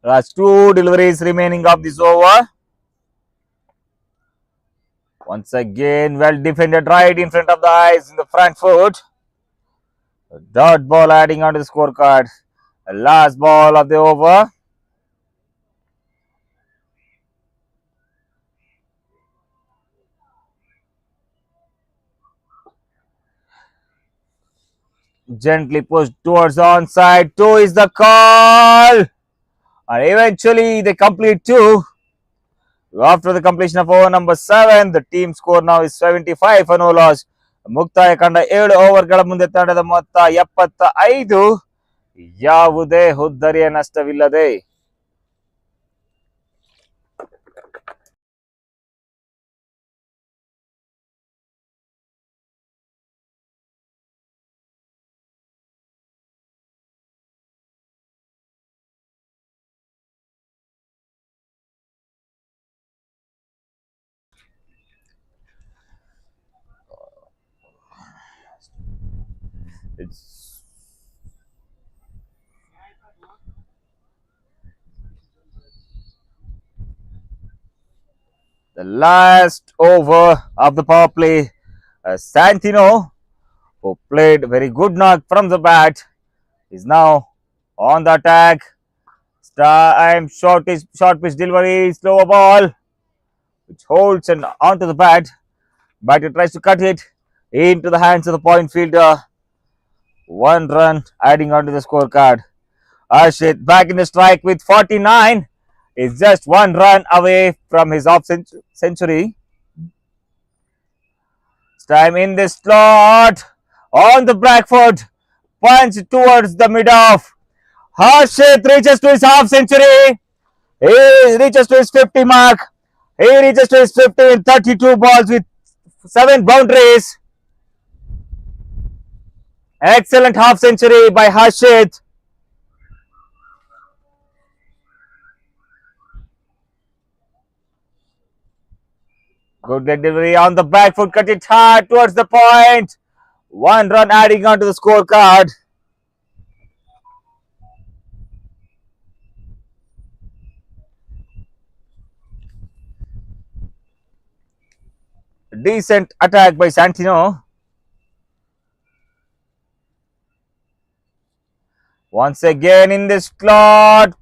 Last 2 deliveries remaining of this over. Once again, well defended right in front of the eyes in the front foot. Dot ball adding onto the scorecard. The last ball of the over. Gently pushed towards the onside. 2 is the call. And eventually they complete 2. After the completion of over number 7, the team score now is 75 for no loss. ಮುಕ್ತಾಯ ಕಂಡ 7 ಓವರ್ಗಳ ಮುಂದೆ ತಂಡದ ಮೊತ್ತ 75. ಯಾವುದೇ ಹುದ್ದರಿಯ ನಷ್ಟವಿಲ್ಲದೆ it's the last over of the power play. Santino, who played very good knock from the bat, is now on the attack. Time short pitch delivery, slower ball, which holds and onto the bat. Batter tries to cut it into the hands of the point fielder. 1 run adding onto the scorecard. Ashit back in the strike with 49 is just 1 run away from his off century. Time in the slot on the back foot, punch towards the mid off. Harshit reaches to his half century. He reaches to his 50 mark. He reaches to his 50 in 32 balls with 7 boundaries. Excellent half century by Harshit. Good delivery on the back foot, cut it hard towards the point. 1 run adding onto the scorecard. Decent attack by Santino. Once again in the slot,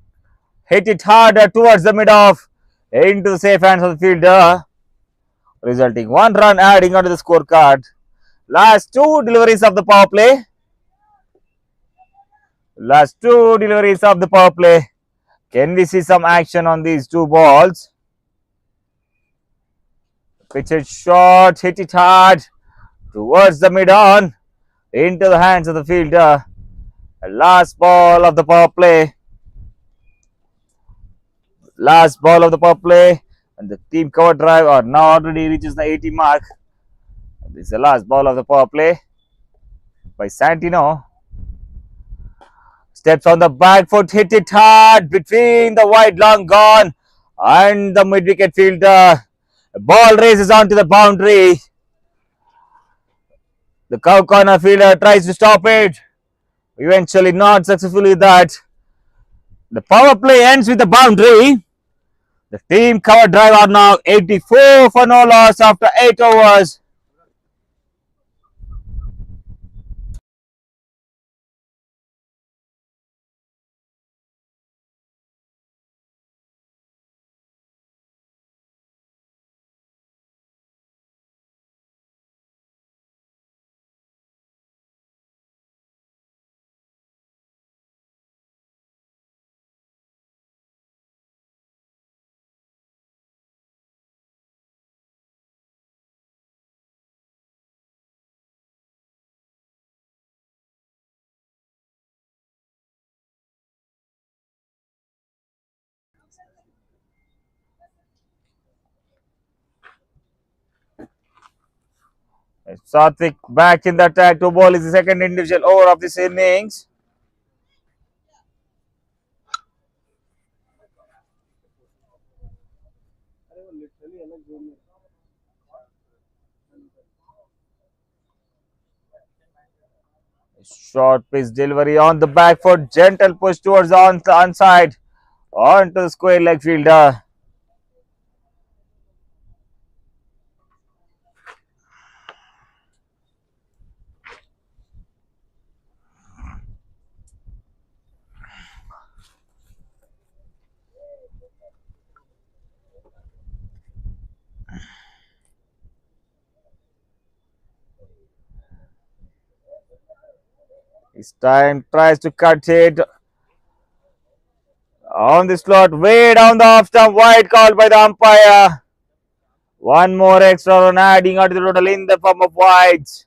hit it harder towards the mid off into the safe hands of the fielder, resulting 1 run adding onto the scorecard. Last 2 deliveries of the power play. Last 2 deliveries of the power play. Can we see some action on these 2 balls? Pitch it short, hit it hard towards the mid on into the hands of the fielder. Last ball of the power play. Last ball of the power play, and the team Coverdrive are now already reaches the 80 mark. This is the last ball of the power play by Santino. Steps on the back foot, hit it hard between the wide long gone and the mid wicket fielder. The ball races onto the boundary. The cow corner fielder tries to stop it. Eventually not successfully with that. The power play ends with the boundary. The team cover drive are now 84 for no loss after 8 overs. Satvik back in the attack. To ball is the second individual over of this innings. Short pitch delivery on the back foot. Gentle push towards the onside. Onto the square leg fielder. This time tries to cut it on the slot. Way down the off stump. Wide called by the umpire. One more extra run adding onto the total in the form of wides.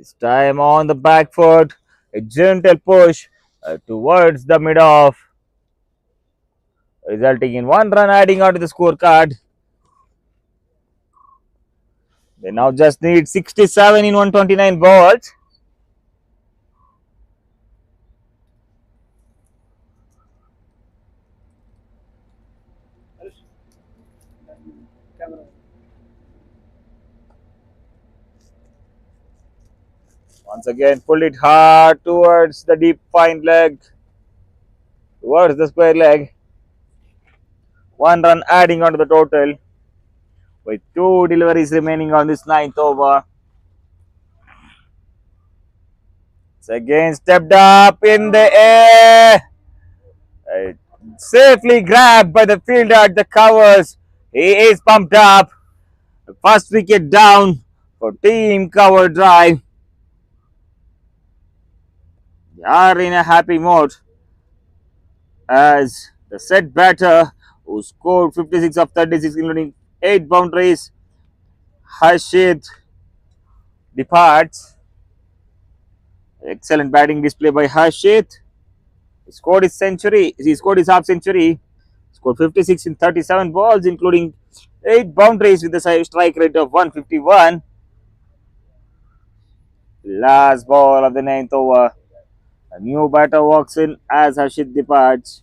This time on the back foot. A gentle push towards the mid off, resulting in one run adding onto the scorecard. They now just need 67 in 129 balls. Once again, pulled it hard towards the deep fine leg, towards the square leg. One run adding onto the total with two deliveries remaining on this ninth over. It's again stepped up in the air. Uh, Safely grabbed by the fielder at the covers. He is pumped up. First wicket down for team Coverdrive. They are in a happy mode as the set batter who scored 56 of 36 including 8 boundaries, Harshit, departs. Excellent batting display by Harshit. He scored his century. He scored his half century. Scored 56 in 37 balls, including 8 boundaries with a strike rate of 151. Last ball of the ninth over. A new batter walks in as Harshit departs.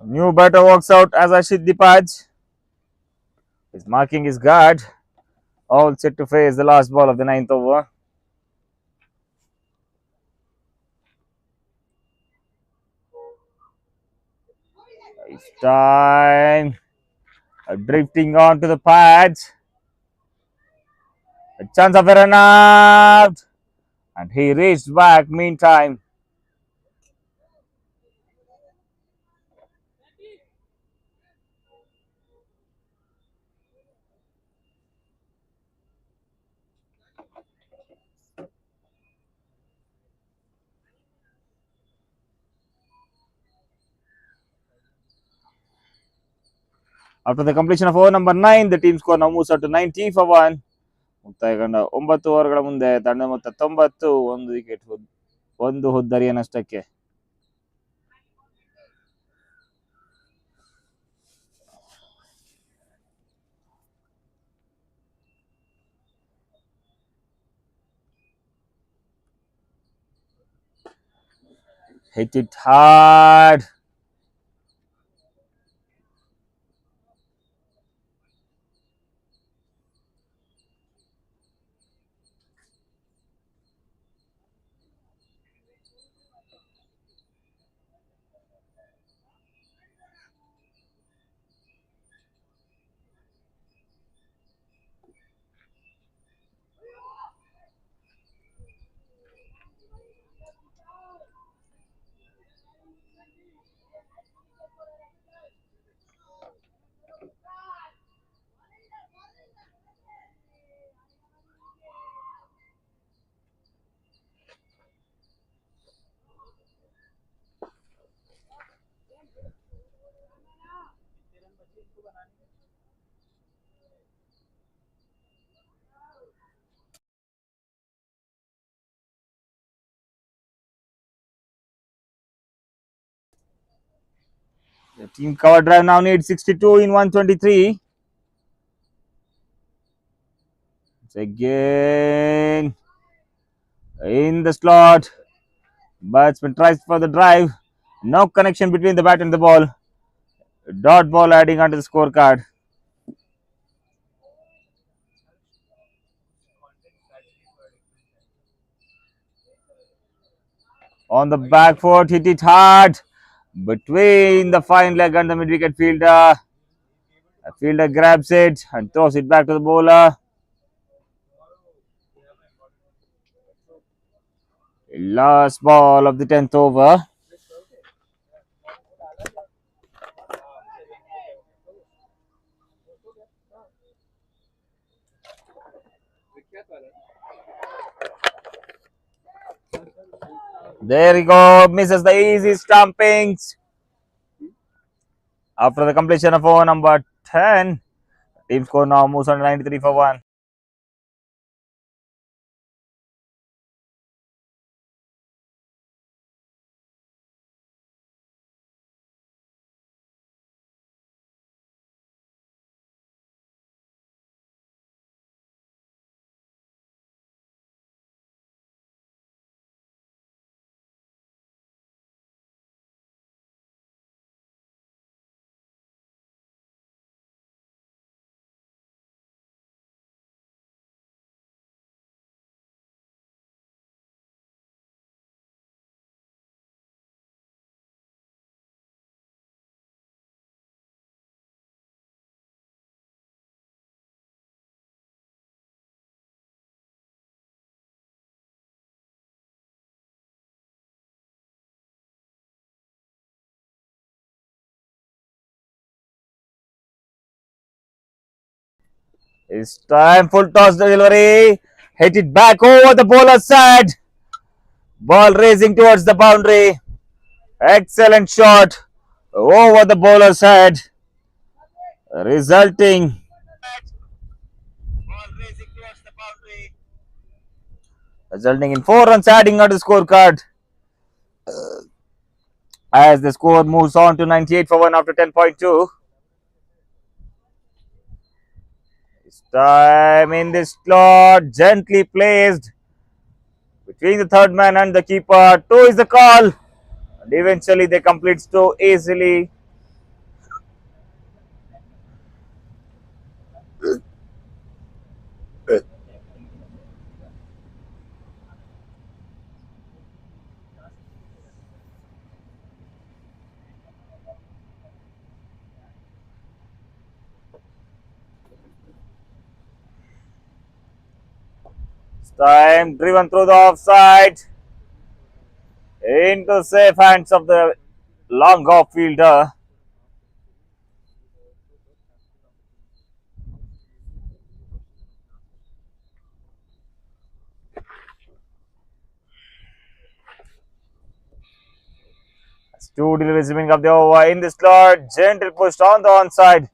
New batter walks out as I hit the pads. He's marking his guard. All set to face the last ball of the ninth over. It's time. Drifting onto the pads. A chance of a run out. And he reached back meantime. After the completion of over number 9, the team score now moves up to 90 for 1. ಮುಕ್ತಾಯಗೊಂಡ 9 ಓವರ್ಗಳ ಮುಂದೆ ತಂಡ ಮೊತ್ತ 90, 1 wicket, 1 ಹುದ್ದರಿಯ ನಷ್ಟಕ್ಕೆ. Hit it hard. The team Coverdrive now needs 62 in 123. It's again in the slot. Batsman tries for the drive. No connection between the bat and the ball. Dot ball adding onto the scorecard. On the back foot, hit it hard between the fine leg and the mid wicket fielder. The fielder grabs it and throws it back to the bowler. Last ball of the 10th over. There he go, misses the easy stumpings. After the completion of over number 10, team score now moves on 93 for 1. It's time, full toss delivery. Hit it back over the bowler's side. Ball racing towards the boundary. Excellent shot over the bowler's head, resulting in 4 runs adding on the scorecard as the score moves on to 98 for 1 after 10.2. This time in this slot, gently placed between the third man and the keeper. 2 is the call, and eventually they complete 2 easily. Time driven through the offside into safe hands of the long off fielder. Stu receiving of the over in the slot. Gentle pushed on the onside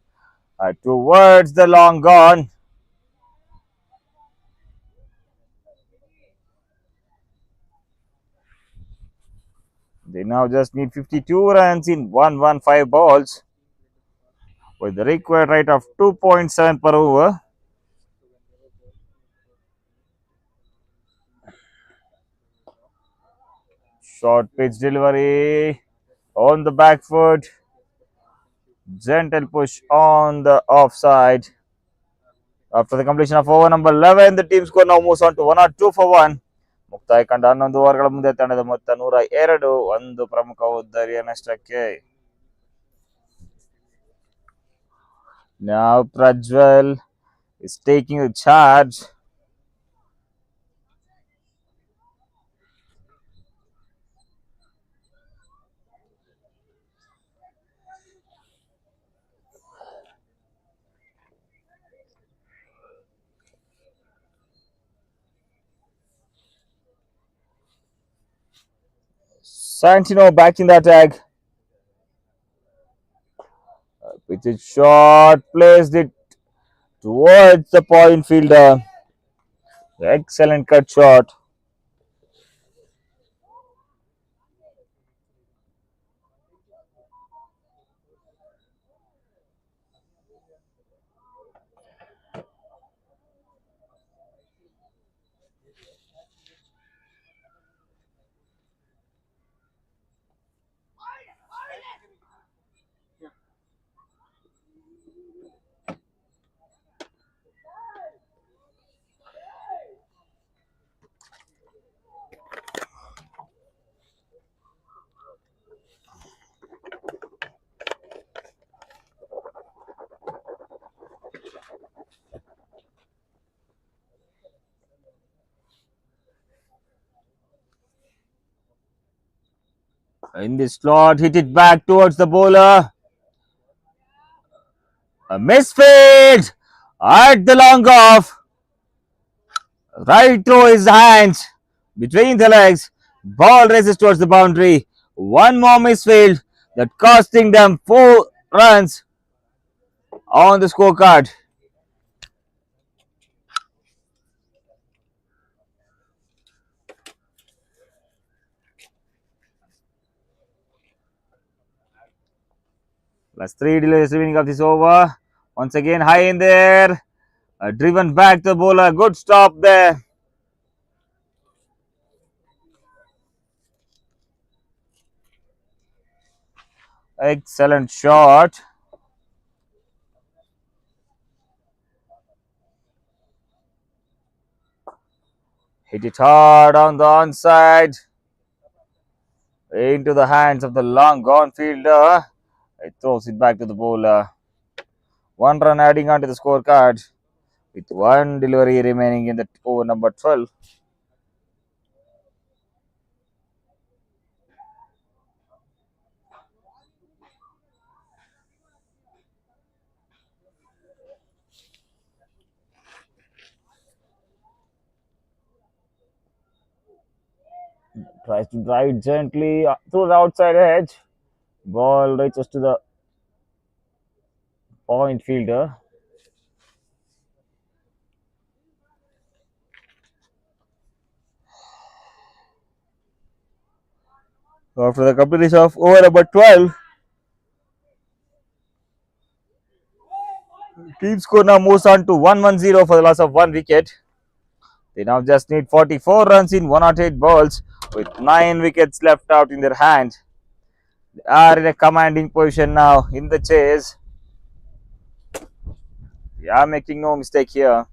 towards the long gone. They now just need 52 runs in 115 balls with the required rate of 2.7 per over. Short pitch delivery on the back foot. Gentle push on the offside. After the completion of over number 11, the team score now moves on to 102 for 1. ಮುಕ್ತಾಯ ಕಂಡ 11 ಓವರ್ಗಳ ಮುಂದೆ ತಂಡದ ಮೊತ್ತ 102 ಒಂದು ಪ್ರಮುಖ ಉದ್ದರಿಯ ನಷ್ಟಕ್ಕೆ. Now Prajwal is taking the charge. Santino back in the attack. With a shot, placed it towards the point fielder. Excellent cut shot. In the slot, hit it back towards the bowler. A misfield at the long off. Right through his hands, between the legs. Ball races towards the boundary. One more misfield that costing them 4 runs on the scorecard. Plus 3 delays remaining of this over. Once again, high in there. Driven back the bowler. Good stop there. Excellent shot. Hit it hard on the onside. Into the hands of the long gone fielder. It throws it back to the bowler. 1 run adding onto the scorecard with 1 delivery remaining in the over number 12. Tries to drive gently through the outside edge. Ball reaches to the point fielder. After the completion of over number 12, team score now moves on to 110 for the loss of 1 wicket. They now just need 44 runs in 108 balls with 9 wickets left out in their hand. They are in a commanding position now in the chase. They are making no mistake here.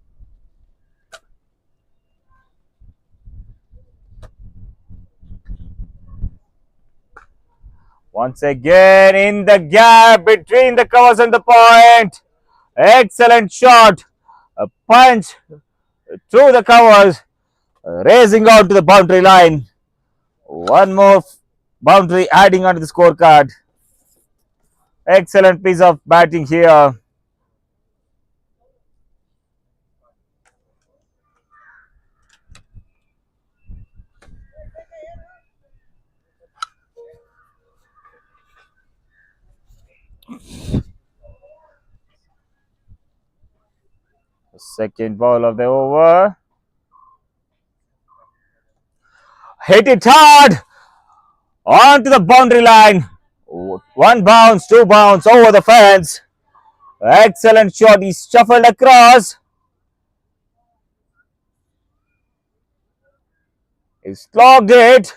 Once again in the gap between the covers and the point. Excellent shot. A punch through the covers. racing out to the boundary line. One more boundary adding onto the scorecard. Excellent piece of batting here. Second ball of the over. Hit it hard onto the boundary line. One bounce, two bounce over the fence. Excellent shot. He shuffled across. He slogged it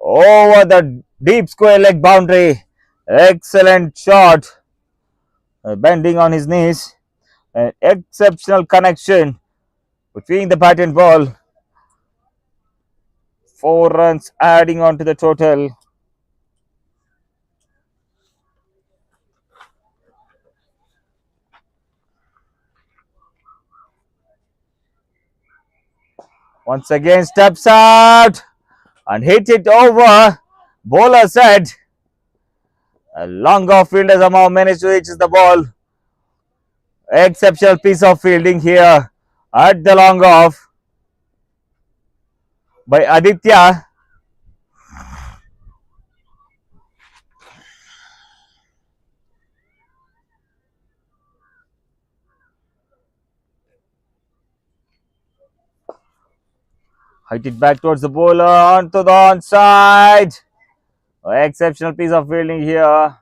over the deep square leg boundary. Excellent shot. Bending on his knees. An exceptional connection between the bat and ball. 4 runs adding on to the total. Once again steps out and hit it over bowler's head. A long off fielder somehow managed to reach the ball. Exceptional piece of fielding here at the long off by Aditya. Hit it back towards the bowler onto the onside. Exceptional piece of fielding here.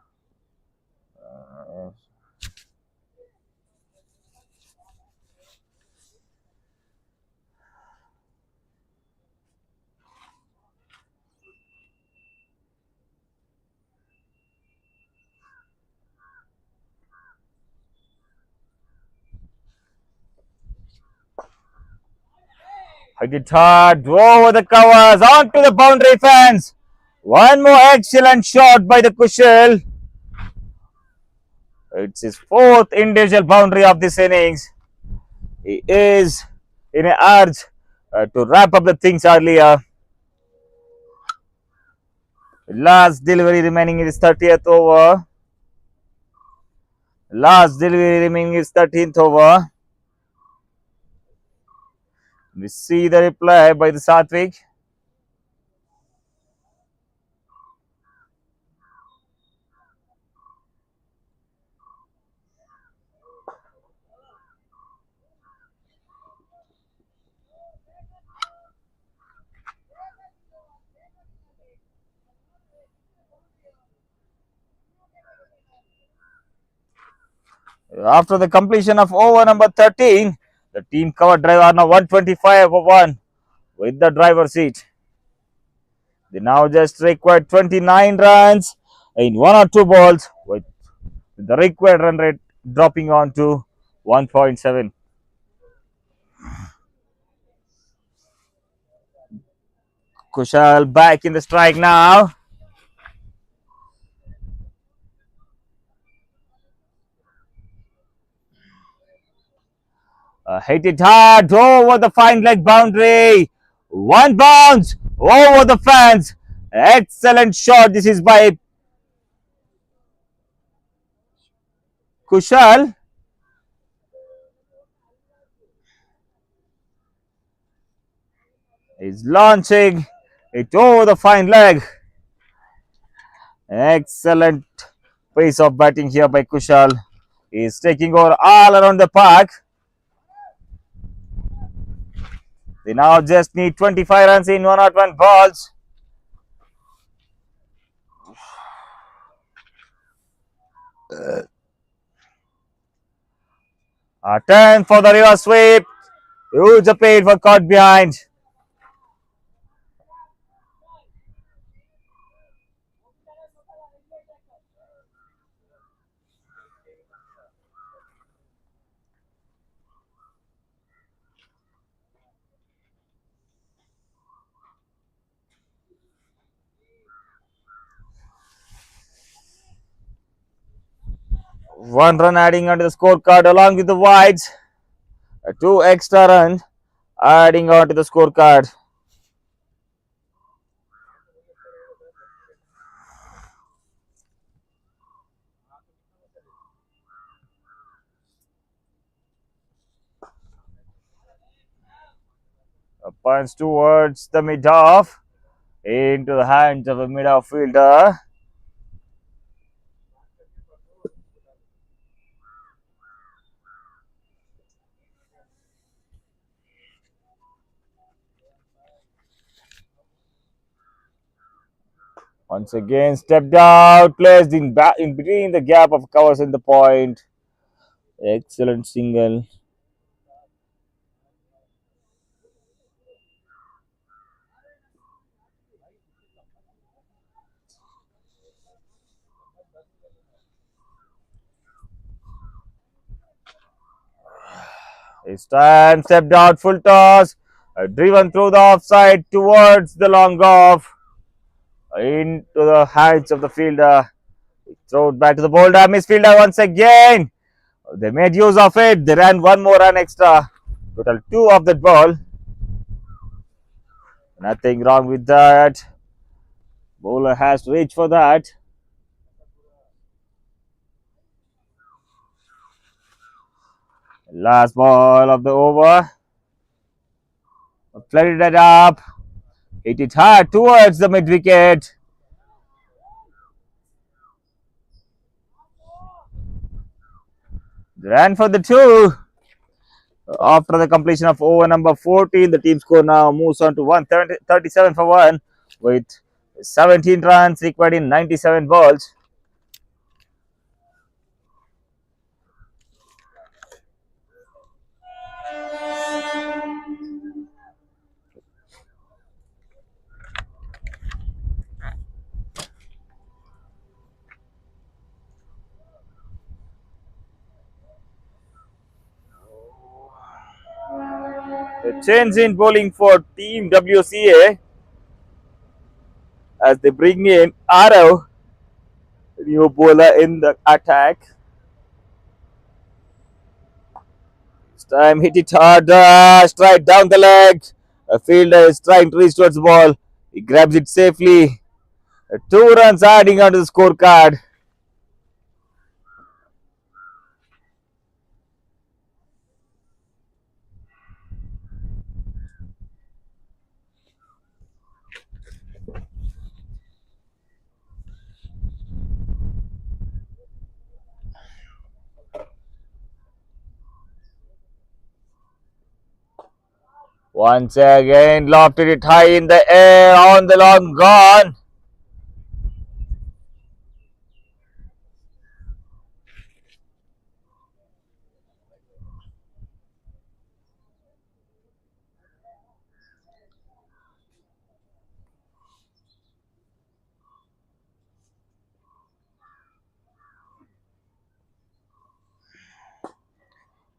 Hit it hard over the covers onto the boundary fence. One more excellent shot by the Kushal. It's his fourth individual boundary of this innings. He is in a urge to wrap up the things earlier. Last delivery remaining in his 30th over. Last delivery remaining in his 13th over. We see the reply by the Satvik. After the completion of over number 13, the team Coverdrive are now 125 for 1 with the driver's seat. They now just require 29 runs in 1 or 2 balls with the required run rate dropping on to 1.7. Kushal back in the strike now. Hit it hard over the fine leg boundary. One bounce over the fence. Excellent shot. This is by Kushal. He's launching it over the fine leg. Excellent piece of batting here by Kushal. He's taking over all around the park. They now just need 25 runs in 101 balls. A turn for the reverse sweep. Huge appeal for caught behind. One run adding onto the scorecard along with the wides. 2 extra runs adding on to the scorecard. A punch towards the mid-off into the hands of a mid-off fielder. Once again, stepped out, placed in between the gap of covers in the point. Excellent single. This time, stepped out, full toss, driven through the offside towards the long off, into the hands of the fielder. Throw it back to the bowler, misfielder once again. They made use of it. They ran one more run extra. Total 2 of that ball. Nothing wrong with that. Bowler has to reach for that. Last ball of the over. Flooded it up. Hit it hard towards the mid wicket. Ran for the 2. After the completion of over number 14, the team score now moves on to 137 for 1 with 17 runs required in 97 balls. A change in bowling for Team WCA as they bring in Arav, new bowler in the attack. This time hit it hard, straight down the leg. A fielder is trying to reach towards the ball. He grabs it safely. 2 runs adding onto the scorecard. Once again, lofted it high in the air on the long gone.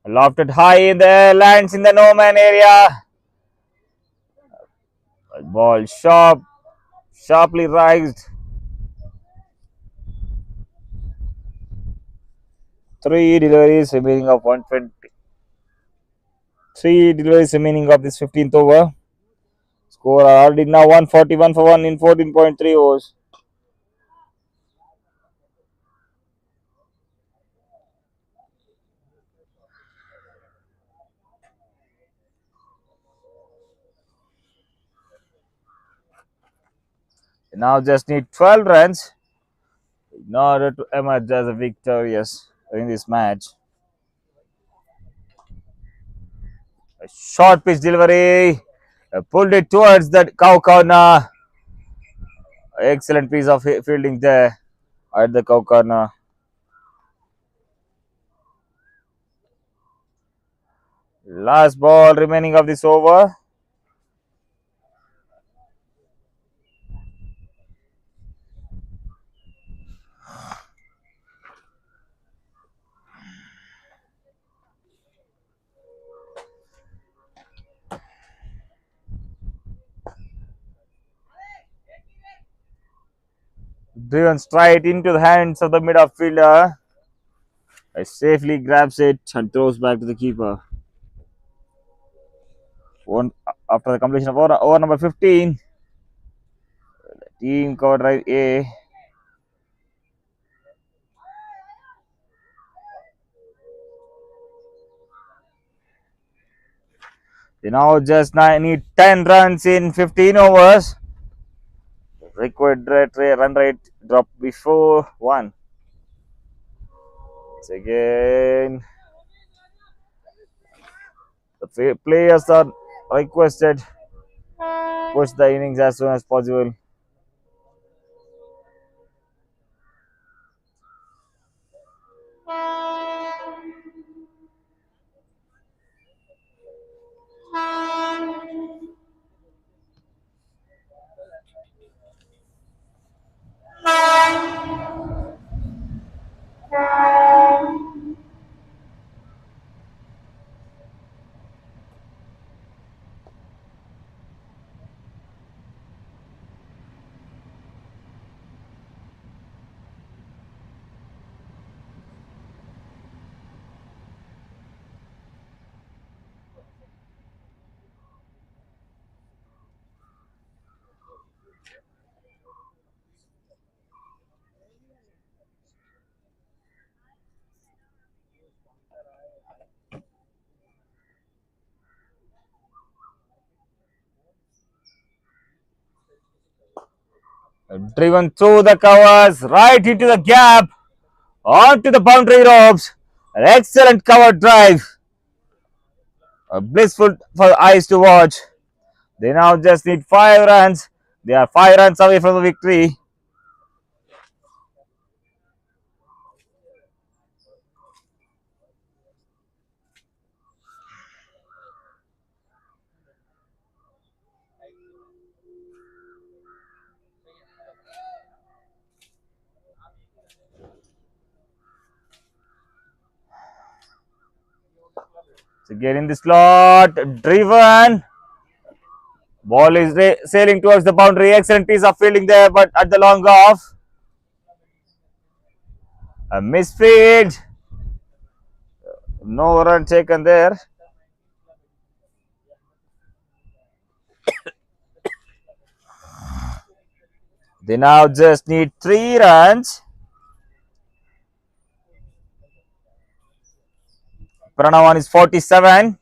Lofted high in the air, lands in the no man area. Ball sharply raised. 3 deliveries remaining of 120. 3 deliveries remaining of this 15th over. Score already now 141 for 1 in 14.3 overs. Now just need 12 runs in order to emerge as a victorious in this match. A short pitch delivery, pulled it towards the cow corner. Excellent piece of fielding there at the cow corner. Last ball remaining of this over. Driven straight into the hands of the midfielder. He safely grabs it and throws back to the keeper. After the completion of over number 15, team Coverdrive A they now just need 10 runs in 15 overs. Required run rate drop before 1. It's again, the players are requested push the innings as soon as possible. Driven through the covers, right into the gap, onto the boundary ropes. An excellent cover drive. Blissful for eyes to watch. They now just need 5 runs. They are 5 runs away from the victory. So get in the slot, driven. Ball is sailing towards the boundary. Excellent piece of fielding there, but at the long off. A misfeed. No run taken there. They now just need 3 runs. Pranavan is 47.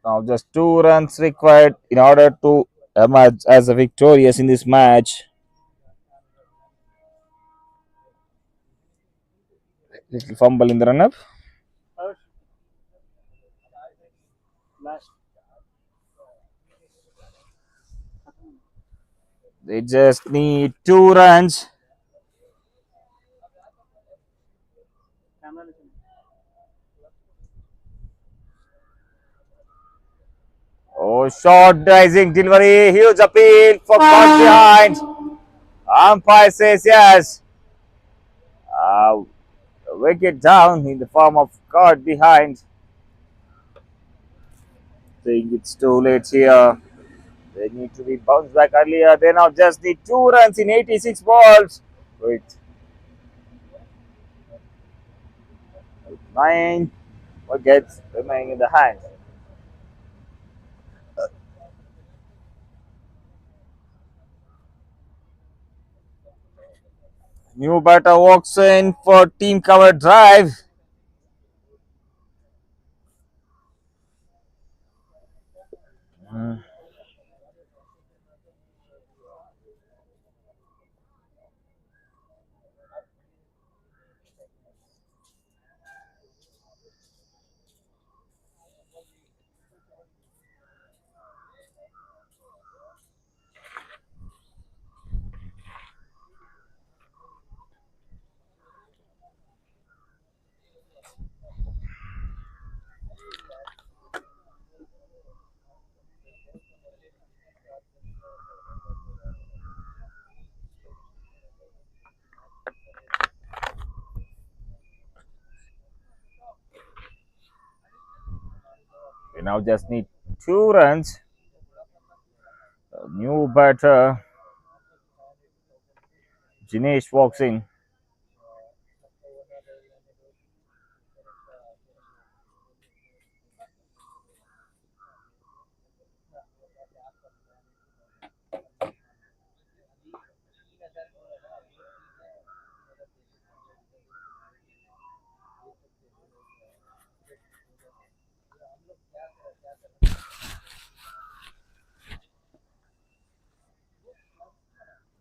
Now just 2 runs required in order to emerge as a victorious in this match. Little fumble in the run-up. They just need 2 runs. Oh, short rising delivery. Huge appeal for caught behind. Umpire says yes. Wicket down in the form of caught behind. Think it's too late here. They need to be bounced back earlier. They now just need 2 runs in 86 balls. With 9 wickets remaining in the hand. New batter walks in for team Coverdrive. We now just need 2 runs. A new batter, Jinesh walks in.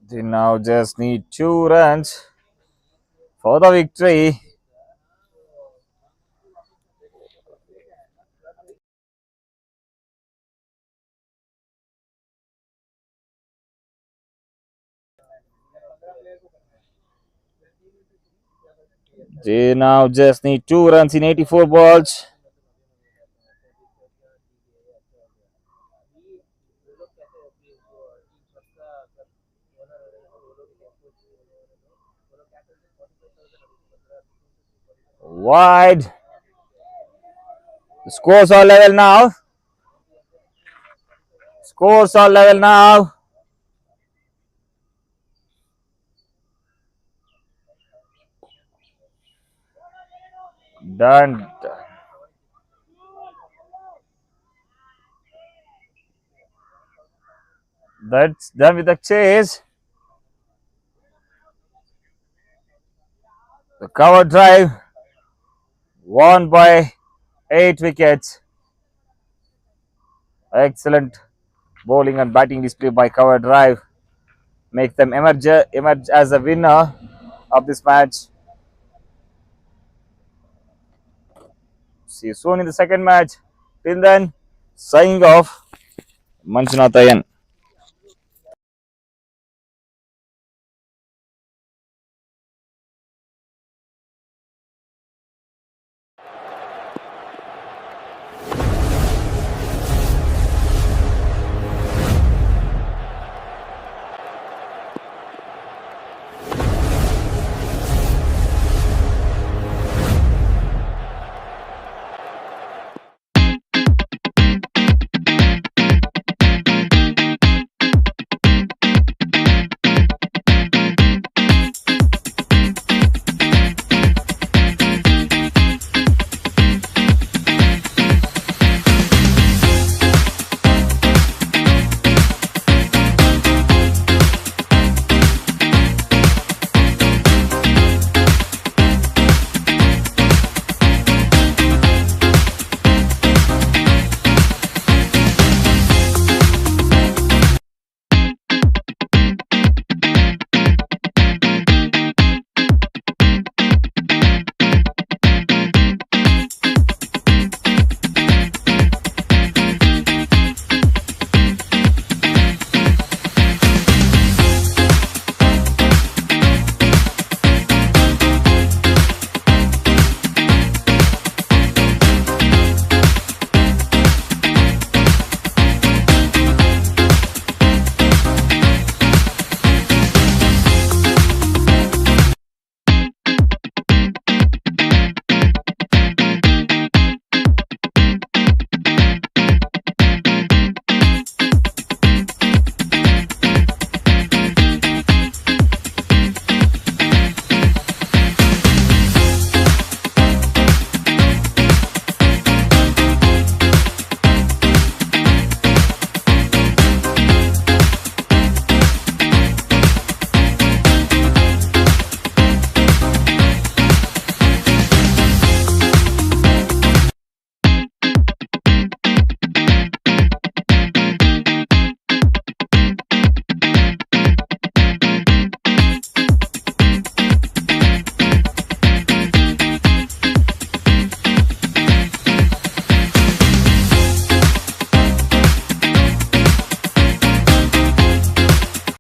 They now just need 2 runs for the victory. They now just need 2 runs in 84 balls. Wide. The scores are level now. Scores are level now. Done. That's done with the chase. The cover drive won by 8 wickets. Excellent bowling and batting display by cover drive. Make them emerge as the winner of this match. See you soon in the second match. Till then, signing off. Manjunath Ayan.